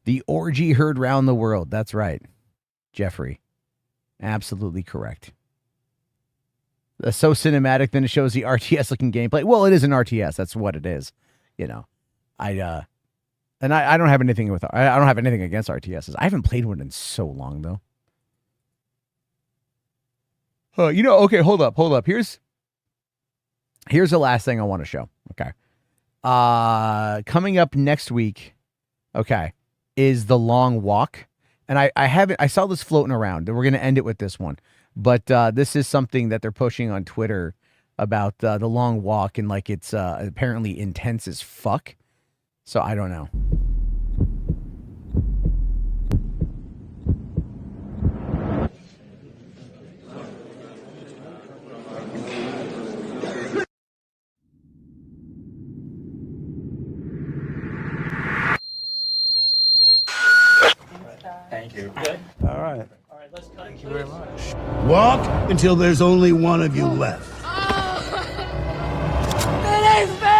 The orgy heard round the world. That's right, Jeffrey. Absolutely correct. That's so cinematic. Then it shows the RTS looking gameplay. Well, it is an RTS. That's what it is. I don't have anything I don't have anything against RTSs. I haven't played one in so long though. Okay, hold up. Here's the last thing I want to show. Okay. Coming up next week. okay, is The Long Walk. And I saw this floating around, and we're going to end it with this one. But this is something that they're pushing on Twitter about The Long Walk, and like it's apparently intense as fuck. So I don't know. Thank you. Good. All right. All right, let's cut. Thank you very much. Walk until there's only one of you left. It ain't fair!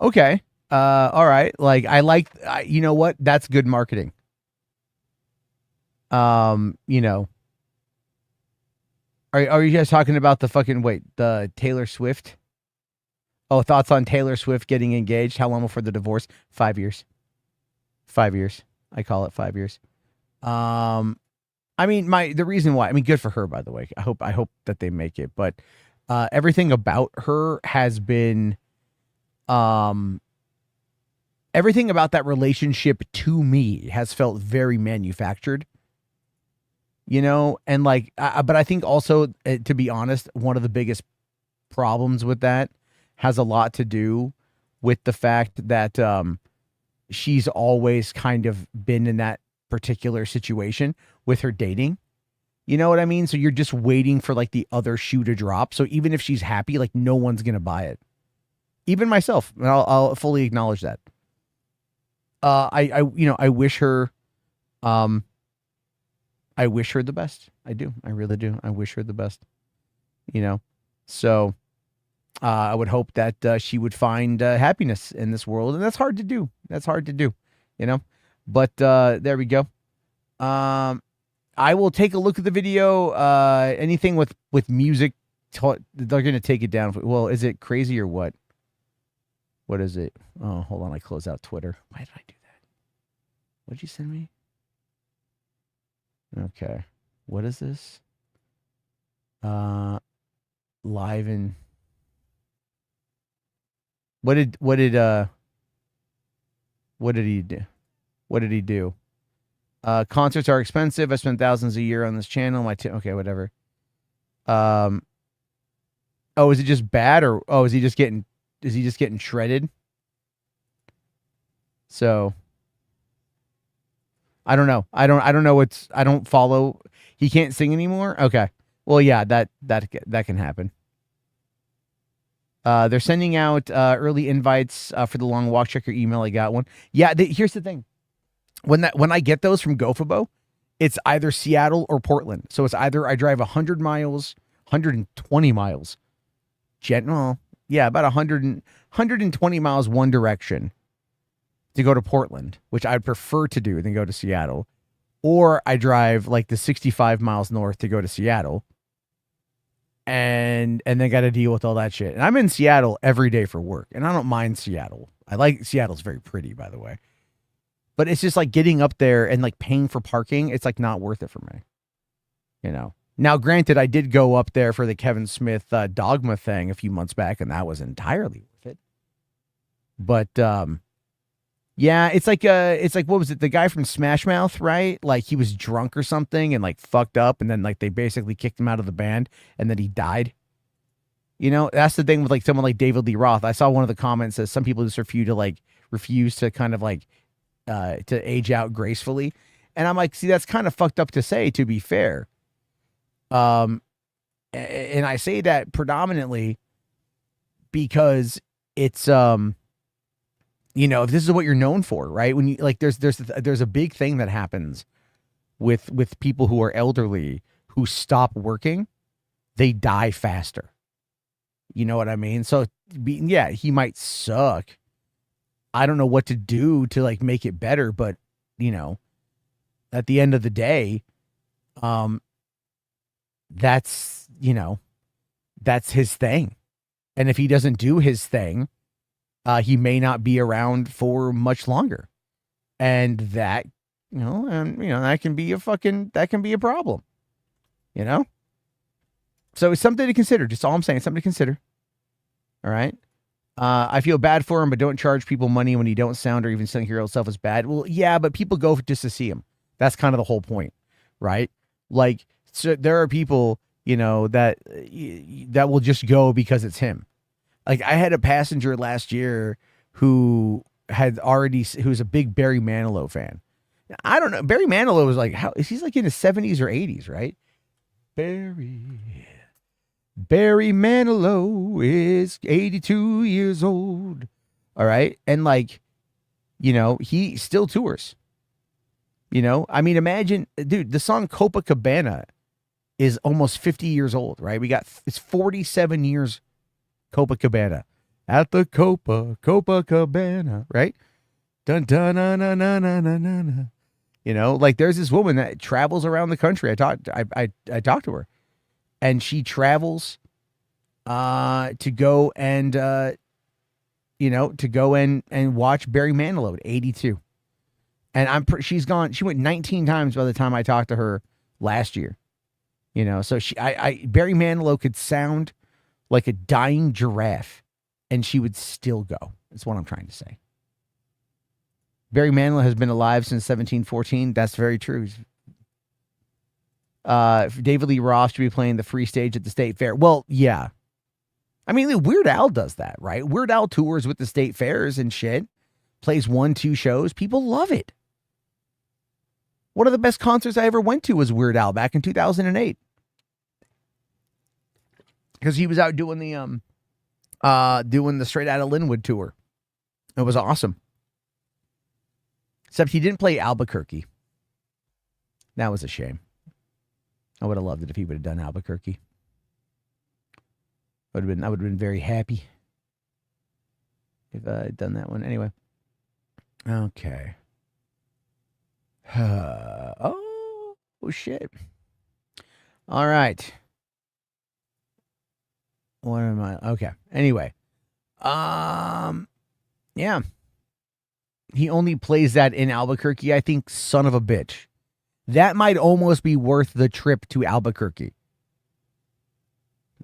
Okay. All right. Like you know what? That's good marketing. You know, are you guys talking about the Taylor Swift? Oh, thoughts on Taylor Swift getting engaged? How long before the divorce? 5 years. 5 years. I call it 5 years. I mean, the reason why, I mean, good for her, by the way. I hope that they make it, but everything about her has been everything about that relationship to me has felt very manufactured, you know, and like, but I think also, to be honest, one of the biggest problems with that has a lot to do with the fact that she's always kind of been in that particular situation with her dating. You know what I mean? So you're just waiting for like the other shoe to drop. So even if she's happy, like no one's going to buy it. Even myself, and I'll fully acknowledge that. I wish her, I wish her the best. I do. I really do. I wish her the best. You know, so I would hope that she would find happiness in this world, and that's hard to do. That's hard to do, you know. But there we go. I will take a look at the video. Anything with music, they're gonna take it down. Well, is it crazy or what? What is it? Oh, hold on. I close out Twitter. Why did I do that? What'd you send me? Okay. What is this? Live in. What did he do? What did he do? Concerts are expensive. I spend thousands a year on this channel. Okay, whatever. Oh, is it just bad, or is he just getting shredded? So I don't know. I don't know I don't follow. He can't sing anymore. Okay. Well, yeah, that can happen. They're sending out early invites for the Long Walk. Check your email. I got one. Yeah. Here's the thing. When I get those from GoFabo, it's either Seattle or Portland. So it's either I drive 100 miles, 120 miles. About 120 miles one direction to go to Portland, which I'd prefer to do than go to Seattle. Or I drive like the 65 miles north to go to Seattle. And then got to deal with all that shit. And I'm in Seattle every day for work. And I don't mind Seattle. Seattle's very pretty, by the way. But it's just like getting up there and like paying for parking. It's like not worth it for me. You know? Now, granted, I did go up there for the Kevin Smith Dogma thing a few months back, and that was entirely worth it. But yeah, it's like what was it? The guy from Smash Mouth, right? Like he was drunk or something and like fucked up, and then like they basically kicked him out of the band, and then he died. You know, that's the thing with like someone like David Lee Roth. I saw one of the comments says some people just refuse to kind of like to age out gracefully, and I'm like, see, that's kind of fucked up to say, to be fair. And I say that predominantly because it's, you know, if this is what you're known for, right? When you like, there's a big thing that happens with people who are elderly who stop working, they die faster. You know what I mean? So yeah, he might suck. I don't know what to do to like make it better, but you know, at the end of the day, that's, you know, that's his thing. And if he doesn't do his thing, he may not be around for much longer. And that, that can be a problem, you know? So it's something to consider. Just all I'm saying, something to consider. All right. I feel bad for him, but don't charge people money when you don't sound or even sing your own self is bad. Well, yeah, but people go just to see him. That's kind of the whole point, right? Like, so there are people, that will just go because it's him. Like, I had a passenger last year who's a big Barry Manilow fan. I don't know. Barry Manilow was like, he's like in his 70s or 80s, right? Barry Manilow is 82 years old. All right. And like, he still tours. I mean, imagine, dude, the song Copacabana is almost 50 years old, right? It's 47 years Copacabana. At the Copacabana, right? Dun dun na na na na na na. Like there's this woman that travels around the country. I talked to her. And she travels to go and watch Barry Manilow at 82. And she went 19 times by the time I talked to her last year. So Barry Manilow could sound like a dying giraffe and she would still go. That's what I'm trying to say. Barry Manilow has been alive since 1714. That's very true. David Lee Roth should be playing the free stage at the State Fair. Well, yeah. I mean, Weird Al does that, right? Weird Al tours with the state fairs and shit. Plays 1-2 shows. People love it. One of the best concerts I ever went to was Weird Al back in 2008. Because he was out doing the Straight Outta Linwood tour. It was awesome. Except he didn't play Albuquerque. That was a shame. I would have loved it if he would have done Albuquerque. I would have been very happy if I had done that one. Anyway. Okay. Oh shit. All right. What am I? Okay. Anyway. Yeah. He only plays that in Albuquerque, I think, son of a bitch. That might almost be worth the trip to Albuquerque.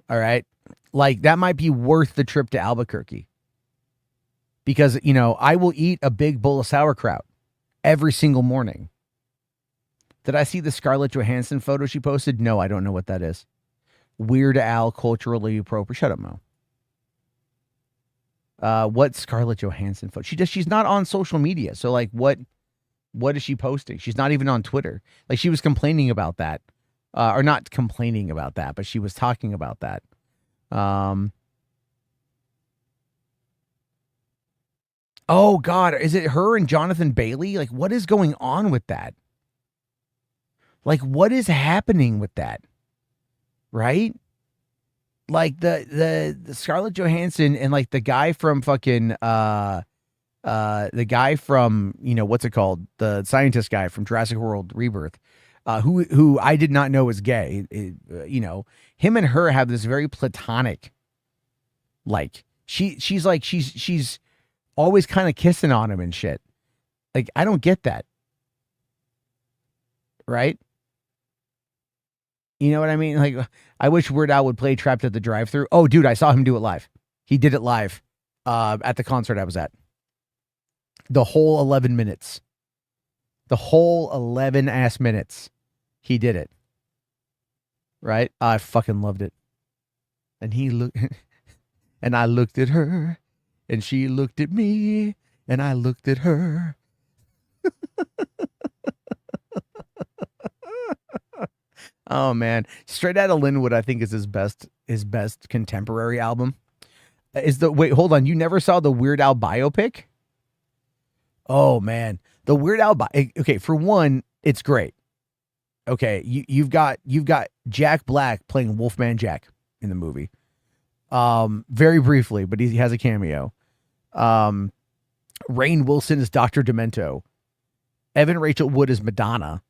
All right. Like, that might be worth the trip to Albuquerque. Because, I will eat a big bowl of sauerkraut every single morning. Did I see the Scarlett Johansson photo she posted? No, I don't know what that is. Weird Al, culturally appropriate. Shut up, Mo. What Scarlett Johansson photo? She's not on social media. So, like, what is she posting? She's not even on Twitter. Like, she was complaining about that. Or not complaining about that, but she was talking about that. Oh, God. Is it her and Jonathan Bailey? Like, what is going on with that? Like, what is happening with that? Right? Like, the Scarlett Johansson and, like, the guy from fucking... the guy from, what's it called? The scientist guy from Jurassic World Rebirth, who I did not know was gay. Him and her have this very platonic, like, she's always kind of kissing on him and shit. Like, I don't get that. Right? You know what I mean? Like, I wish Weird Al would play Trapped at the Drive-Thru. Oh, dude, I saw him do it live. He did it live at the concert I was at. The whole 11 minutes. The whole 11 ass minutes. He did it. Right? I fucking loved it. And he looked, and I looked at her, and she looked at me, and I looked at her. Oh man. Straight Outta Linwood, I think, is his best contemporary album. Wait, hold on. You never saw the Weird Al biopic? Oh man, the Weird Al okay, for one, it's great. Okay, you've got Jack Black playing Wolfman Jack in the movie. Very briefly, but he has a cameo. Rainn Wilson is Dr. Demento. Evan Rachel Wood is Madonna.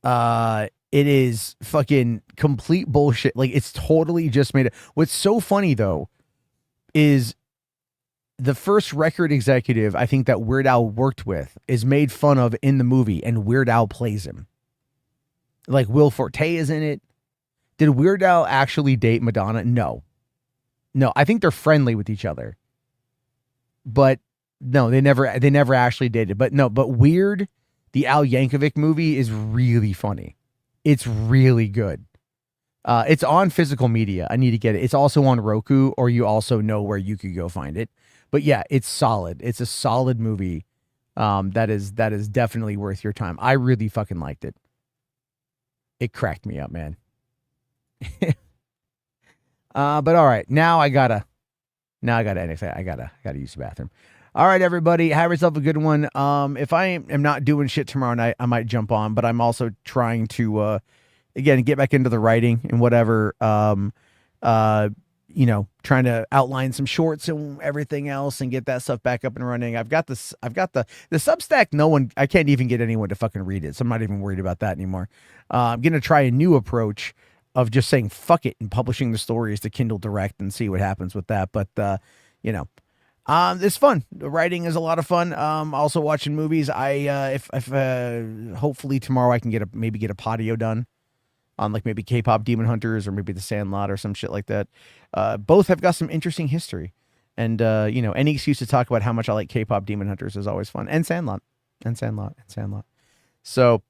It is fucking complete bullshit. Like, it's totally just made it. What's so funny though is the first record executive I think that Weird Al worked with is made fun of in the movie, and Weird Al plays him. Like, Will Forte is in it. Did Weird Al actually date Madonna? No. I think they're friendly with each other. But no, they never actually dated. But Weird, the Al Yankovic movie, is really funny. It's really good. It's on physical media. I need to get it. It's also on Roku, or you also know where you could go find it. But yeah, it's solid. It's a solid movie. That is definitely worth your time. I really fucking liked it. It cracked me up, man. But all right, now I gotta anything. I gotta use the bathroom. All right, everybody, have yourself a good one. If I am not doing shit tomorrow night, I might jump on, but I'm also trying to again get back into the writing and whatever. Trying to outline some shorts and everything else and get that stuff back up and running. I've got the Substack. I can't even get anyone to fucking read it, so I'm not even worried about that anymore. I'm gonna try a new approach of just saying fuck it and publishing the stories to Kindle Direct and see what happens with that. But it's fun. The writing is a lot of fun. Also watching movies. If hopefully tomorrow I can get a patio done on, like, maybe K-pop Demon Hunters or maybe The Sandlot or some shit like that. Both have got some interesting history, and any excuse to talk about how much I like K-pop Demon Hunters is always fun, and Sandlot. So,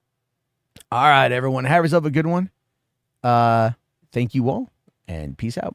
all right, everyone, have yourself a good one. Thank you all, and peace out.